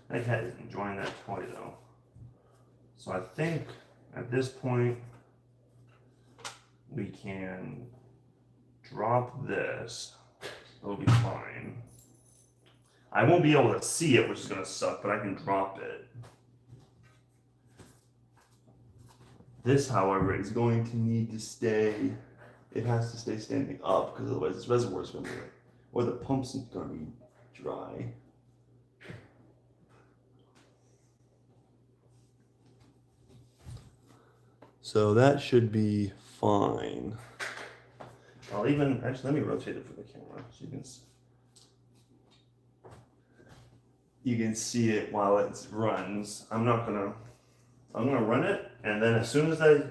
My cat is enjoying that toy though. So I think at this point we can drop this. It'll be fine. I won't be able to see it, which is going to suck, but I can drop it. This, however, is going to need to stay, it has to stay standing up because otherwise this reservoir is going to be, or the pump's going to be dry. So that should be fine. I'll even, actually, let me rotate it for the camera so you can see it while it runs. I'm gonna run it, and then as soon as I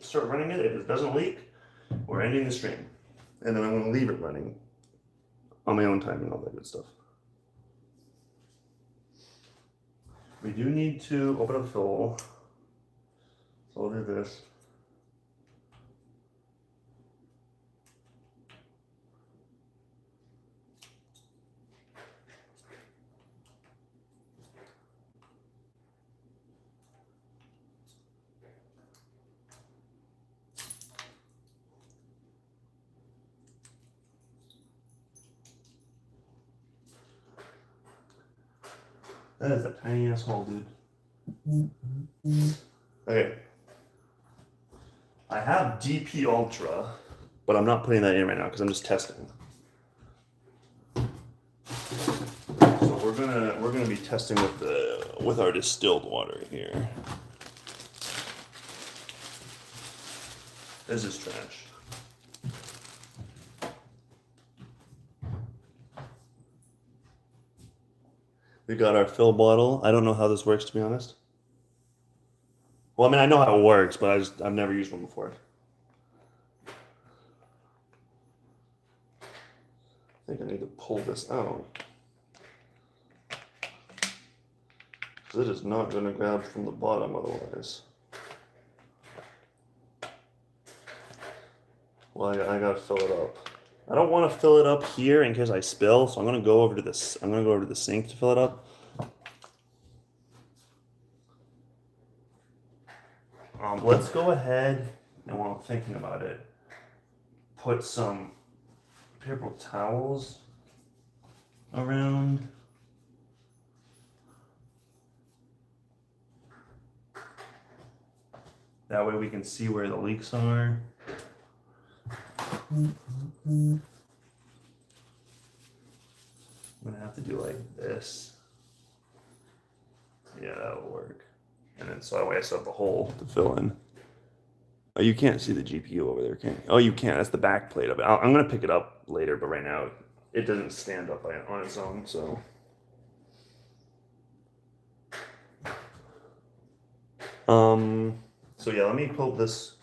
start running it, if it doesn't leak, we're ending the stream. And then I'm gonna leave it running on my own time and all that good stuff. We do need to open up the fill. So I'll do this. That is a tiny ass hole, dude. Okay. I have DP Ultra, but I'm not putting that in right now because I'm just testing. So we're gonna be testing with our distilled water here. This is trash. We got our fill bottle. I don't know how this works, to be honest. Well, I mean, I know how it works, but I've never used one before. I think I need to pull this out. Because it is not going to grab from the bottom otherwise. Well, I got to fill it up. I don't want to fill it up here in case I spill, so I'm going to go over to this. I'm going to go over to the sink to fill it up. Let's go ahead, and while I'm thinking about it, put some paper towels around. That way we can see where the leaks are. I'm gonna have to do like this. Yeah, that'll work. And then so that way I still have the hole to fill in. Oh, you can't see the GPU over there, can you? Oh, you can. That's the back plate of it. I'm gonna pick it up later, but right now it doesn't stand up on its own. So. So yeah, let me fill this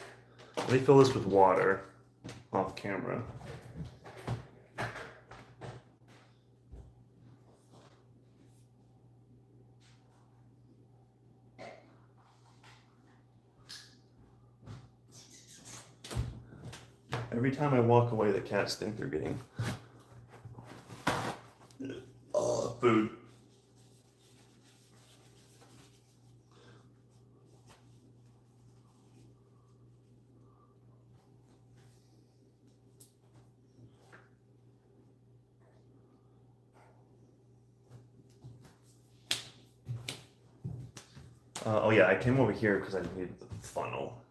with water off camera. Every time I walk away, the cats think they're getting food. Oh yeah, I came over here because I needed the funnel.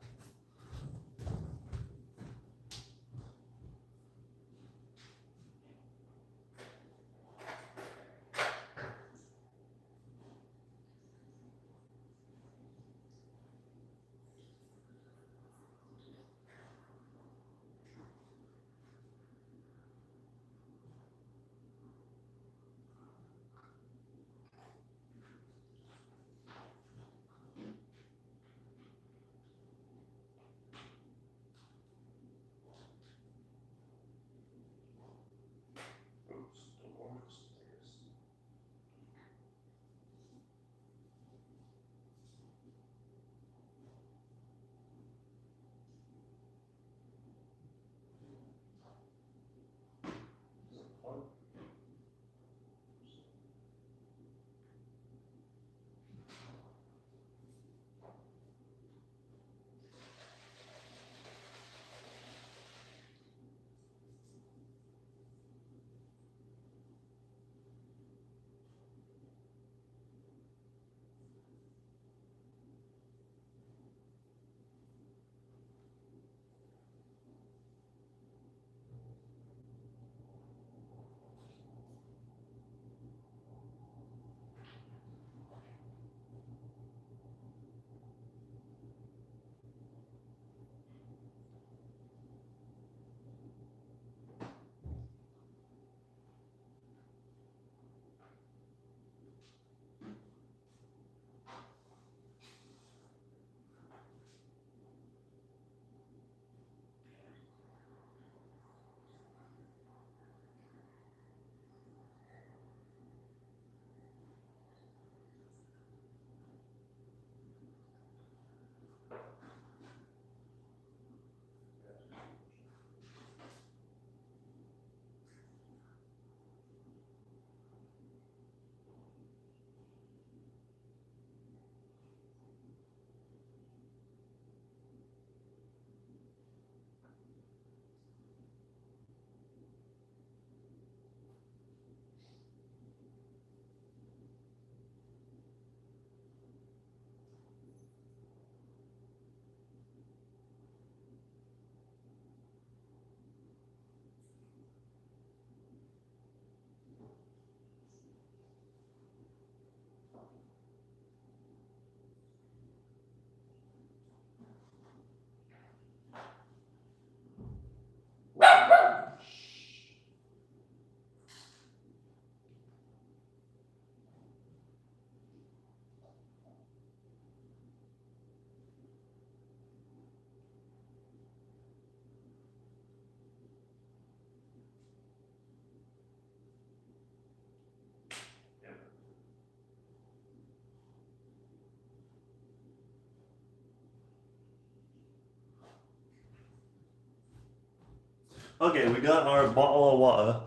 Okay, we got our bottle of water.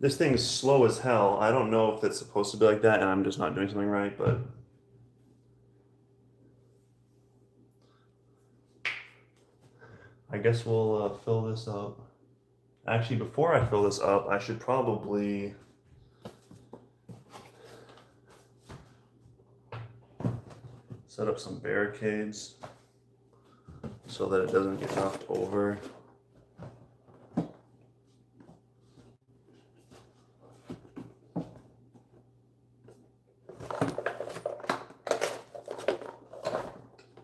This thing is slow as hell. I don't know if it's supposed to be like that and I'm just not doing something right, but I guess we'll fill this up. Actually, before I fill this up, I should probably set up some barricades so that it doesn't get knocked over.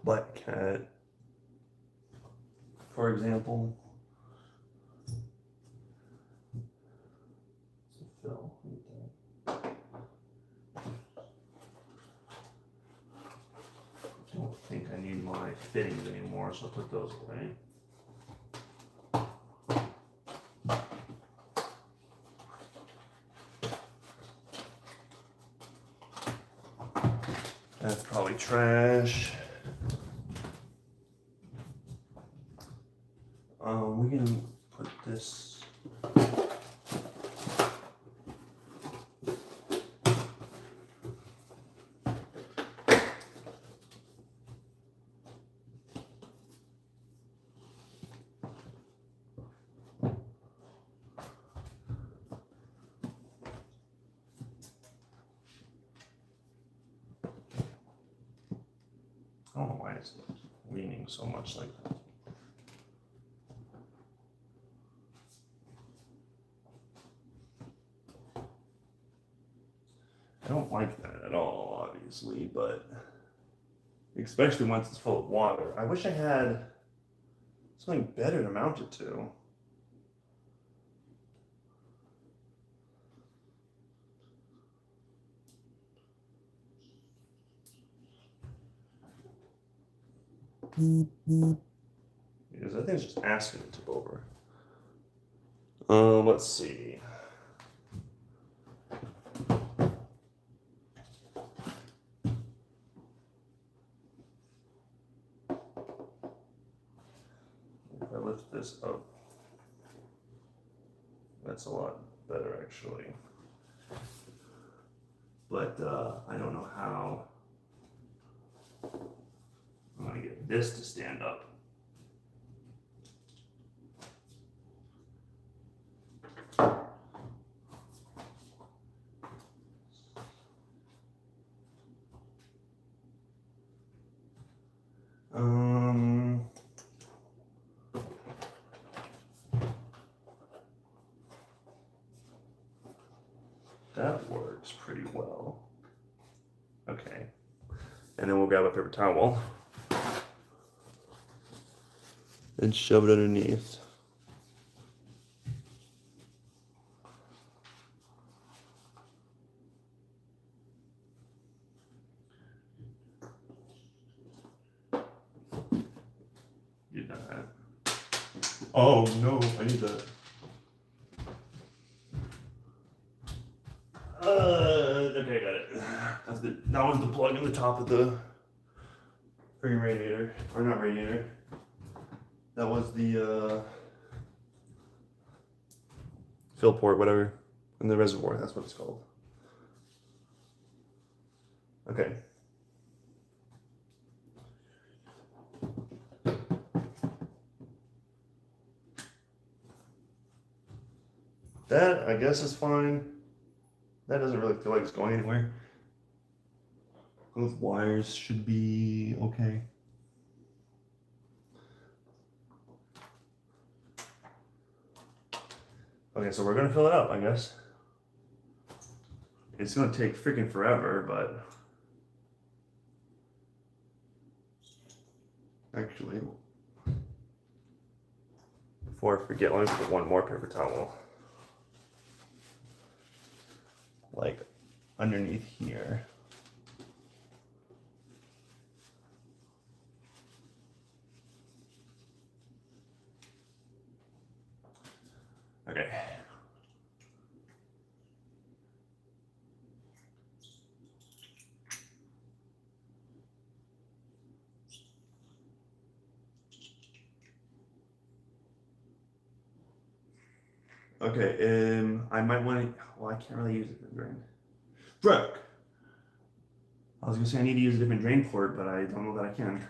Black cat, for example. Fill. I don't think I need my fittings anymore, so I'll put those away. That's probably trash. We can put this. I don't know why it's leaning so much like that. I don't like that at all, obviously, but especially once it's full of water. I wish I had something better to mount it to. Because I think it's just asking it to go over. Let's see. If I lift this up, that's a lot better actually. But I don't know how I'm gonna get this to stand up. That works pretty well. Okay. And then we'll grab a paper towel and shove it underneath. You done that. Oh no, I need that. Okay, got it. That was the plug in the top of the radiator, or not radiator. That was the fill port, whatever, in the reservoir. That's what it's called. Okay. That, I guess, is fine. That doesn't really feel like it's going anywhere. Those wires should be okay. Okay, so we're gonna fill it up, I guess. It's gonna take freaking forever, but actually, before I forget, let me put one more paper towel. Like underneath here. Okay. Okay, I might want to. Well, I can't really use it drain. Brooke! I was gonna say I need to use a different drain port, but I don't know that I can.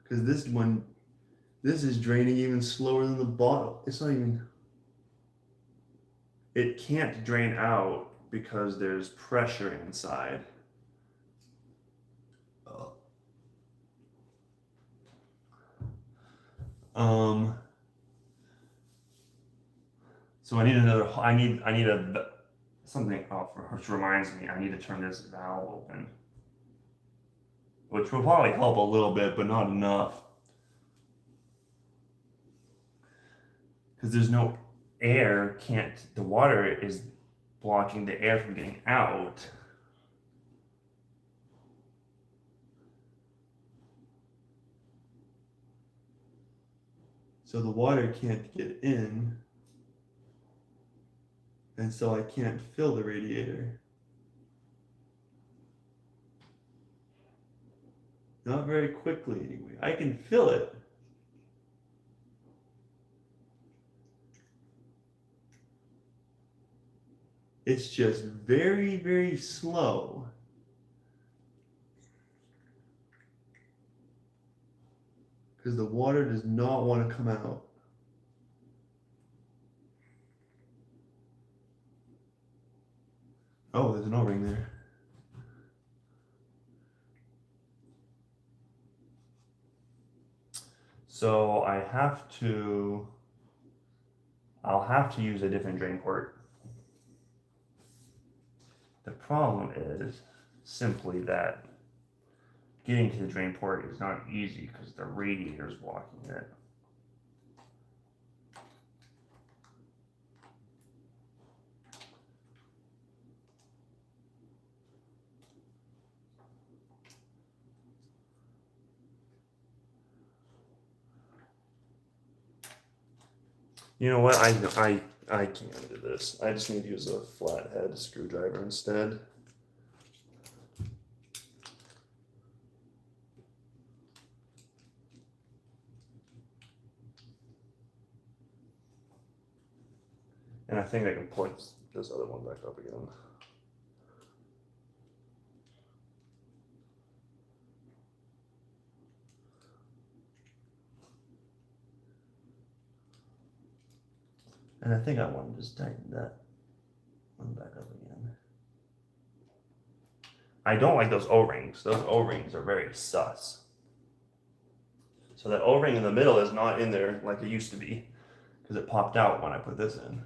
Because this is draining even slower than the bottle. It's not even. It can't drain out because there's pressure inside. So I need another. I need a something. Oh, which reminds me, I need to turn this valve open, which will probably help a little bit, but not enough, because there's no air. Can't the water is blocking the air from getting out. So the water can't get in. And so I can't fill the radiator. Not very quickly anyway. I can fill it. It's just very, very slow. Because the water does not want to come out. Oh, there's an O-ring there. So I'll have to use a different drain port. The problem is simply that getting to the drain port is not easy because the radiator is blocking it. You know what? I can't do this. I just need to use a flathead screwdriver instead. And I think I can point this other one back up again. And I think I want to just tighten that one back up again. I don't like those O-rings. Those O-rings are very sus. So that O-ring in the middle is not in there like it used to be because it popped out when I put this in.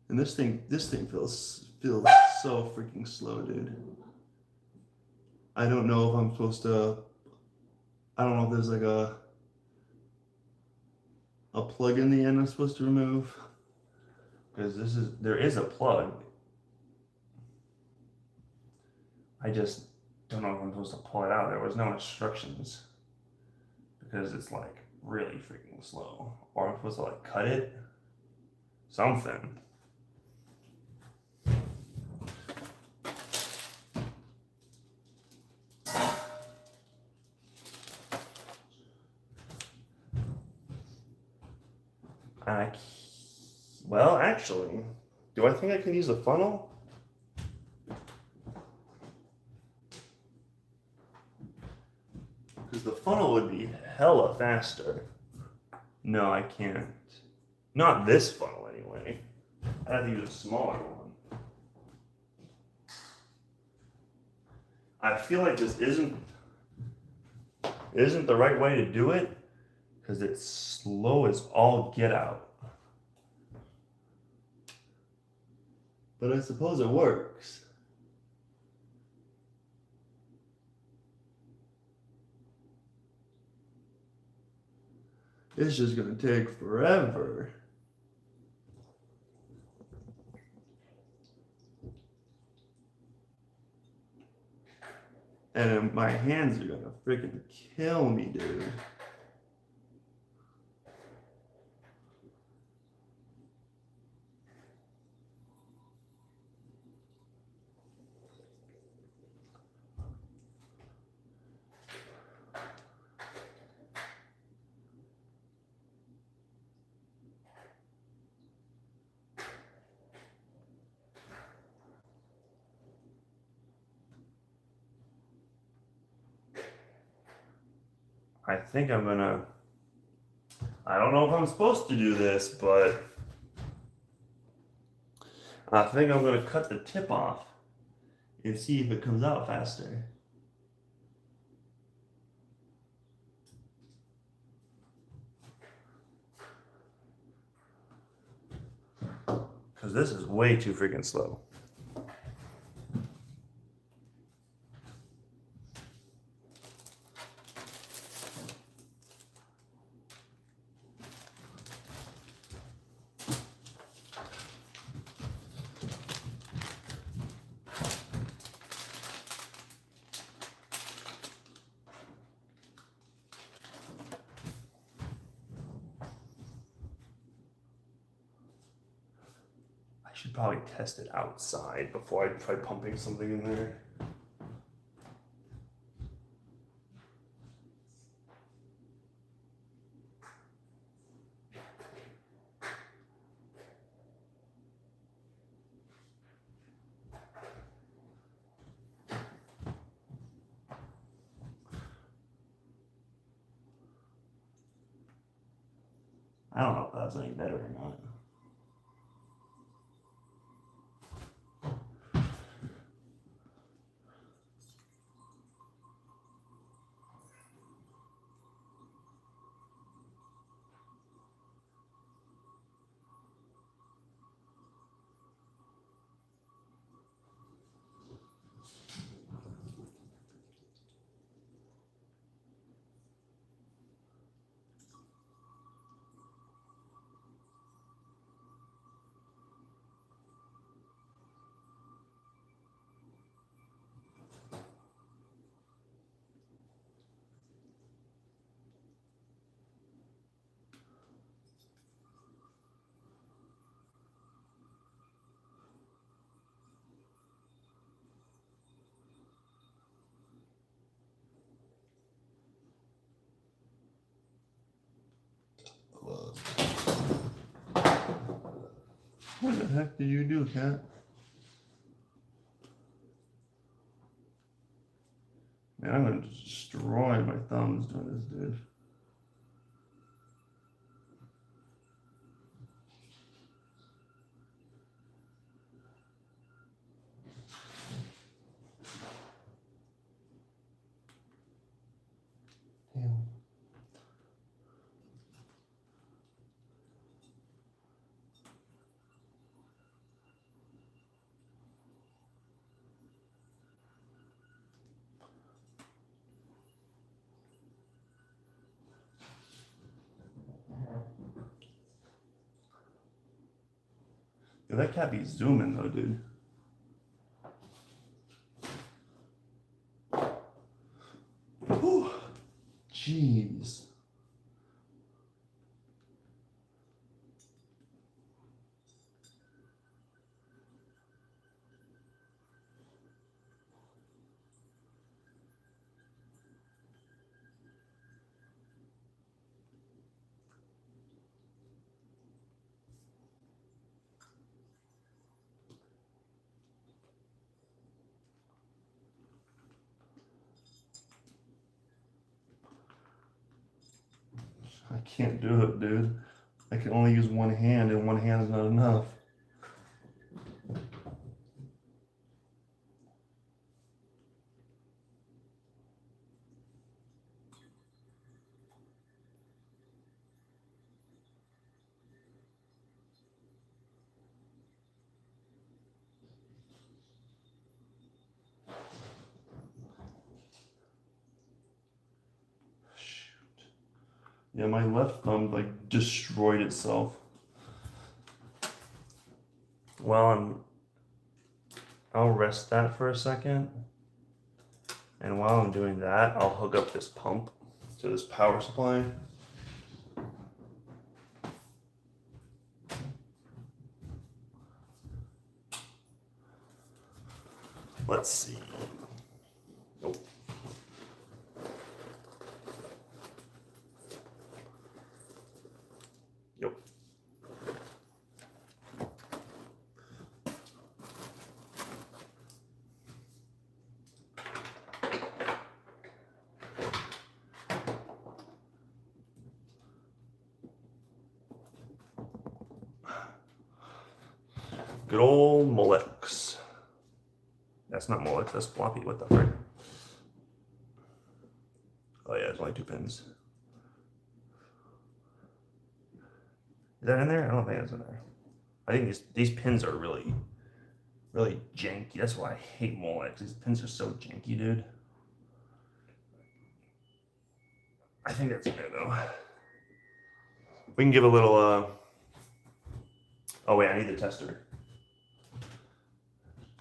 And this thing feels so freaking slow, dude. I don't know if I'm supposed to. I don't know if there's like a plug in the end I'm supposed to remove, because there is a plug. I just don't know if I'm supposed to pull it out. There was no instructions because it's like really freaking slow. Or I'm supposed to like cut it, something. Well, actually, do I think I can use a funnel? Because the funnel would be hella faster. No, I can't. Not this funnel, anyway. I have to use a smaller one. I feel like this isn't the right way to do it, because it's slow as all get out. But I suppose it works. It's just gonna take forever. And my hands are gonna freaking kill me, dude. I think I'm gonna, I don't know if I'm supposed to do this, but I think I'm gonna cut the tip off and see if it comes out faster. Because this is way too freaking slow. I should probably test it outside before I try pumping something in there. I don't know if that's any better or not. What the heck did you do, cat? Man, I'm gonna destroy my thumbs doing this, dude. Damn. Yo, that cat be zooming though, dude. Whew. Jeez. I can't do it, dude. I can only use one hand, and one hand is not enough. Shoot. Yeah, my left thumb like destroyed itself. Well, I'll rest that for a second. And while I'm doing that, I'll hook up this pump to this power supply. Let's see. Nope. Yep. Good old Molex. That's not Molex, that's floppy. What the frick? Oh yeah, there's only 2 pins. Is that in there? I don't think it's in there. I think these pins are really janky. That's why I hate Molex. These pins are so janky, dude. I think that's in there though. We can give a little. Oh wait, I need the tester.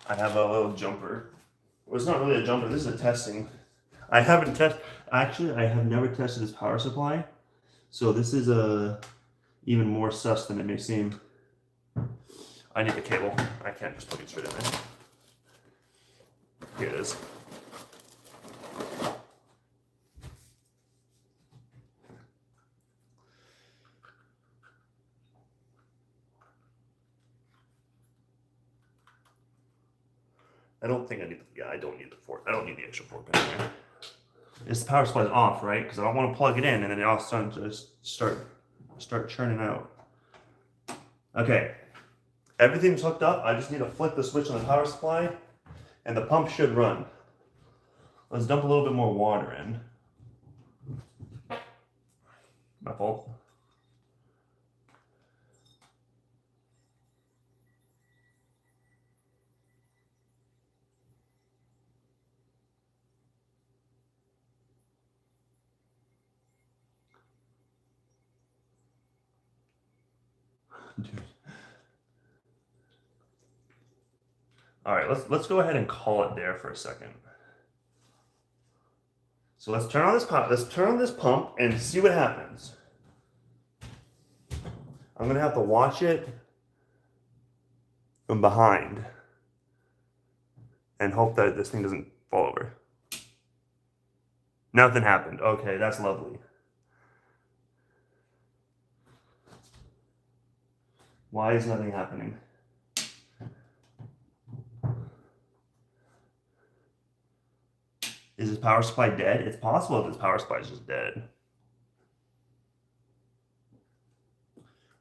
I have a little jumper. Well, it's not really a jumper. This is a testing. I haven't tested. Actually, I have never tested this power supply, so this is even more sus than it may seem. I need the cable. I can't just plug it straight in there. Here it is. I don't think I need. Yeah, I don't need the fork. I don't need the extra fork in there. This power supply is off, right? Because I don't want to plug it in and then it all of a sudden just start churning out. Okay, everything's hooked up. I just need to flip the switch on the power supply, and the pump should run. Let's dump a little bit more water in. My fault. Dude. All right, let's go ahead and call it there for a second. So let's turn on this pump. Let's turn on this pump and see what happens. I'm gonna have to watch it from behind and hope that this thing doesn't fall over. Nothing happened. Okay, that's lovely. Why is nothing happening? Is this power supply dead? It's possible that this power supply is just dead.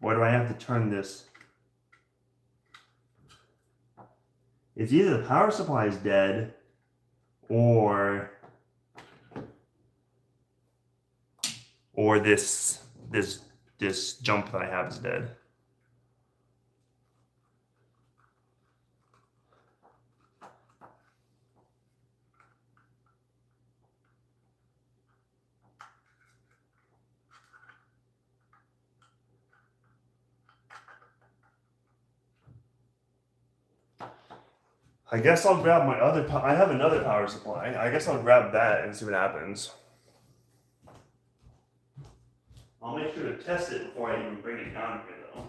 Or do I have to turn this? It's either the power supply is dead or this jump that I have is dead. I guess I'll grab my other. I have another power supply. I guess I'll grab that and see what happens. I'll make sure to test it before I even bring it down here, though.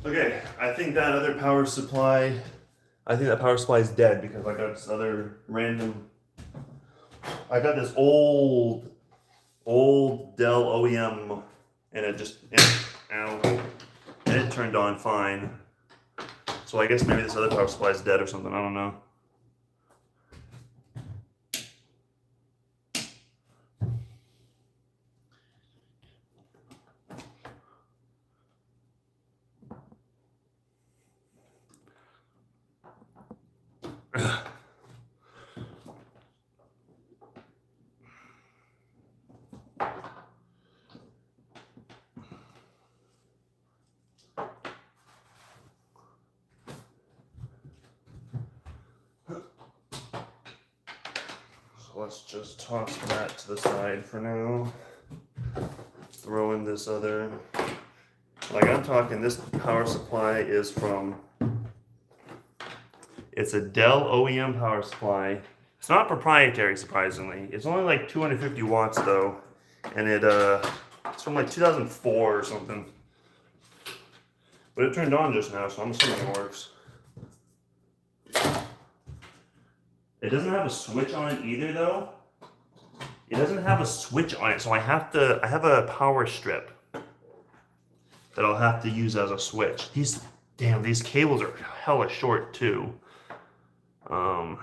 Okay, I think that other power supply, I think that power supply is dead because I got this other random, I got this old Dell OEM and ow, and it turned on fine. So I guess maybe this other power supply is dead or something, I don't know. So let's just toss that to the side for now. Throw in this other, like I'm talking, this power supply is from, it's a Dell OEM power supply. It's not proprietary, surprisingly. It's only like 250 watts though, and it's from like 2004 or something. But it turned on just now, so I'm assuming it works. It doesn't have a switch on it either though. It doesn't have a switch on it, so I have a power strip that I'll have to use as a switch. These cables are hella short too. I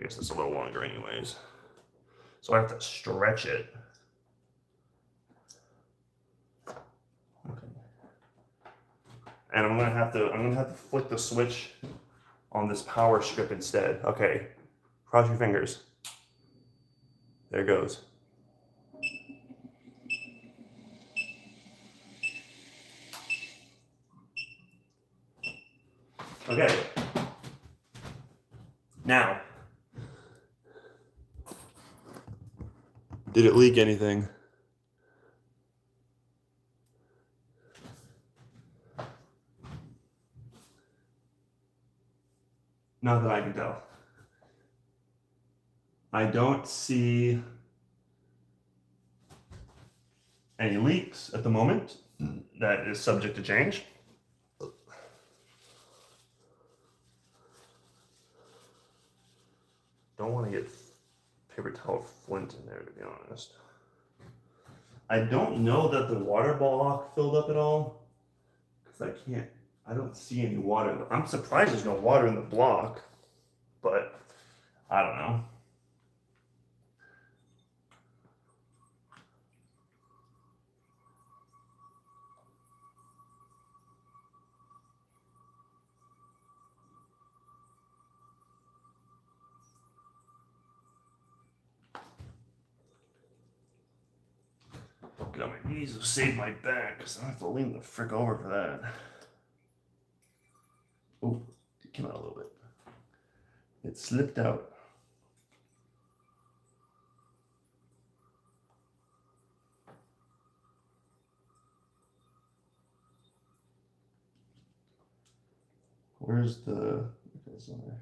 guess it's a little longer anyways. So I have to stretch it. Okay. And I'm gonna have to flick the switch on this power strip instead. Okay. Cross your fingers. There it goes. Okay. Now, did it leak anything? Not that I can tell. I don't see any leaks at the moment. That is subject to change. Don't want to get paper towel flint in there, to be honest. I don't know that the water block filled up at all, because I don't see any water. I'm surprised there's no water in the block, but I don't know. Get on my knees to save my back, because I don't have to lean the frick over for that. Oh, it came out a little bit. It slipped out. Where's the... Okay, it's on there.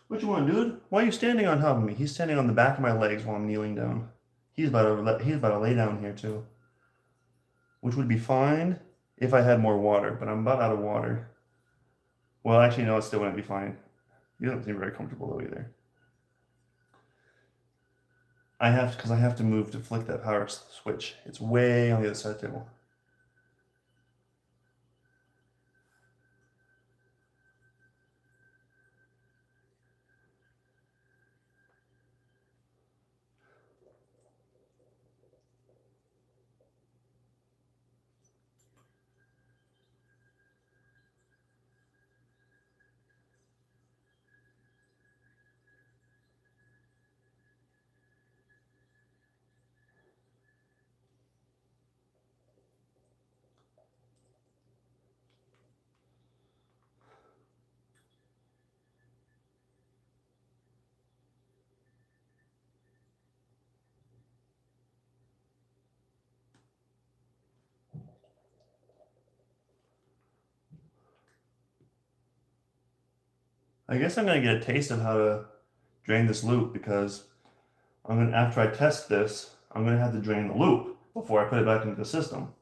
What you want, dude? Why are you standing on top of me? He's standing on the back of my legs while I'm kneeling down. He's about to lay down here too. Which would be fine if I had more water, but I'm about out of water. Well, actually, no, it still wouldn't be fine. You don't seem very comfortable though either. Because I have to move to flick that power switch. It's way on the other side of the table. I guess I'm gonna get a taste of how to drain this loop because after I test this, I'm gonna have to drain the loop before I put it back into the system.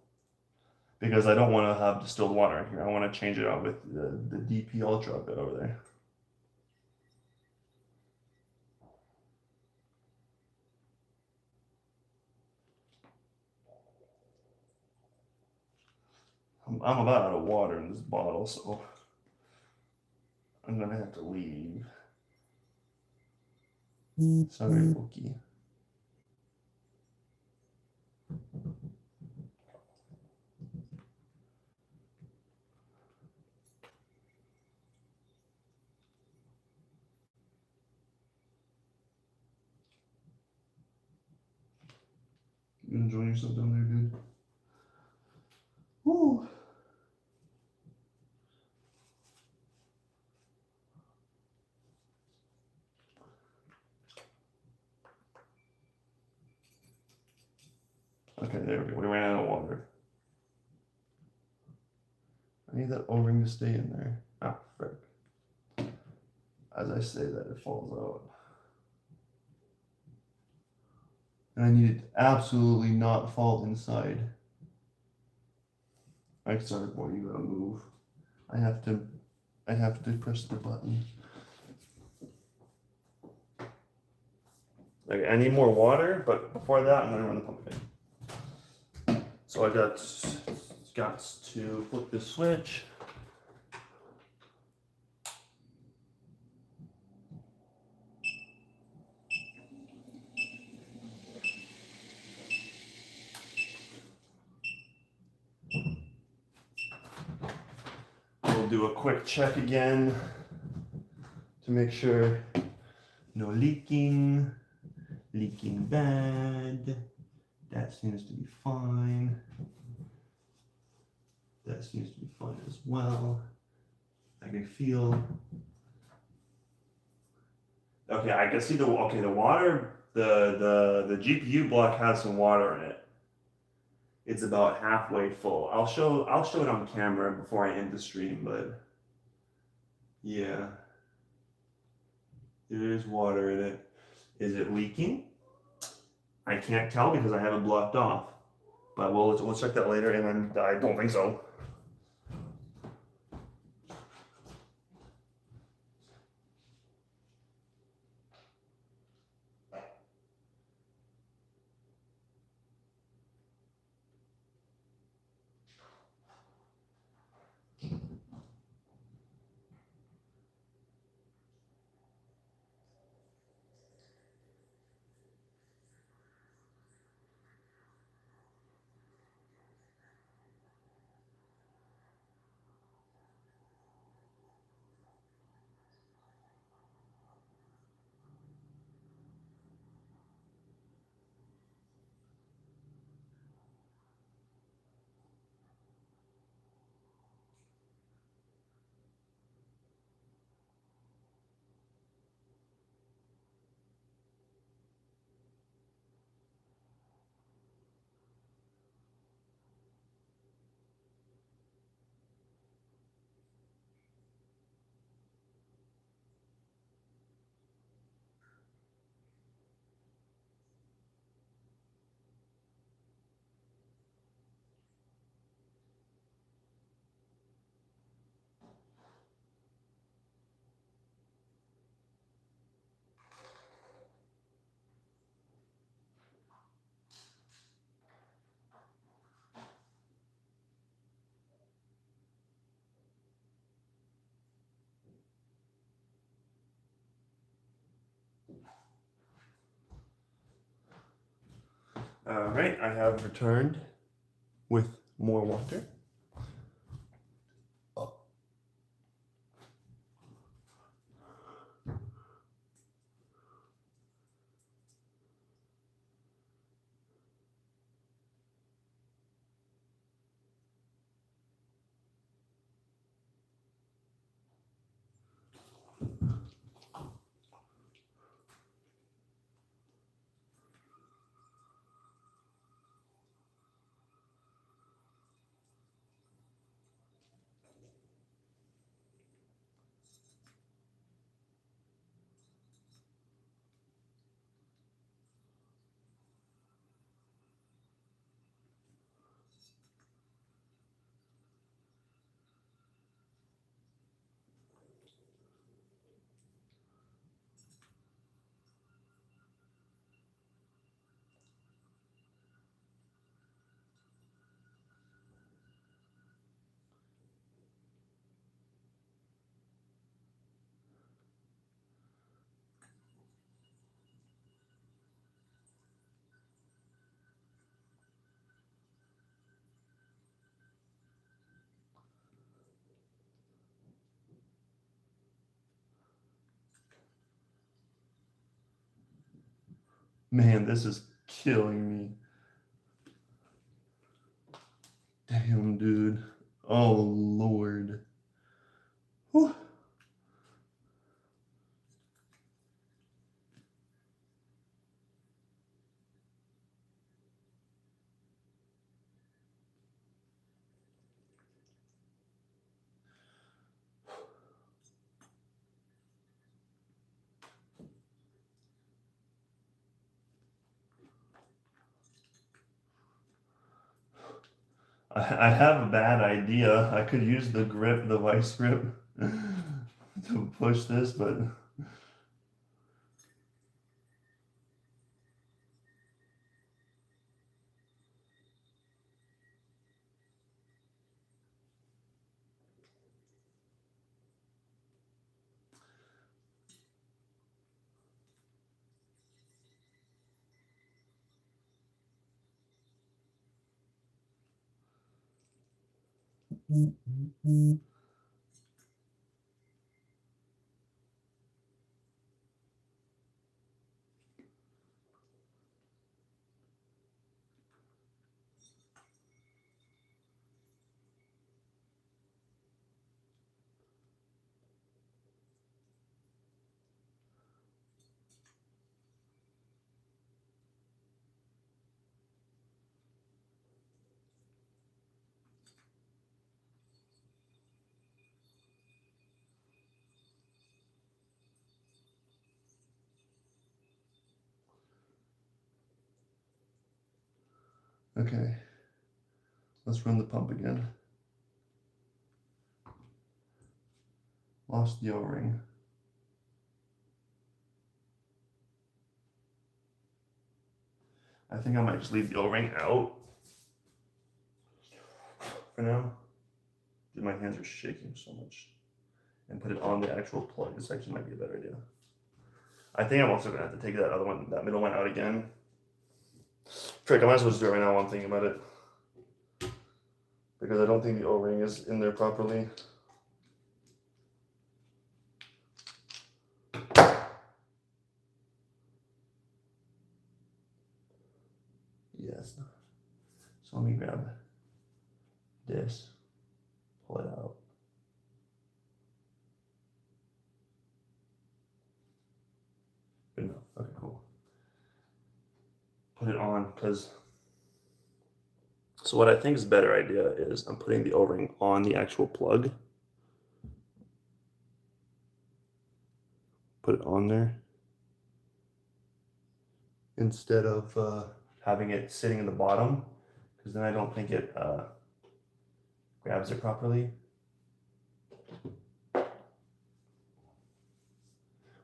Because I don't want to have distilled water in here. I want to change it out with the DP Ultra bit over there. I'm about out of water in this bottle, so I'm gonna have to leave. Sorry, Loki. You enjoying yourself down there, dude? Woo! Okay, there we go. We ran out of water. I need that O-ring to stay in there. Ah, frick. As I say that, it falls out. And I need it to absolutely not fall inside. I started more, you gotta move. I have to press the button. Okay, I need more water, but before that, I'm gonna run the pump again. So I got to flip this switch. We'll do a quick check again to make sure no leaking. Leaking bad. That seems to be fine. That seems to be fine as well. I can feel. Okay, I can see the water. The GPU block has some water in it. It's about halfway full. I'll show it on camera before I end the stream, but yeah, there is water in it. Is it leaking? I can't tell because I have it blocked off. But we'll check that later, and I don't think so. All right, I have returned with more water. Man, this is killing me. Damn, dude. Oh, Lord. Whew. I have a bad idea. I could use the grip, the vice grip, to push this, but okay. Let's run the pump again. Lost the O-ring. I think I might just leave the O-ring out for now. Dude, my hands are shaking so much. And put it on the actual plug. This actually might be a better idea. I think I'm also gonna have to take that other one, that middle one out again. Frick, I might as well just do it right now while I'm thinking about it. Because I don't think the O-ring is in there properly. Yes. So let me grab this, pull it out. Good enough. Okay, cool. Put it on, because so what I think is a better idea is I'm putting the O-ring on the actual plug. Put it on there instead of having it sitting in the bottom, because then I don't think it grabs it properly.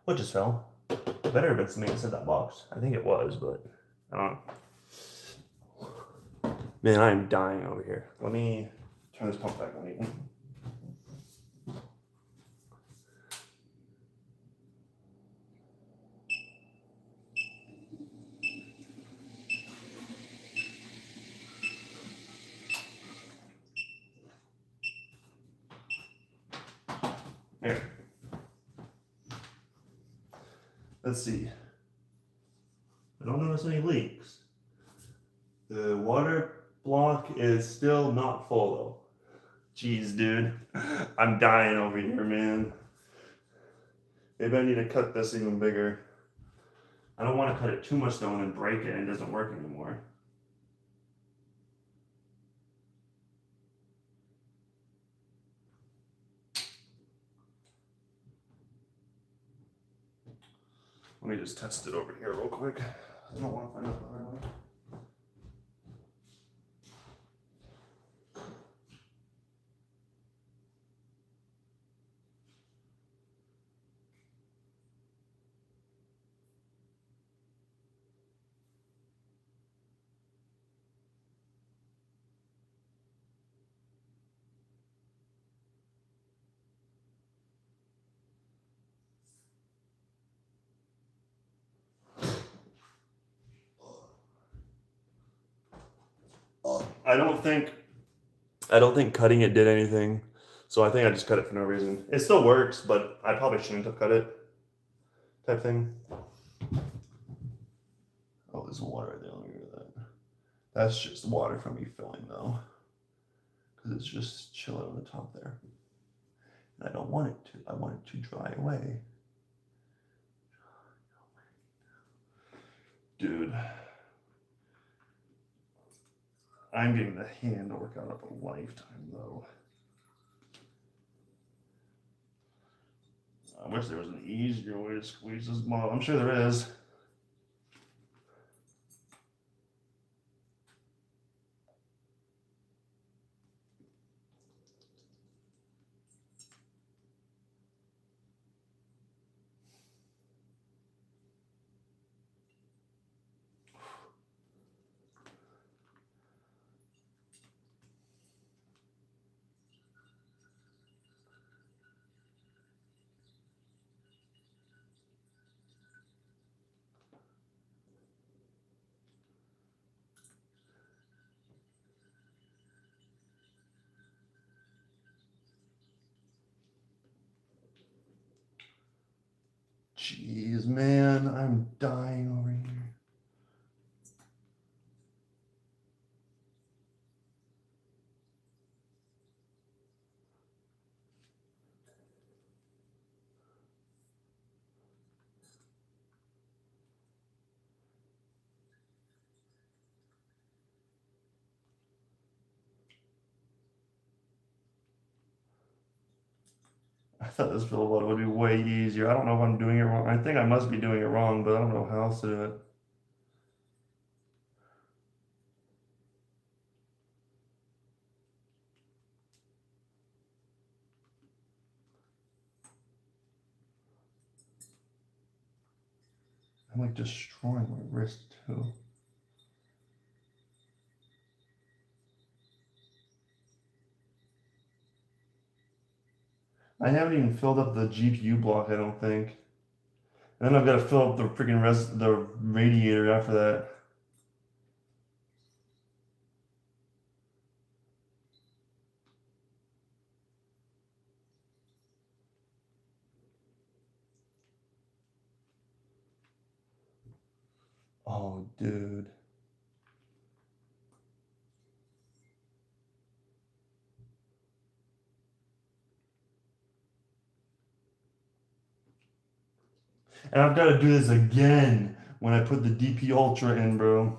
What just fell? It better have been something inside that box. I think it was, but I don't know. Man, I'm dying over here. Let me turn this pump back on again. There. Let's see. I don't notice any leaks. The water block is still not full though. Jeez, dude. I'm dying over here, man. Maybe I need to cut this even bigger. I don't want to cut it too much though and then break it and it doesn't work anymore. Let me just test it over here real quick. I don't want to find out the hard one. I don't think cutting it did anything. So I think I just cut it for no reason. It still works, but I probably shouldn't have cut it. Type thing. there's water right there. Let me get rid of that. That's just water from me filling though, because it's just chilling on the top there. And I don't want it to. I want it to dry away. Dude, I'm getting the hand workout of a lifetime though. I wish there was an easier way to squeeze this bottle. I'm sure there is. Jeez, man, I'm dying over here. I thought this fill bottle would be way easier. I don't know if I'm doing it wrong. I think I must be doing it wrong, but I don't know how else to do it. I'm like destroying my wrist too. I haven't even filled up the GPU block, I don't think. And then I've got to fill up the freaking the radiator after that. Oh, dude. And I've got to do this again when I put the DP Ultra in, bro.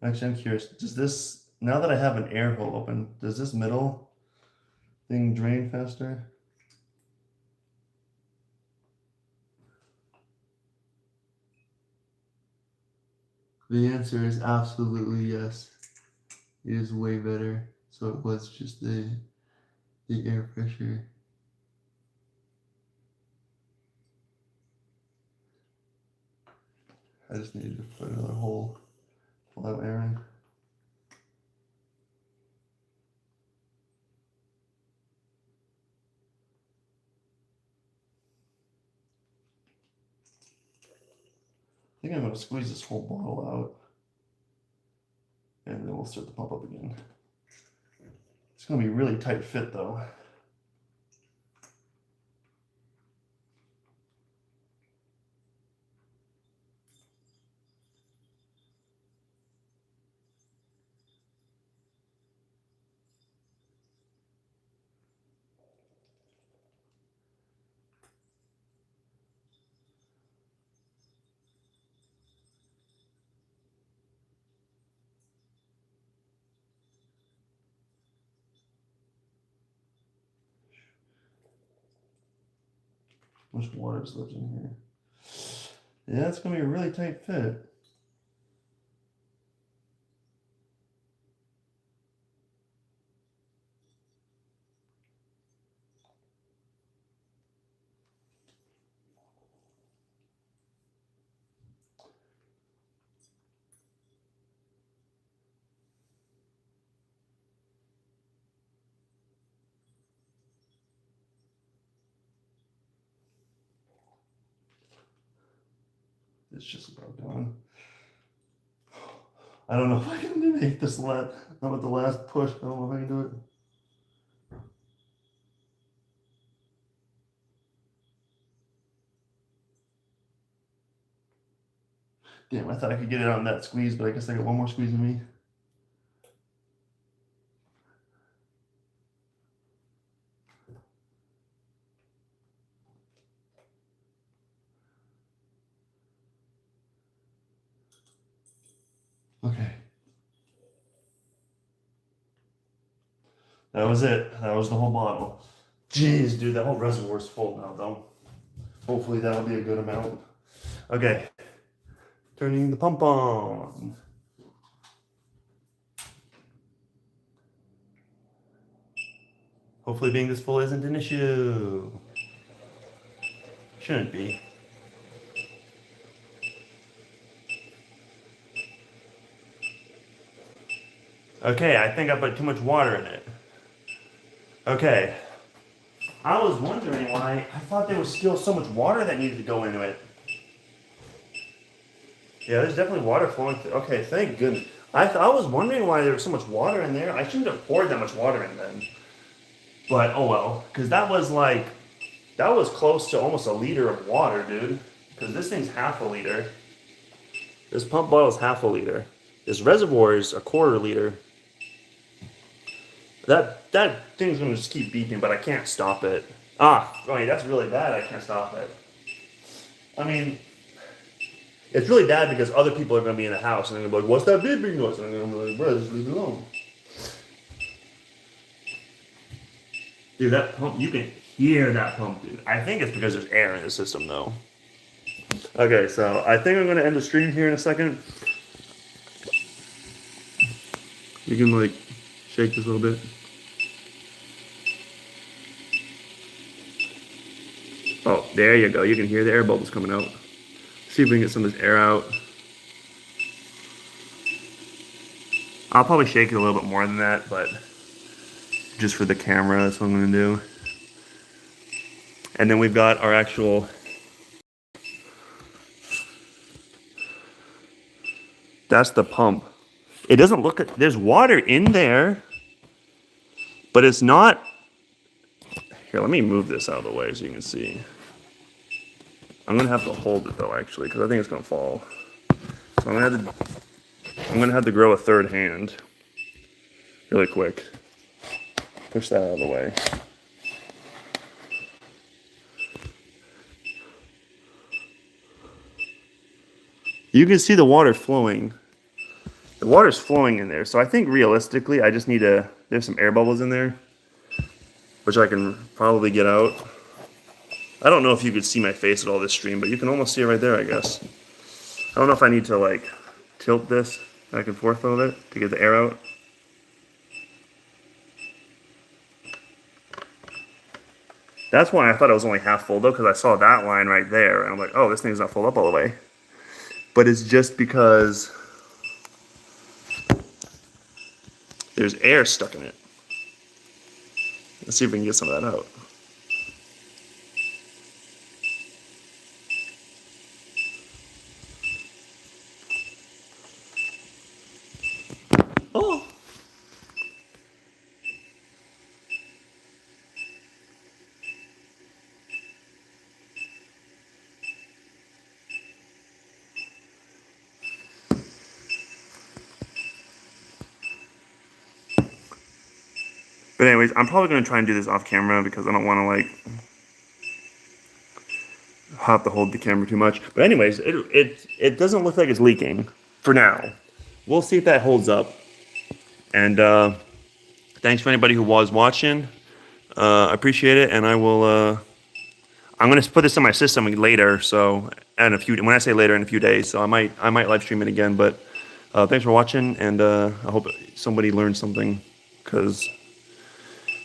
Actually, I'm curious. Does this, now that I have an air hole open, does this middle thing drain faster? The answer is absolutely yes. It is way better. So it was just the air pressure. I just needed to put another hole, pull out air in. I think I'm going to squeeze this whole bottle out, and then we'll start the pump up again. It's going to be a really tight fit though. How much water is left in here? Yeah, it's going to be a really tight fit. It's just about done. I don't know if I can make this not with the last push. I don't know if I can do it. Damn, I thought I could get it on that squeeze, but I guess I got one more squeeze in me. Okay. That was it. That was the whole bottle. Jeez, dude, that whole reservoir's full now, though. Hopefully that'll be a good amount. Okay. Turning the pump on. Hopefully being this full isn't an issue. Shouldn't be. Okay, I think I put too much water in it. Okay. I was wondering why. I thought there was still so much water that needed to go into it. Yeah, there's definitely water flowing through. Okay, thank goodness. I was wondering why there was so much water in there. I shouldn't have poured that much water in then. But oh well, because that was close to almost a liter of water, dude. Because this thing's half a liter. This pump bottle is half a liter. This reservoir is a quarter liter. That thing's gonna just keep beeping, but I can't stop it. Wait, that's really bad. I can't stop it. I mean, it's really bad because other people are gonna be in the house and they're gonna be like, "What's that beeping noise?" And I'm gonna be like, "Bro, just leave it alone." Dude, that pump, you can hear that pump, dude. I think it's because there's air in the system, though. Okay, so I think I'm gonna end the stream here in a second. You can like shake this a little bit. Oh, there you go. You can hear the air bubbles coming out. See if we can get some of this air out. I'll probably shake it a little bit more than that, but just for the camera, that's what I'm gonna do. And then we've got our actual, that's the pump. It doesn't look, there's water in there, but it's not, here, let me move this out of the way so you can see. I'm gonna have to hold it though, actually, because I think it's gonna fall. So I'm gonna have to grow a third hand really quick. Push that out of the way. You can see the water flowing. The water's flowing in there. So I think realistically, I just need to, there's some air bubbles in there, which I can probably get out. I don't know if you could see my face at all this stream, but you can almost see it right there, I guess. I don't know if I need to like tilt this back and forth a little bit to get the air out. That's why I thought it was only half full though, because I saw that line right there, and I'm like, oh, this thing's not filled up all the way. But it's just because there's air stuck in it. Let's see if we can get some of that out. Oh! But anyways, I'm probably going to try and do this off camera because I don't want to like have to hold the camera too much. But anyways, it doesn't look like it's leaking for now. We'll see if that holds up. And thanks for anybody who was watching. I appreciate it, and I will. I'm going to put this in my system later. So when I say later, in a few days. So I might live stream it again. But thanks for watching, and I hope somebody learned something because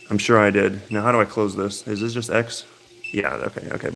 I'm sure I did. Now, how do I close this? Is this just X? Yeah. Okay.